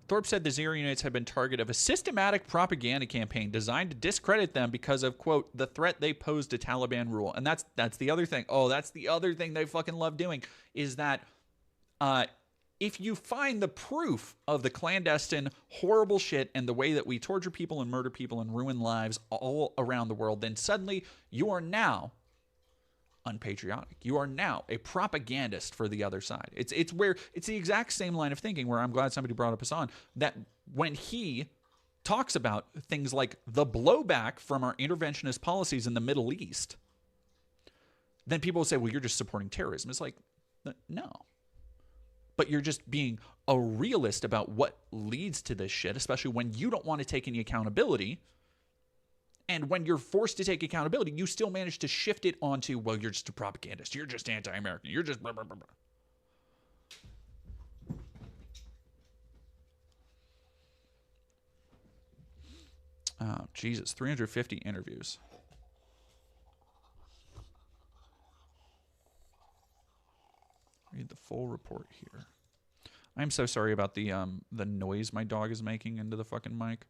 Thorpe said the Zero units had been target of a systematic propaganda campaign designed to discredit them because of, quote, the threat they pose to Taliban rule. And that's the other thing. Oh, that's the other thing they fucking love doing, is that if you find the proof of the clandestine, horrible shit and the way that we torture people and murder people and ruin lives all around the world, then suddenly you are now unpatriotic. You are now a propagandist for the other side. It's the exact same line of thinking where I'm glad somebody brought up Hassan, that when he talks about things like the blowback from our interventionist policies in the Middle East, then people will say, well, you're just supporting terrorism. It's like, no. But you're just being a realist about what leads to this shit, especially when you don't want to take any accountability. And when you're forced to take accountability, you still manage to shift it onto, well, you're just a propagandist. You're just anti-American. You're just blah, blah, blah, blah. Oh, Jesus. 350 interviews. Read the full report here. I'm so sorry about the noise my dog is making into the fucking mic.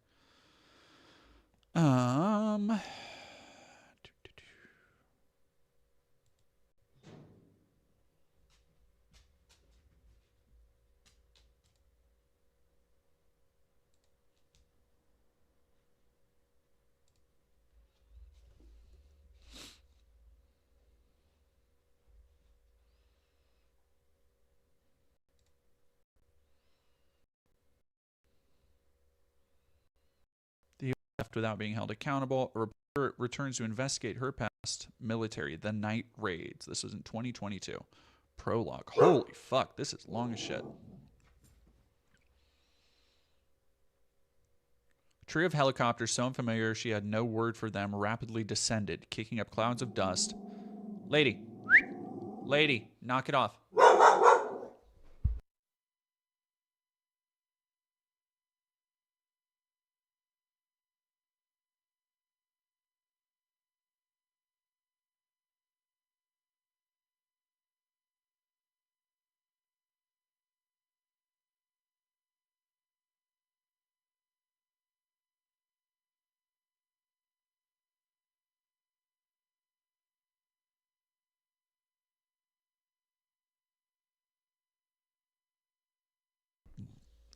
Left without being held accountable. A reporter returns to investigate her past military, the night raids. This was in 2022. Prologue. Holy fuck, this is long as shit. A trio of helicopters so unfamiliar she had no word for them rapidly descended, kicking up clouds of dust. Lady, knock it off.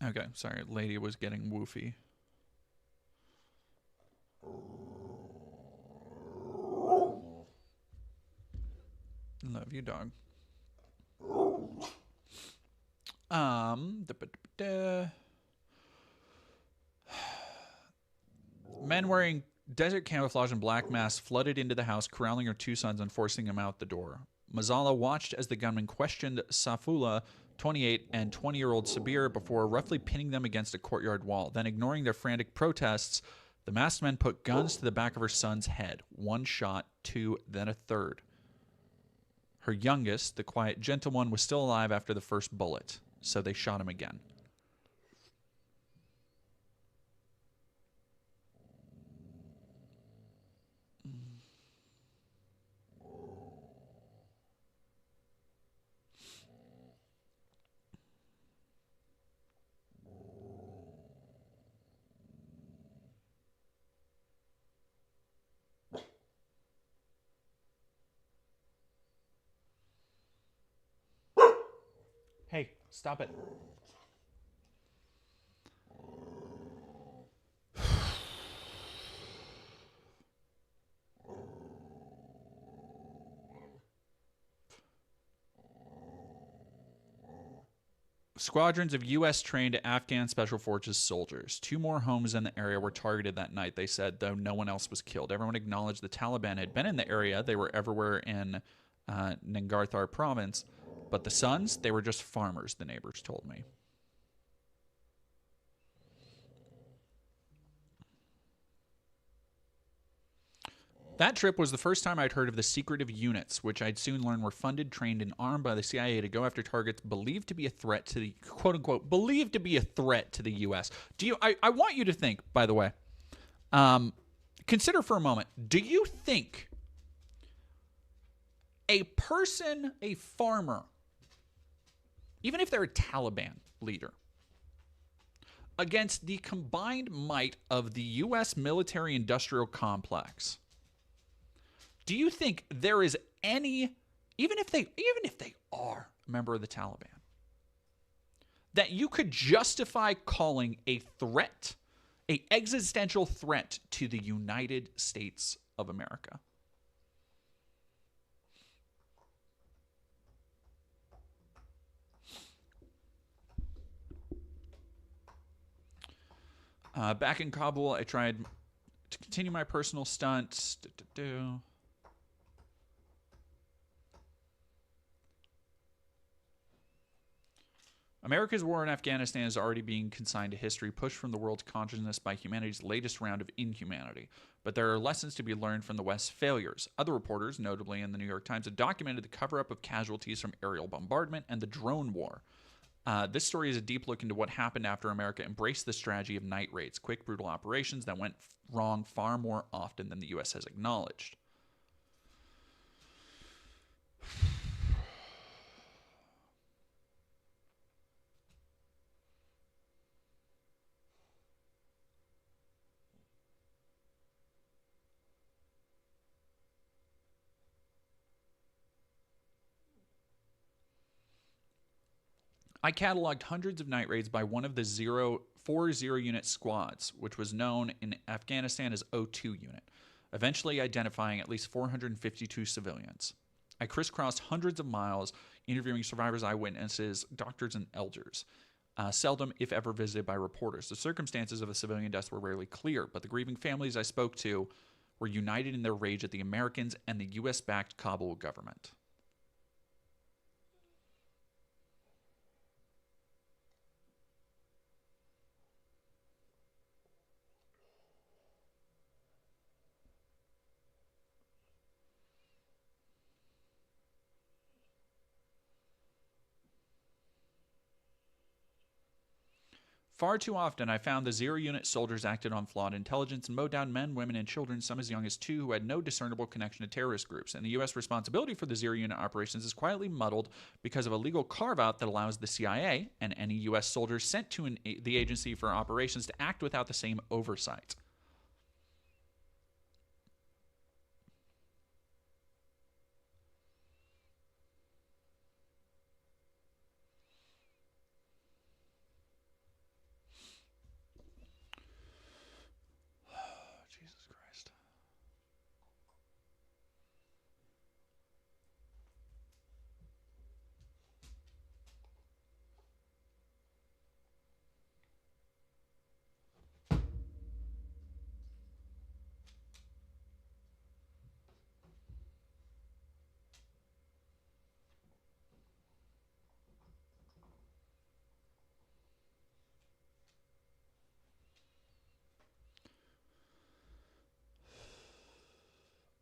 Okay, sorry, lady was getting woofy. Love you, dog. Men wearing desert camouflage and black masks flooded into the house, corralling her two sons and forcing them out the door. Mazala watched as the gunmen questioned Safula, 28, and 20-year-old Sabir before roughly pinning them against a courtyard wall. Then, ignoring their frantic protests, the masked men put guns to the back of her son's head. One shot, two, then a third. Her youngest, the quiet, gentle one, was still alive after the first bullet, so they shot him again. Hey, stop it. Squadrons of U.S. trained Afghan Special Forces soldiers. 2 more homes in the area were targeted that night, they said, though no one else was killed. Everyone acknowledged the Taliban had been in the area. They were everywhere in Nangarhar province. But the sons, they were just farmers, the neighbors told me. That trip was the first time I'd heard of the secretive units, which I'd soon learn were funded, trained, and armed by the CIA to go after targets believed to be a threat to the quote unquote believed to be a threat to the U.S. I want you to think, by the way, consider for a moment, do you think a person, a farmer, even if they're a Taliban leader, against the combined might of the U.S. military industrial complex, do you think there is any, even if they are a member of the Taliban, that you could justify calling a threat, a existential threat to the United States of America? Back in Kabul, I tried to continue my personal stunt. America's war in Afghanistan is already being consigned to history, pushed from the world's consciousness by humanity's latest round of inhumanity. But there are lessons to be learned from the West's failures. Other reporters, notably in the New York Times, have documented the cover-up of casualties from aerial bombardment and the drone war. This story is a deep look into what happened after America embraced the strategy of night raids, quick, brutal operations that went wrong far more often than the U.S. has acknowledged. I cataloged hundreds of night raids by one of the 4 zero-unit squads, which was known in Afghanistan as O2 unit, eventually identifying at least 452 civilians. I crisscrossed hundreds of miles, interviewing survivors, eyewitnesses, doctors, and elders, seldom, if ever, visited by reporters. The circumstances of the civilian deaths were rarely clear, but the grieving families I spoke to were united in their rage at the Americans and the U.S.-backed Kabul government. Far too often, I found the zero-unit soldiers acted on flawed intelligence and mowed down men, women, and children, some as young as 2, who had no discernible connection to terrorist groups. And the U.S. responsibility for the zero-unit operations is quietly muddled because of a legal carve-out that allows the CIA and any U.S. soldiers sent to the agency for operations to act without the same oversight. Jesus Christ.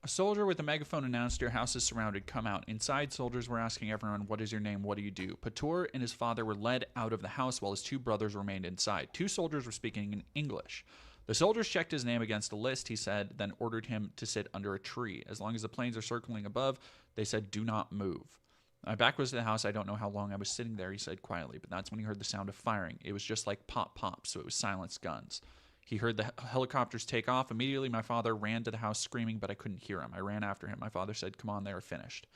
A soldier with a megaphone announced, "Your house is surrounded. Come out." Inside, soldiers were asking everyone, "What is your name? What do you do?" Patur and his father were led out of the house while his 2 brothers remained inside. 2 soldiers were speaking in English. The soldiers checked his name against a list, he said, then ordered him to sit under a tree. As long as the planes are circling above, they said, "Do not move." My back was to the house. I don't know how long I was sitting there, he said quietly, but that's when he heard the sound of firing. It was just like pop, pop, so it was silenced guns. He heard the helicopters take off. Immediately, my father ran to the house screaming, but I couldn't hear him. I ran after him. My father said, "Come on, they are finished."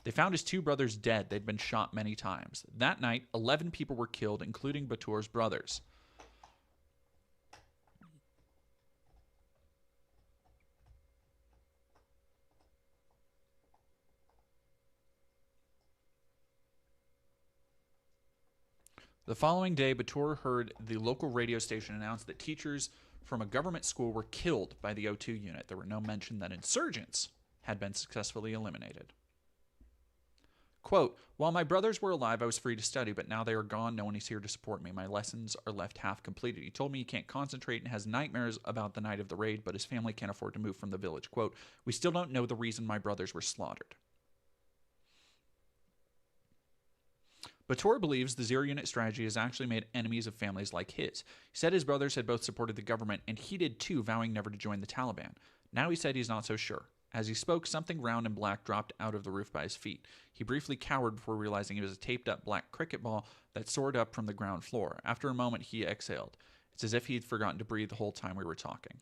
They found his 2 brothers dead. They'd been shot many times. That night, 11 people were killed, including Batur's brothers. The following day, Batur heard the local radio station announce that teachers from a government school were killed by the O2 unit. There were no mention that insurgents had been successfully eliminated. Quote, while my brothers were alive, I was free to study, but now they are gone. No one is here to support me. My lessons are left half completed. He told me he can't concentrate and has nightmares about the night of the raid, but his family can't afford to move from the village. Quote, we still don't know the reason my brothers were slaughtered. Batur believes the zero-unit strategy has actually made enemies of families like his. He said his brothers had both supported the government, and he did too, vowing never to join the Taliban. Now he said he's not so sure. As he spoke, something round and black dropped out of the roof by his feet. He briefly cowered before realizing it was a taped-up black cricket ball that soared up from the ground floor. After a moment, he exhaled. It's as if he'd forgotten to breathe the whole time we were talking.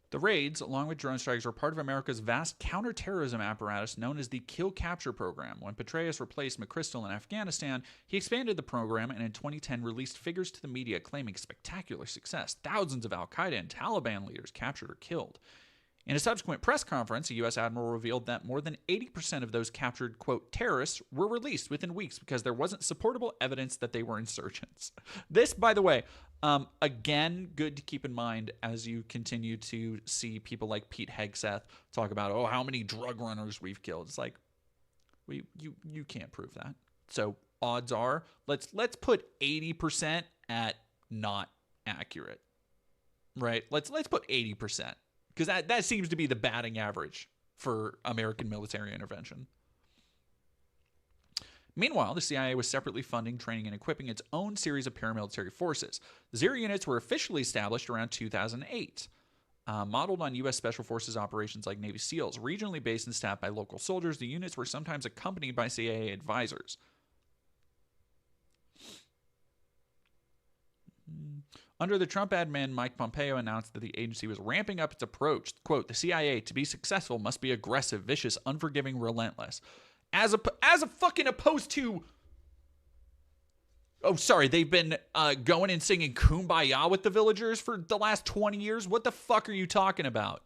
The raids, along with drone strikes, were part of America's vast counterterrorism apparatus known as the Kill Capture Program. When Petraeus replaced McChrystal in Afghanistan, he expanded the program and in 2010 released figures to the media claiming spectacular success. Thousands of al-Qaeda and Taliban leaders captured or killed. In a subsequent press conference, a U.S. admiral revealed that more than 80% of those captured, quote, terrorists were released within weeks because there wasn't supportable evidence that they were insurgents. This, by the way, again, good to keep in mind as you continue to see people like Pete Hegseth talk about, oh, how many drug runners we've killed. It's like, you can't prove that. So odds are, let's put 80% at not accurate, right? Let's put 80%. Because that seems to be the batting average for American military intervention. Meanwhile, the CIA was separately funding, training, and equipping its own series of paramilitary forces. The Zero units were officially established around 2008, modeled on U.S. Special Forces operations like Navy SEALs. Regionally based and staffed by local soldiers, the units were sometimes accompanied by CIA advisors. Under the Trump admin, Mike Pompeo announced that the agency was ramping up its approach. Quote, the CIA, to be successful, must be aggressive, vicious, unforgiving, relentless. As a fucking opposed to... Oh, sorry, they've been going and singing Kumbaya with the villagers for the last 20 years? What the fuck are you talking about?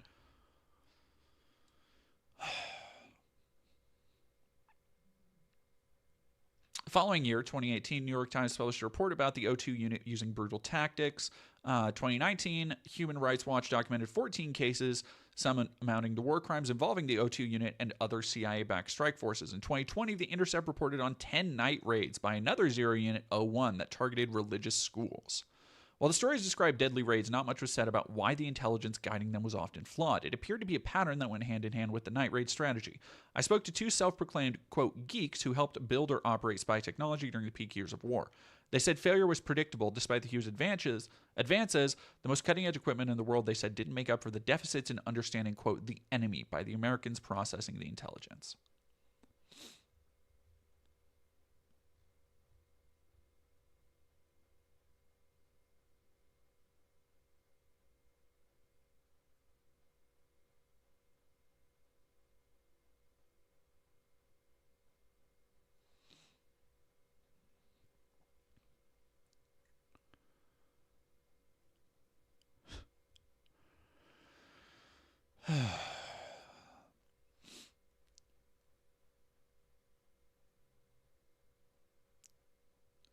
The following year, 2018, New York Times published a report about the O2 unit using brutal tactics. 2019, Human Rights Watch documented 14 cases, some amounting to war crimes involving the O2 unit and other CIA-backed strike forces. In 2020, The Intercept reported on 10 night raids by another Zero Unit, O1, that targeted religious schools. While the stories described deadly raids, not much was said about why the intelligence guiding them was often flawed. It appeared to be a pattern that went hand in hand with the night raid strategy. I spoke to 2 self-proclaimed, quote, geeks who helped build or operate spy technology during the peak years of war. They said failure was predictable despite the huge advances. The most cutting-edge equipment in the world, they said, didn't make up for the deficits in understanding, quote, the enemy by the Americans processing the intelligence.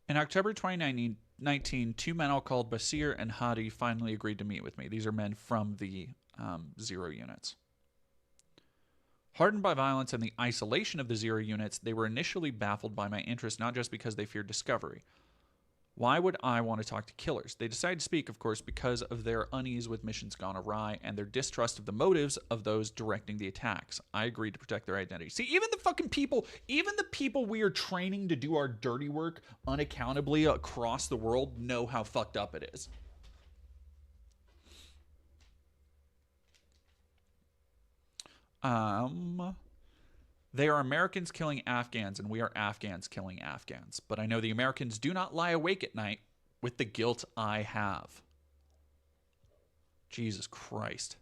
In October 2019, 2 men all called Basir and Hadi finally agreed to meet with me. These are men from the Zero units. Hardened by violence and the isolation of the Zero units, they were initially baffled by my interest, not just because they feared discovery. Why would I want to talk to killers? They decide to speak, of course, because of their unease with missions gone awry and their distrust of the motives of those directing the attacks. I agreed to protect their identity. See, even the people we are training to do our dirty work unaccountably across the world know how fucked up it is. They are Americans killing Afghans, and we are Afghans killing Afghans. But I know the Americans do not lie awake at night with the guilt I have. Jesus Christ.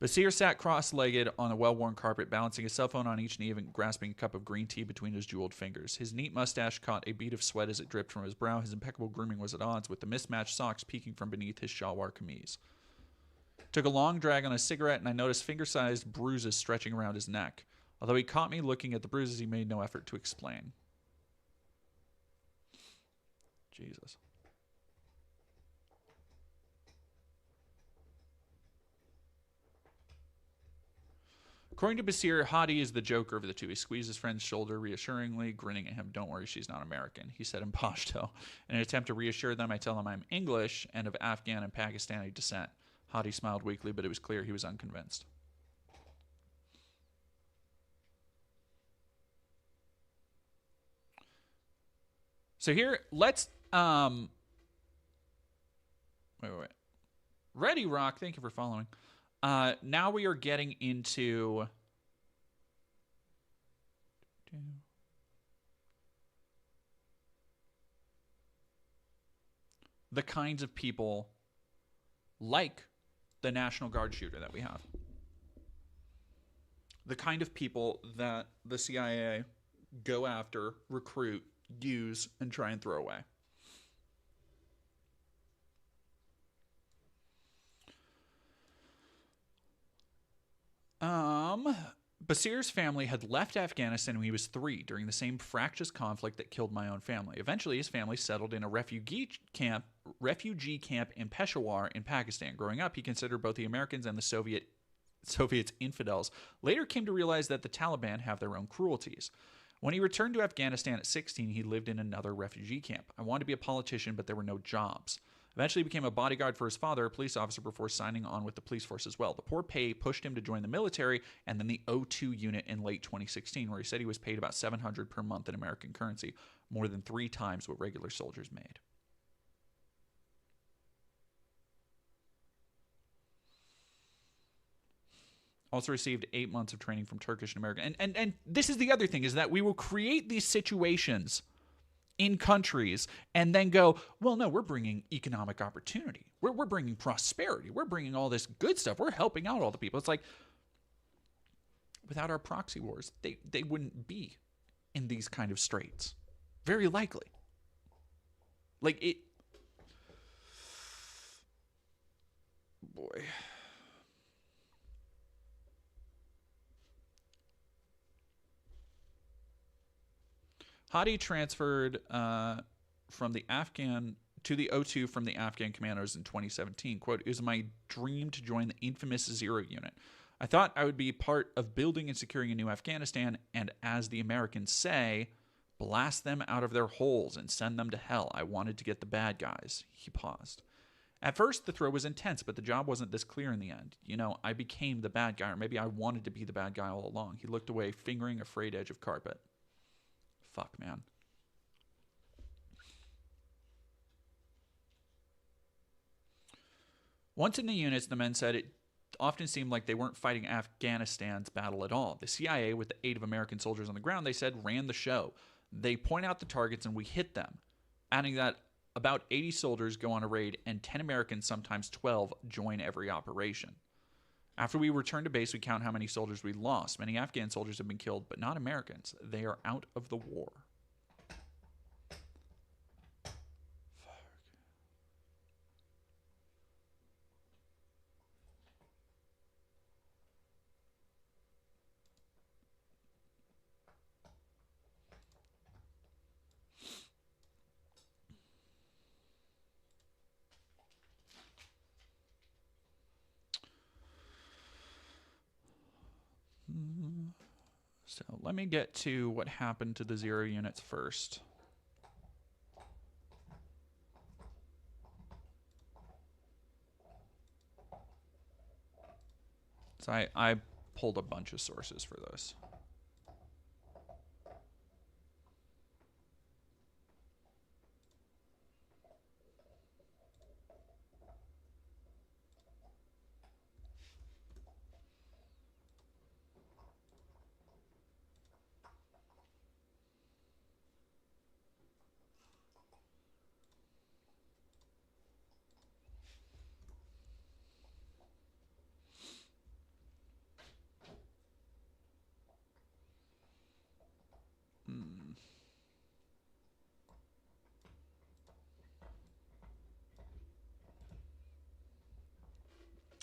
Basir sat cross-legged on a well-worn carpet, balancing a cell phone on each knee and grasping a cup of green tea between his jeweled fingers. His neat mustache caught a bead of sweat as it dripped from his brow. His impeccable grooming was at odds with the mismatched socks peeking from beneath his shalwar kameez. Took a long drag on a cigarette, and I noticed finger-sized bruises stretching around his neck. Although he caught me looking at the bruises, he made no effort to explain. Jesus. According to Basir, Hadi is the joker of the two. He squeezed his friend's shoulder reassuringly, grinning at him. Don't worry, she's not American, he said in Pashto. In an attempt to reassure them, I tell them I'm English and of Afghan and Pakistani descent. Hadi smiled weakly, but it was clear he was unconvinced. So here, let's wait. Ready Rock, thank you for following. Now we are getting into the kinds of people like the National Guard shooter that we have. The kind of people that the CIA go after, recruit, use, and try and throw away. Basir's family had left Afghanistan when he was 3 during the same fractious conflict that killed my own family. Eventually, his family settled in a refugee camp in Peshawar in Pakistan. Growing up, he considered both the Americans and the Soviets infidels. Later came to realize that the Taliban have their own cruelties. When he returned to Afghanistan at 16, he lived in another refugee camp. I wanted to be a politician, but there were no jobs. Eventually, he became a bodyguard for his father, a police officer, before signing on with the police force as well. The poor pay pushed him to join the military and then the O2 unit in late 2016, where he said he was paid about $700 per month in American currency, more than 3 times what regular soldiers made. Also received 8 months of training from Turkish and American. And this is the other thing, is that we will create these situations in countries and then go, well, no, we're bringing economic opportunity. We're bringing prosperity. We're bringing all this good stuff. We're helping out all the people. It's like, without our proxy wars, they wouldn't be in these kind of straits. Very likely. Like it. Boy. Hadi transferred from the Afghan to the O2 from the Afghan commandos in 2017. Quote, it was my dream to join the infamous Zero unit. I thought I would be part of building and securing a new Afghanistan, and as the Americans say, blast them out of their holes and send them to hell. I wanted to get the bad guys. He paused. At first, the throw was intense, but the job wasn't this clear in the end. You know, I became the bad guy, or maybe I wanted to be the bad guy all along. He looked away, fingering a frayed edge of carpet. Fuck, man. Once in the units, the men said it often seemed like they weren't fighting Afghanistan's battle at all. The CIA, with the aid of American soldiers on the ground, they said, ran the show. They point out the targets and we hit them. Adding that about 80 soldiers go on a raid and 10 Americans, sometimes 12, join every operation. After we return to base, we count how many soldiers we lost. Many Afghan soldiers have been killed, but not Americans. They are out of the war. So let me get to what happened to the Zero units first. So I pulled a bunch of sources for this.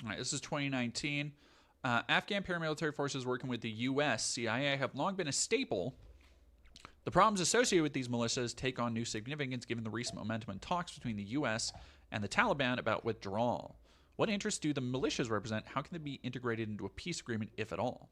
All right, this is 2019. Afghan paramilitary forces working with the U.S. CIA have long been a staple. The problems associated with these militias take on new significance given the recent momentum in talks between the U.S. and the Taliban about withdrawal. What interests do the militias represent? How can they be integrated into a peace agreement, if at all?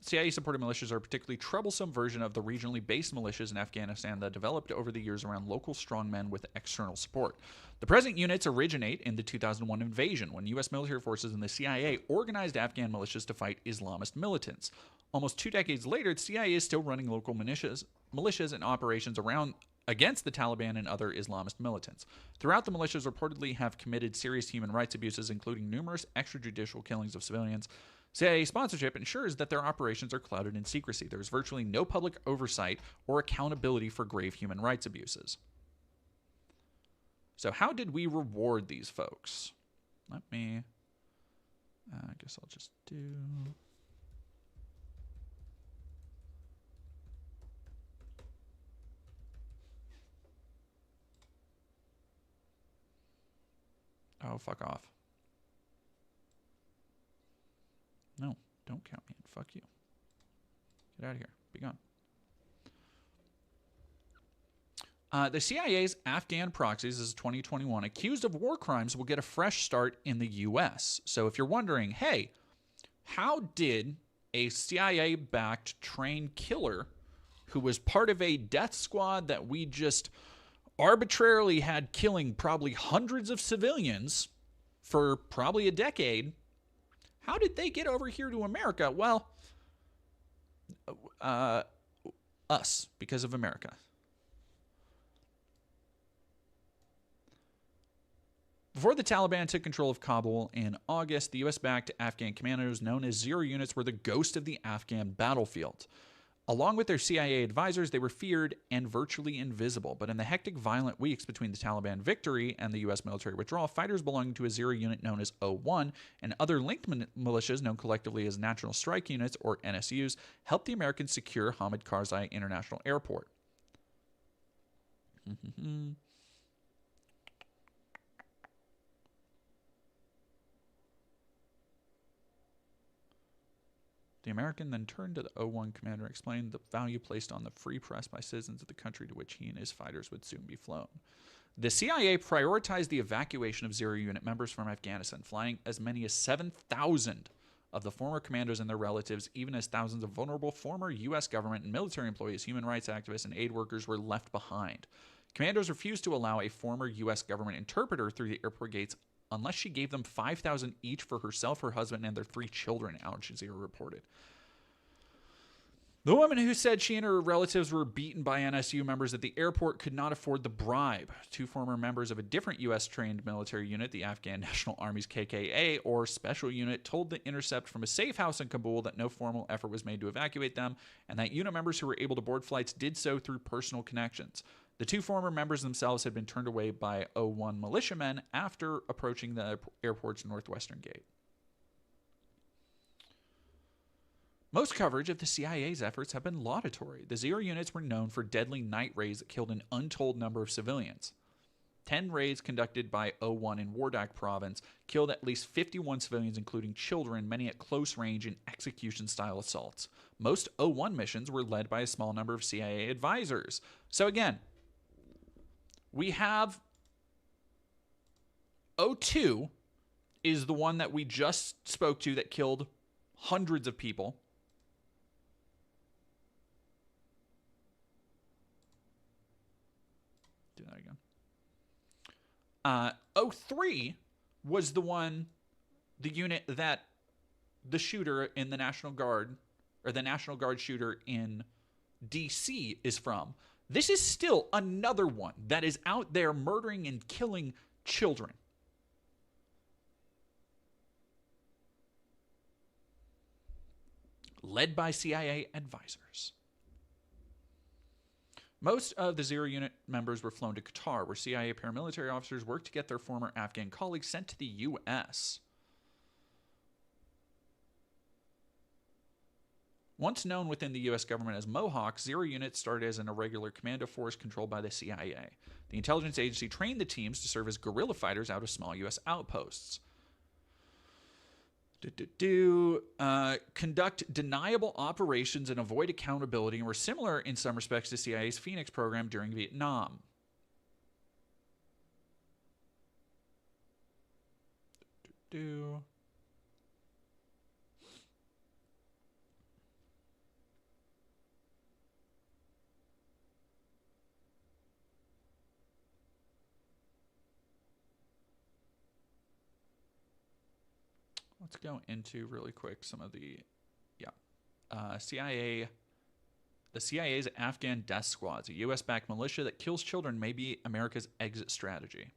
CIA-supported militias are a particularly troublesome version of the regionally based militias in Afghanistan that developed over the years around local strongmen with external support. The present units originate in the 2001 invasion, when U.S. military forces and the CIA organized Afghan militias to fight Islamist militants. Almost 2 decades later, the CIA is still running local militias and operations around against the Taliban and other Islamist militants. Throughout, the militias reportedly have committed serious human rights abuses, including numerous extrajudicial killings of civilians. CIA sponsorship ensures that their operations are clouded in secrecy. There is virtually no public oversight or accountability for grave human rights abuses. So how did we reward these folks? I guess I'll just do... Oh, fuck off. No, don't count me in. Fuck you. Get out of here. Be gone. The CIA's Afghan proxies, this is 2021, accused of war crimes will get a fresh start in the U.S. So if you're wondering, hey, how did a CIA-backed trained killer who was part of a death squad that we just arbitrarily had killing probably hundreds of civilians for probably a decade, how did they get over here to America? Well, us, because of America. Before the Taliban took control of Kabul in August, the U.S.-backed Afghan commandos known as Zero units were the ghost of the Afghan battlefield. Along with their CIA advisors, they were feared and virtually invisible. But in the hectic, violent weeks between the Taliban victory and the U.S. military withdrawal, fighters belonging to a Zero unit known as O1 and other linked militias known collectively as National Strike Units, or NSUs, helped the Americans secure Hamid Karzai International Airport. The American then turned to the O1 commander and explained the value placed on the free press by citizens of the country to which he and his fighters would soon be flown. The CIA prioritized the evacuation of Zero unit members from Afghanistan, flying as many as 7,000 of the former commandos and their relatives, even as thousands of vulnerable former U.S. government and military employees, human rights activists, and aid workers were left behind. Commandos refused to allow a former U.S. government interpreter through the airport gates unless she gave them $5,000 each for herself, her husband, and their 3 children, Al Jazeera reported. The woman who said she and her relatives were beaten by NSU members at the airport could not afford the bribe. 2 former members of a different U.S.-trained military unit, the Afghan National Army's KKA, or Special Unit, told The Intercept from a safe house in Kabul that no formal effort was made to evacuate them, and that unit members who were able to board flights did so through personal connections. The 2 former members themselves had been turned away by O1 militiamen after approaching the airport's northwestern gate. Most coverage of the CIA's efforts have been laudatory. The Zero units were known for deadly night raids that killed an untold number of civilians. 10 raids conducted by O1 in Wardak province killed at least 51 civilians, including children, many at close range and execution-style assaults. Most O1 missions were led by a small number of CIA advisors. So again, we have O2 is the one that we just spoke to that killed hundreds of people. Do that again. O3 was the one the unit that the shooter in the National Guard, or the National Guard shooter in DC, is from. This is still another one that is out there murdering and killing children. Led by CIA advisors. Most of the Zero Unit members were flown to Qatar, where CIA paramilitary officers worked to get their former Afghan colleagues sent to the U.S. Once known within the U.S. government as Mohawks, Zero Unit started as an irregular commando force controlled by the CIA. The intelligence agency trained the teams to serve as guerrilla fighters out of small U.S. outposts. Conduct deniable operations and avoid accountability, and were similar in some respects to CIA's Phoenix program during Vietnam. Let's go into really quick some of the, CIA. The CIA's Afghan Death Squads, a U.S.-backed militia that kills children, may be America's exit strategy.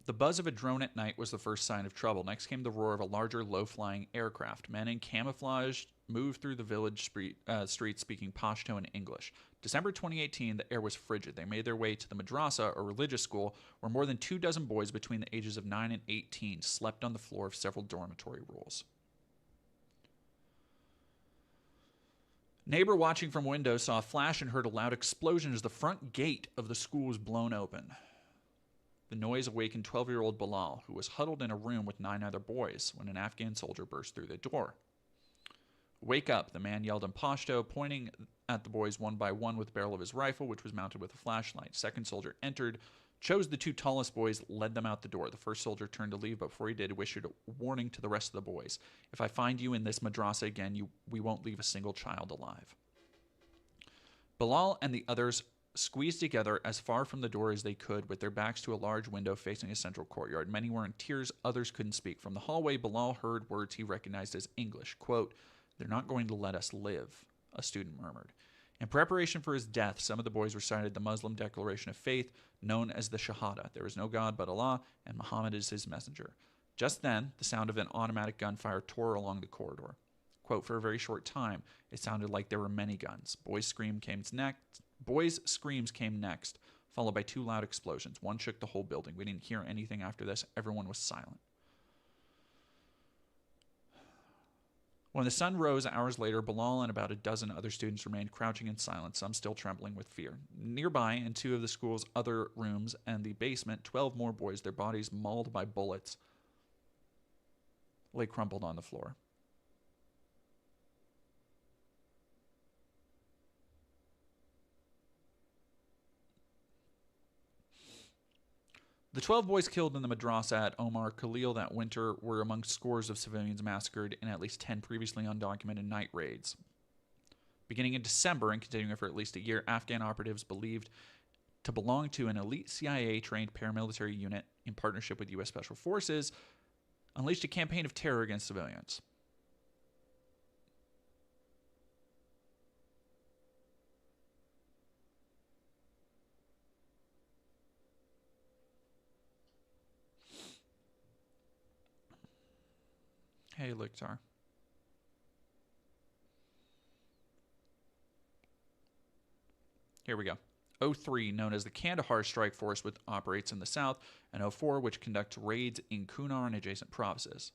The buzz of a drone at night was the first sign of trouble. Next came the roar of a larger, low-flying aircraft. Men in camouflage moved through the village streets speaking Pashto and English. December 2018, the air was frigid. They made their way to the madrasa, or religious school, where more than 24 boys between the ages of 9 and 18 slept on the floor of several dormitory rooms. Neighbor watching from window saw a flash and heard a loud explosion as the front gate of the school was blown open. The noise awakened 12-year-old Bilal, who was huddled in a room with 9 other boys, when an Afghan soldier burst through the door. "Wake up," the man yelled in Pashto, pointing at the boys one by one with the barrel of his rifle, which was mounted with a flashlight. Second soldier entered, chose the 2 tallest boys, led them out the door. The first soldier turned to leave, but before he did, issued a warning to the rest of the boys. "If I find you in this madrasa again, we won't leave a single child alive." Bilal and the others squeezed together as far from the door as they could, with their backs to a large window facing a central courtyard. Many were in tears, others couldn't speak. From the hallway, Bilal heard words he recognized as English. Quote, "They're not going to let us live," a student murmured. In preparation for his death, some of the boys recited the Muslim declaration of faith, known as the Shahada. There is no God but Allah, and Muhammad is his messenger. Just then, the sound of an automatic gunfire tore along the corridor. Quote, "For a very short time, it sounded like there were many guns. Boys' screams came next, followed by 2 loud explosions. One shook the whole building. We didn't hear anything after this. Everyone was silent." When the sun rose hours later, Bilal and about a dozen other students remained crouching in silence, some still trembling with fear. Nearby, in 2 of the school's other rooms and the basement, 12 more boys, their bodies mauled by bullets, lay crumpled on the floor. The 12 boys killed in the madrasa at Omar Khalil that winter were among scores of civilians massacred in at least 10 previously undocumented night raids. Beginning in December and continuing for at least a year, Afghan operatives believed to belong to an elite CIA-trained paramilitary unit in partnership with U.S. Special Forces unleashed a campaign of terror against civilians. Hey, Liktar. Here we go. 03, known as the Kandahar Strike Force, which operates in the south, and 04, which conducts raids in Kunar and adjacent provinces.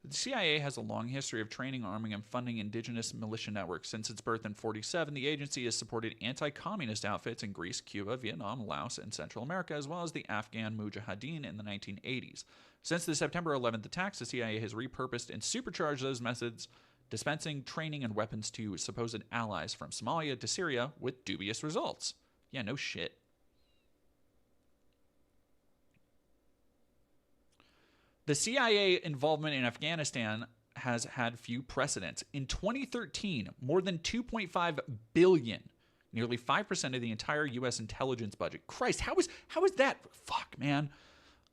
The CIA has a long history of training, arming, and funding indigenous militia networks. Since its birth in 1947, the agency has supported anti-communist outfits in Greece, Cuba, Vietnam, Laos, and Central America, as well as the Afghan Mujahideen in the 1980s. Since the September 11th attacks, the CIA has repurposed and supercharged those methods dispensing training and weapons to supposed allies from Somalia to Syria with dubious results. Yeah, no shit. The CIA involvement in Afghanistan has had few precedents. In 2013, more than $2.5 billion, nearly 5% of the entire U.S. intelligence budget. Christ, how is that? Fuck, man.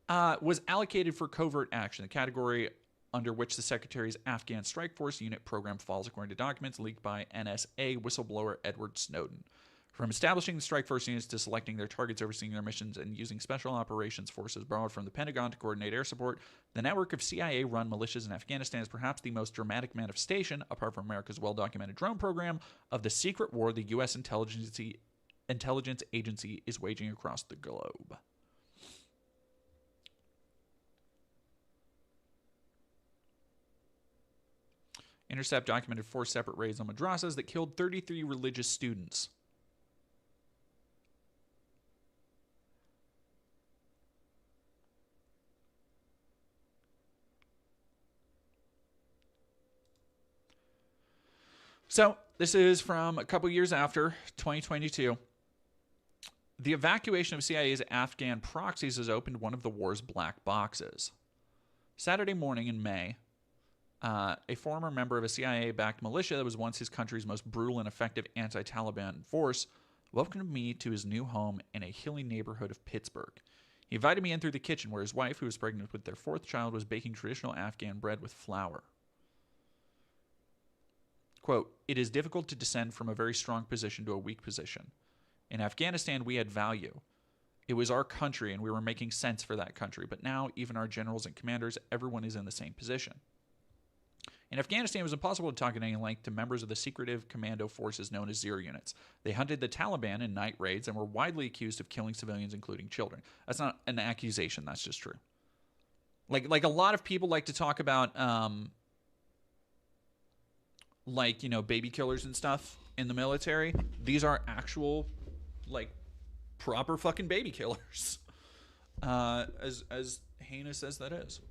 Was allocated for covert action, the category under which the Secretary's Afghan Strike Force Unit program falls, according to documents leaked by NSA whistleblower Edward Snowden. From establishing the Strike Force units to selecting their targets, overseeing their missions, and using special operations forces borrowed from the Pentagon to coordinate air support, the network of CIA-run militias in Afghanistan is perhaps the most dramatic manifestation, apart from America's well-documented drone program, of the secret war the U.S. intelligence agency is waging across the globe. Intercept documented 4 separate raids on madrasas that killed 33 religious students. So this is from a couple years after 2022. The evacuation of CIA's Afghan proxies has opened one of the war's black boxes. Saturday morning in May, a former member of a CIA-backed militia that was once his country's most brutal and effective anti-Taliban force welcomed me to his new home in a hilly neighborhood of Pittsburgh. He invited me in through the kitchen where his wife, who was pregnant with their 4th child, was baking traditional Afghan bread with flour. Quote, "It is difficult to descend from a very strong position to a weak position. In Afghanistan, we had value. It was our country, and we were making sense for that country. But now, even our generals and commanders, everyone is in the same position. In Afghanistan, it was impossible to talk at any length to members of the secretive commando forces known as Zero units. They hunted the Taliban in night raids and were widely accused of killing civilians, including children." That's not an accusation. That's just true. Like a lot of people like to talk about, baby killers and stuff in the military. These are actual, proper fucking baby killers. As heinous as that is.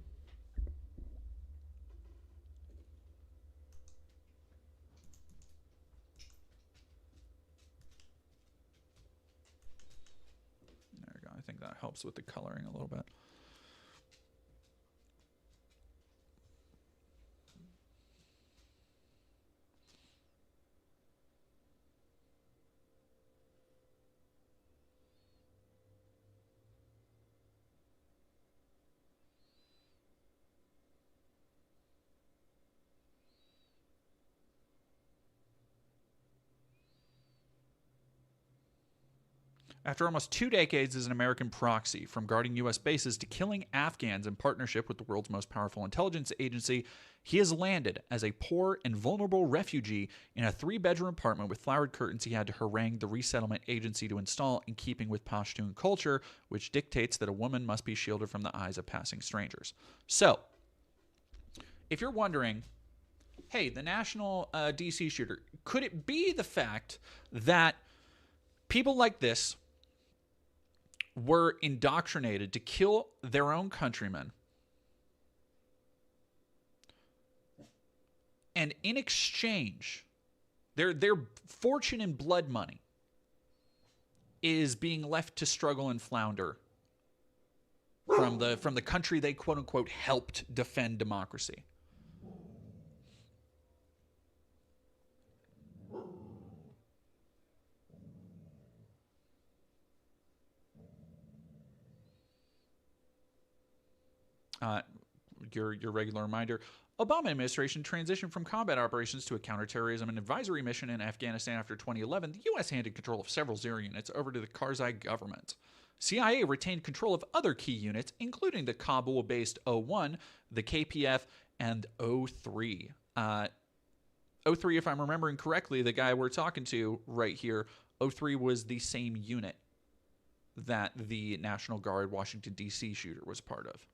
There we go. I think that helps with the coloring a little bit. After almost 2 decades as an American proxy, from guarding U.S. bases to killing Afghans in partnership with the world's most powerful intelligence agency, he has landed as a poor and vulnerable refugee in a 3-bedroom apartment with flowered curtains he had to harangue the resettlement agency to install, in keeping with Pashtun culture, which dictates that a woman must be shielded from the eyes of passing strangers. So, if you're wondering, hey, the national DC shooter, could it be the fact that people like this were indoctrinated to kill their own countrymen, and in exchange, their fortune and blood money is being left to struggle and flounder from the country they quote unquote helped defend democracy? Your regular reminder: Obama administration transitioned from combat operations to a counterterrorism and advisory mission in Afghanistan after 2011. The U.S. handed control of several Zero units over to the Karzai government. CIA retained control of other key units, including the Kabul-based O1, the KPF, and O3. O3, if I'm remembering correctly, the guy we're talking to right here, O3 was the same unit that the National Guard Washington, D.C. shooter was part of.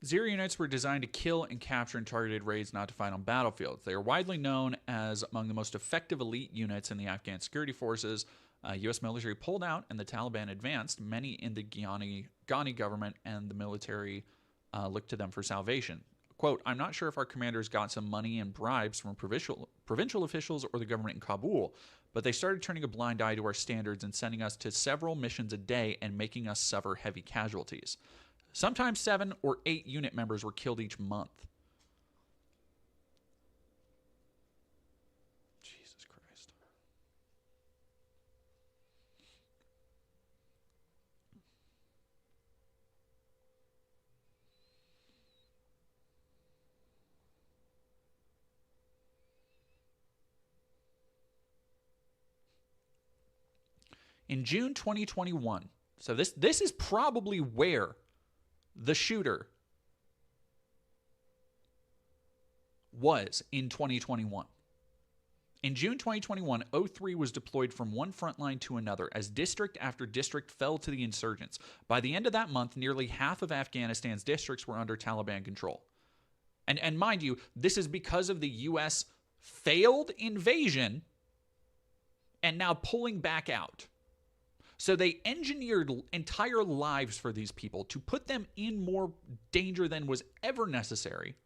Zero units were designed to kill and capture in targeted raids, not to fight on battlefields. They are widely known as among the most effective elite units in the Afghan security forces. U.S. military pulled out and the Taliban advanced. Many in the Ghani government and the military looked to them for salvation. Quote, I'm not sure if our commanders got some money and bribes from provincial officials or the government in Kabul, but they started turning a blind eye to our standards and sending us to several missions a day and making us suffer heavy casualties. Sometimes 7 or 8 unit members were killed each month. Jesus Christ. In June 2021, so this is probably where the shooter was in 2021. In June 2021, O3 was deployed from one front line to another as district after district fell to the insurgents. By the end of that month, nearly half of Afghanistan's districts were under Taliban control. And mind you, this is because of the U.S. failed invasion and now pulling back out. So they engineered entire lives for these people to put them in more danger than was ever necessary.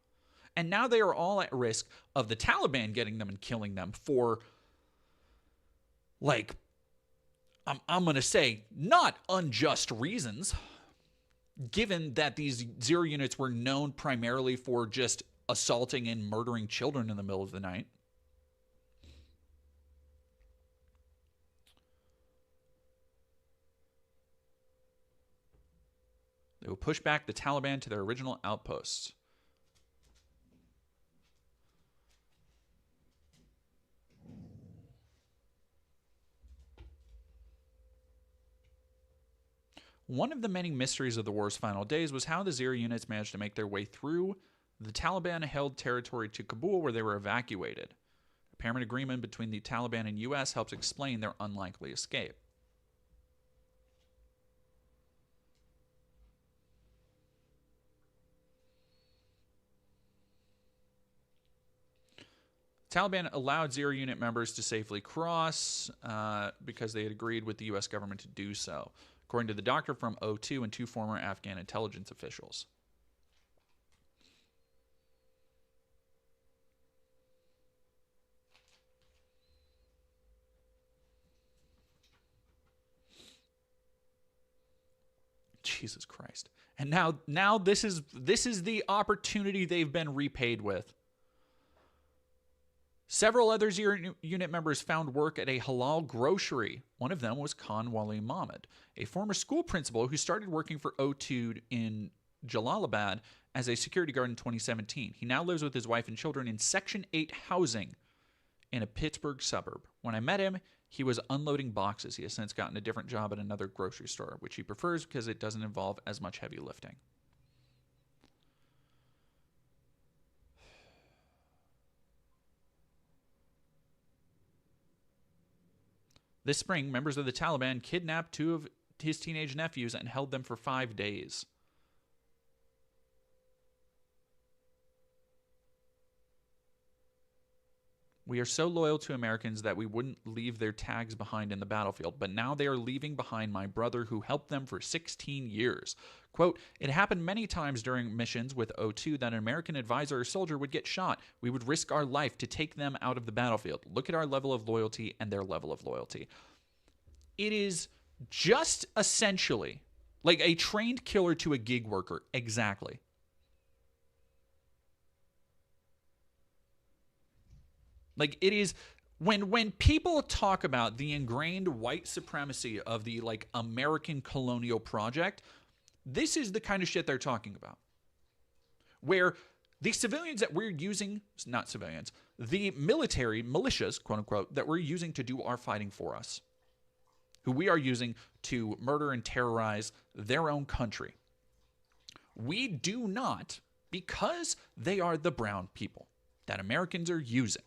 And now they are all at risk of the Taliban getting them and killing them for, like, I'm going to say, not unjust reasons, given that these zero units were known primarily for just assaulting and murdering children in the middle of the night. They will push back the Taliban to their original outposts. One of the many mysteries of the war's final days was how the Zero units managed to make their way through the Taliban-held territory to Kabul, where they were evacuated. Apparent agreement between the Taliban and U.S. helps explain their unlikely escape. Taliban allowed Zero unit members to safely cross because they had agreed with the U.S. government to do so, according to the doctor from O2 and 2 former Afghan intelligence officials. Jesus Christ. And now this is the opportunity they've been repaid with. Several other Zero unit members found work at a halal grocery. One of them was Khan Wali Mahmud, a former school principal who started working for O2 in Jalalabad as a security guard in 2017. He now lives with his wife and children in Section 8 housing in a Pittsburgh suburb. When I met him, he was unloading boxes. He has since gotten a different job at another grocery store, which he prefers because it doesn't involve as much heavy lifting. This spring, members of the Taliban kidnapped 2 of his teenage nephews and held them for 5 days. We are so loyal to Americans that we wouldn't leave their tags behind in the battlefield, but now they are leaving behind my brother who helped them for 16 years. Quote, it happened many times during missions with O2 that an American advisor or soldier would get shot. We would risk our life to take them out of the battlefield. Look at our level of loyalty and their level of loyalty. It is just essentially like a trained killer to a gig worker. Exactly. Like, it is when people talk about the ingrained white supremacy of the, like, American colonial project, this is the kind of shit they're talking about. Where the civilians that we're using, not civilians, the military, militias, quote unquote, that we're using to do our fighting for us, who we are using to murder and terrorize their own country, we do not, because they are the brown people that Americans are using,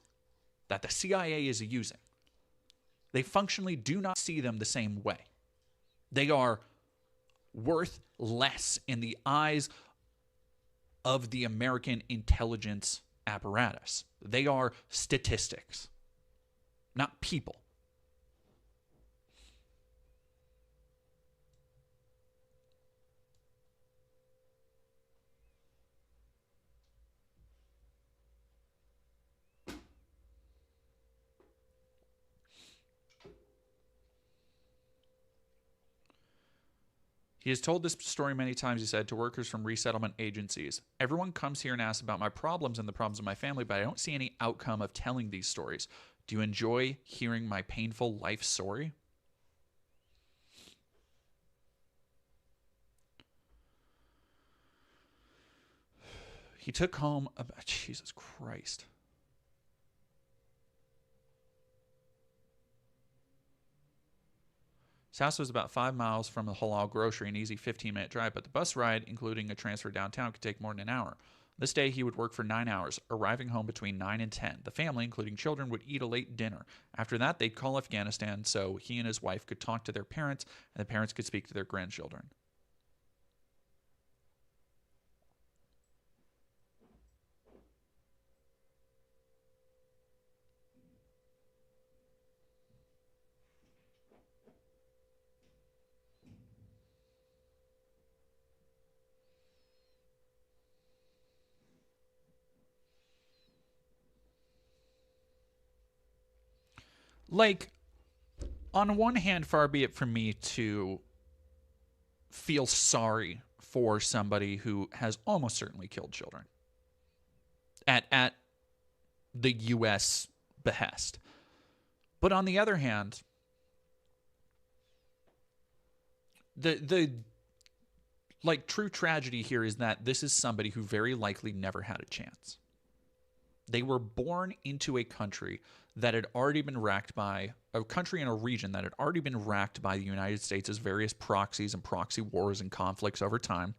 that the CIA is using, they functionally do not see them the same way. They are worth less in the eyes of the American intelligence apparatus. They are statistics, not people. He has told this story many times, he said, to workers from resettlement agencies. Everyone comes here and asks about my problems and the problems of my family, but I don't see any outcome of telling these stories. Do you enjoy hearing my painful life story? He took home about, Jesus Christ. His house was about 5 miles from the Halal grocery, an easy 15-minute drive, but the bus ride, including a transfer downtown, could take more than an hour. This day, he would work for 9 hours, arriving home between 9 and 10. The family, including children, would eat a late dinner. After that, they'd call Afghanistan so he and his wife could talk to their parents, and the parents could speak to their grandchildren. Like, on one hand, far be it from me to feel sorry for somebody who has almost certainly killed children at the U.S. behest. But on the other hand, the like true tragedy here is that this is somebody who very likely never had a chance. They were born into a country that had already been racked by a country in a region that had already been racked by the United States' various proxies and proxy wars and conflicts over time.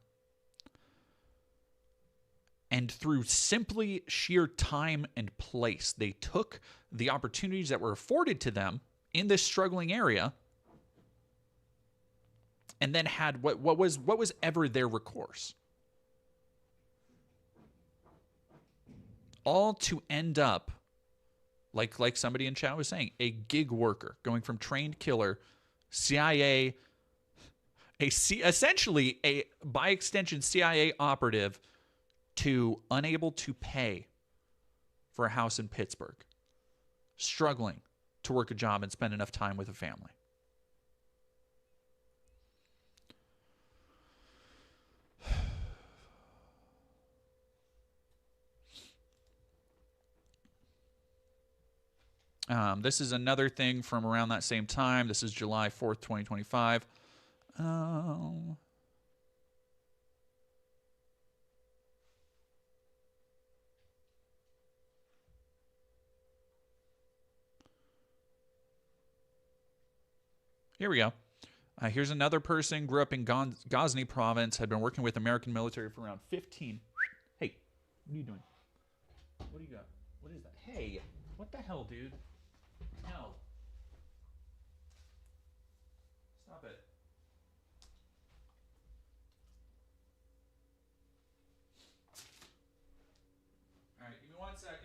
And through simply sheer time and place, they took the opportunities that were afforded to them in this struggling area and then had what was ever their recourse. All to end up, like somebody in chat was saying, a gig worker going from trained killer, CIA, essentially a by extension CIA operative, to unable to pay for a house in Pittsburgh, struggling to work a job and spend enough time with a family. This is another thing from around that same time. This is July 4th, 2025. Here we go. Here's another person, grew up in Ghazni province, had been working with American military for around 15. Hey, what are you doing? What do you got? What is that? Hey, what the hell, dude? No. Stop it. All right, give me 1 second.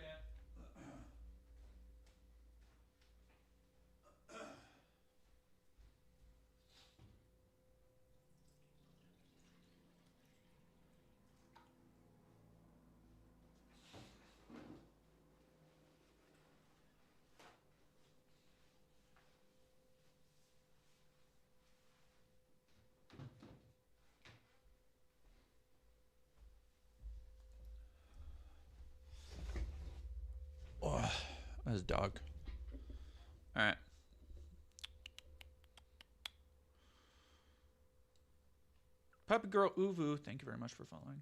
Oh, that's a dog. All right. Puppy Girl Uvu, thank you very much for following.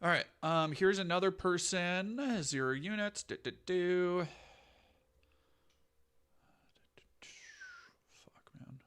All right. Here's another person. 0 units. Fuck, man.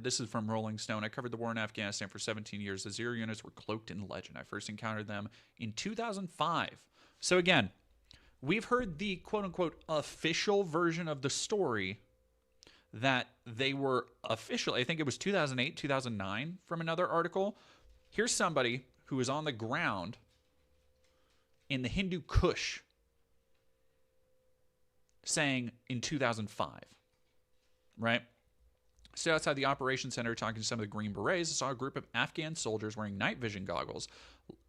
This is from Rolling Stone. I covered the war in Afghanistan for 17 years. The Zero units were cloaked in legend. I first encountered them in 2005. So again, we've heard the quote unquote official version of the story that they were official. I think it was 2008, 2009 from another article. Here's somebody who was on the ground in the Hindu Kush saying in 2005, right? So outside the operations center talking to some of the Green Berets, I saw a group of Afghan soldiers wearing night vision goggles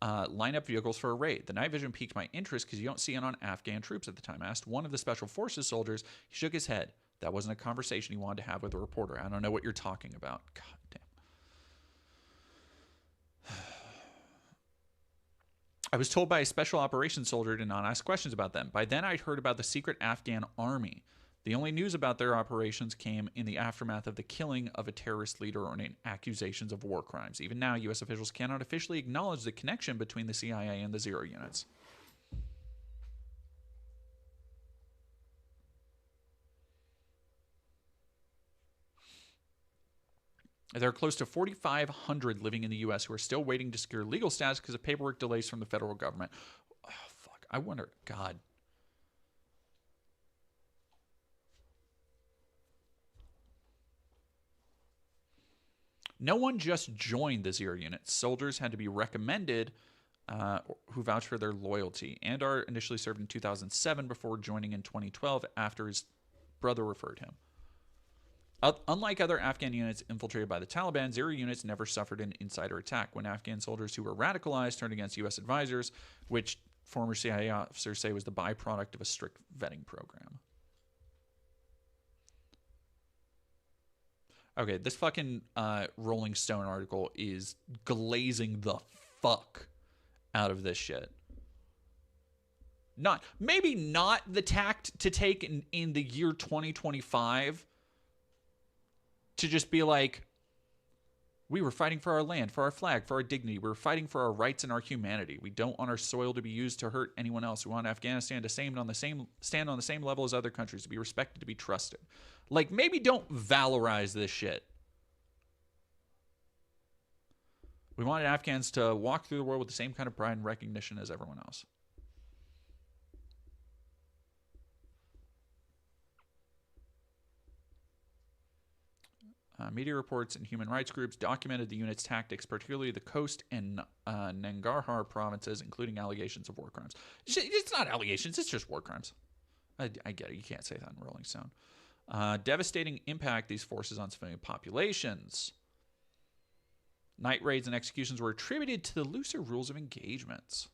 line up vehicles for a raid. The night vision piqued my interest because you don't see it on Afghan troops at the time. I asked one of the special forces soldiers. He shook his head. That wasn't a conversation he wanted to have with a reporter. I don't know what you're talking about. God damn. I was told by a special operations soldier to not ask questions about them. By then, I'd heard about the secret Afghan army. The only news about their operations came in the aftermath of the killing of a terrorist leader or in accusations of war crimes. Even now, U.S. officials cannot officially acknowledge the connection between the CIA and the Zero units. There are close to 4,500 living in the U.S. who are still waiting to secure legal status because of paperwork delays from the federal government. Oh, fuck. I wonder, God. No one just joined the Zero unit. Soldiers had to be recommended who vouch for their loyalty. Andar initially served in 2007 before joining in 2012 after his brother referred him. Unlike other Afghan units infiltrated by the Taliban, Zero units never suffered an insider attack. When Afghan soldiers who were radicalized turned against U.S. advisors, which former CIA officers say was the byproduct of a strict vetting program. Okay, this fucking Rolling Stone article is glazing the fuck out of this shit. Maybe not the tact to take in the year 2025 to just be like, we were fighting for our land, for our flag, for our dignity. We were fighting for our rights and our humanity. We don't want our soil to be used to hurt anyone else. We want Afghanistan to stand on the same level as other countries, to be respected, to be trusted. Like, maybe don't valorize this shit. We wanted Afghans to walk through the world with the same kind of pride and recognition as everyone else. Media reports and human rights groups documented the unit's tactics, particularly the Khost and Nangarhar provinces, including allegations of war crimes. It's not allegations, it's just war crimes. I get it. You can't say that in Rolling Stone. Devastating impact these forces on civilian populations. Night raids and executions were attributed to the looser rules of engagements.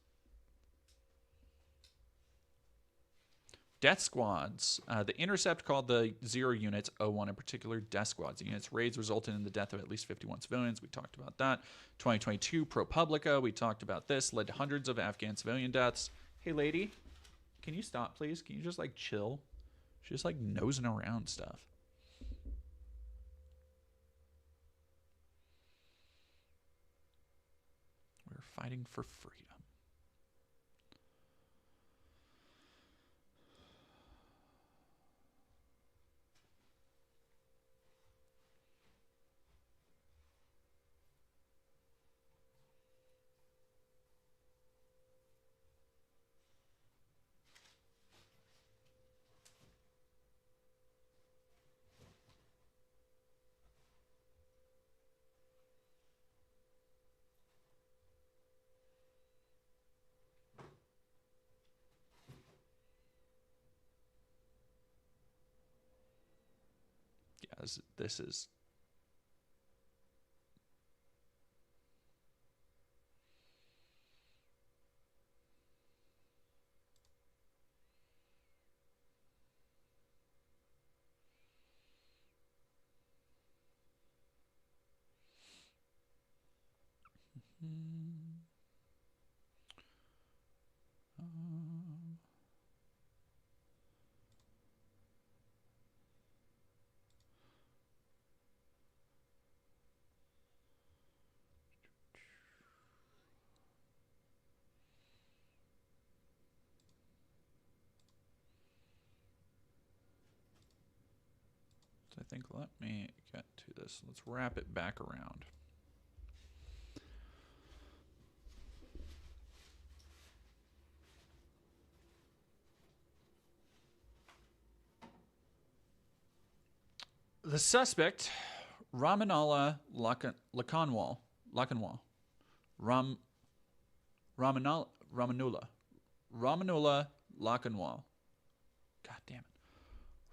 Death squads. The Intercept called the Zero units, O1 in particular, death squads. The units' raids resulted in the death of at least 51 civilians. We talked about that. 2022, ProPublica. We talked about this. Led to hundreds of Afghan civilian deaths. Hey, lady, can you stop, please? Can you just, like, chill? She's just, like, nosing around stuff. We're fighting for freedom. Yeah, this is... I think, let me get to this. Let's wrap it back around. The suspect, Ramanullah Lakanwal, Ramanullah Lakanwal. God damn it.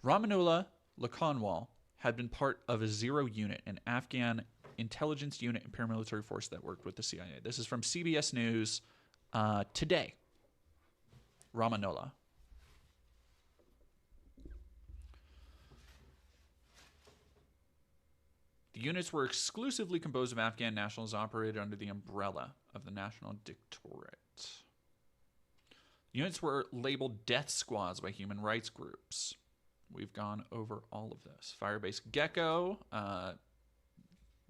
Ramanullah Lakanwal had been part of a Zero unit, an Afghan intelligence unit and paramilitary force that worked with the CIA. This is from CBS News today. Ramanullah. The units were exclusively composed of Afghan nationals operated under the umbrella of the National Directorate. Units were labeled death squads by human rights groups. We've gone over all of this. Firebase Gecko,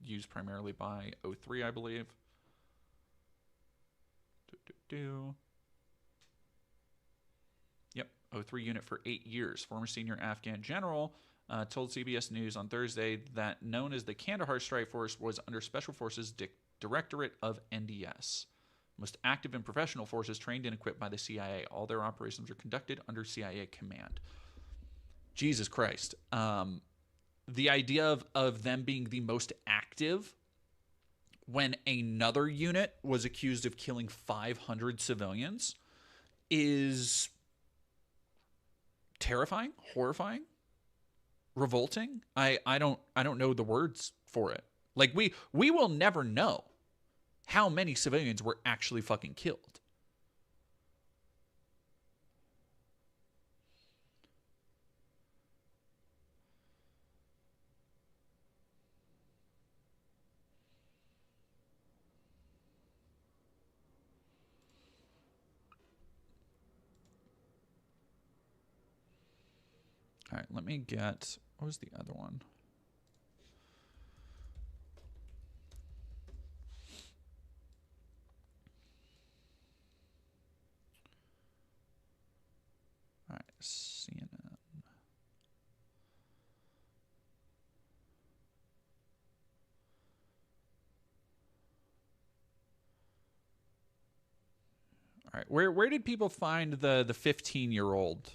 used primarily by O3, I believe. Yep, O3 unit for 8 years. Former senior Afghan general told CBS News on Thursday that known as the Kandahar Strike Force was under Special Forces Directorate of NDS. Most active and professional forces trained and equipped by the CIA. All their operations are conducted under CIA command. Jesus Christ. The idea of them being the most active when another unit was accused of killing 500 civilians is terrifying, horrifying, revolting. I don't know the words for it. Like we will never know how many civilians were actually fucking killed. All right, let me get, what was the other one? All right, CNN. All right, where did people find the 15-year-old?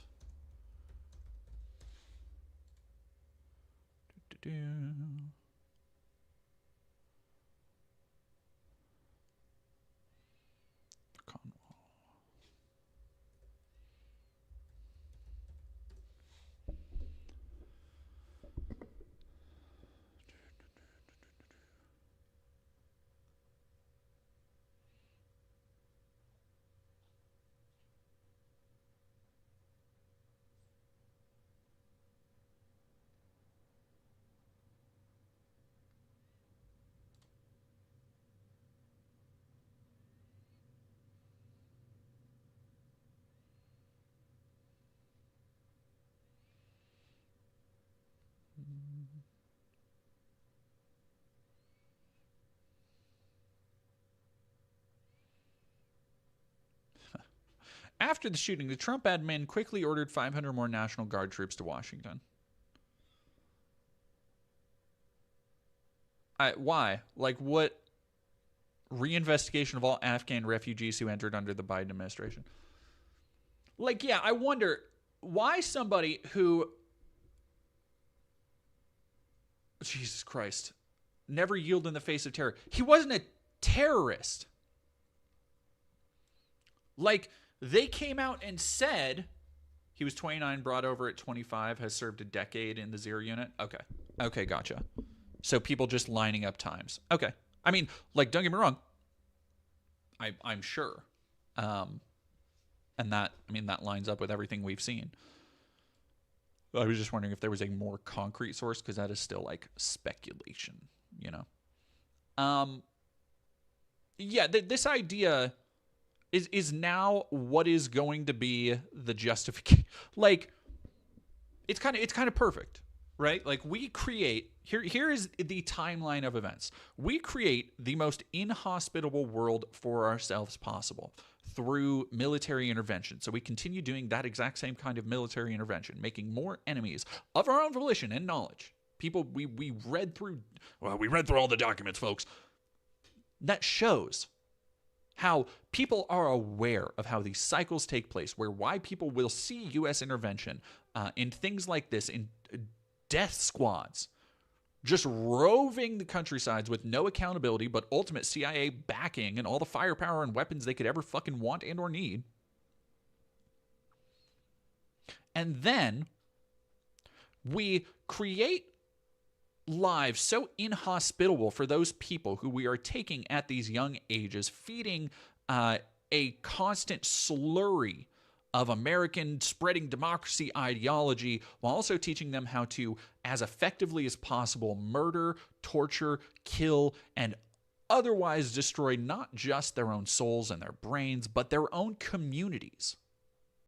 After the shooting, the Trump admin quickly ordered 500 more National Guard troops to Washington. Why? Like, what? Reinvestigation of all Afghan refugees who entered under the Biden administration. Like, yeah, I wonder why somebody who, Jesus Christ, never yield in the face of terror. He wasn't a terrorist. Like, they came out and said he was 29, brought over at 25, has served a decade in the Zero unit. Okay, gotcha. So people just lining up times. Okay. I mean, like, don't get me wrong. I'm sure. And that lines up with everything we've seen. I was just wondering if there was a more concrete source, because that is still like speculation, you know? Yeah, this idea is now what is going to be the justification. Like, it's kind of perfect, right? Like, we create, here is the timeline of events. We create the most inhospitable world for ourselves possible through military intervention. So we continue doing that exact same kind of military intervention, making more enemies of our own volition and knowledge, People, we read through all the documents, folks. That shows how people are aware of how these cycles take place, why people will see U.S. intervention in things like this, in death squads, just roving the countrysides with no accountability, but ultimate CIA backing and all the firepower and weapons they could ever fucking want and or need. And then we create lives so inhospitable for those people who we are taking at these young ages, feeding a constant slurry of American spreading democracy ideology, while also teaching them how to, as effectively as possible, murder, torture, kill, and otherwise destroy not just their own souls and their brains, but their own communities.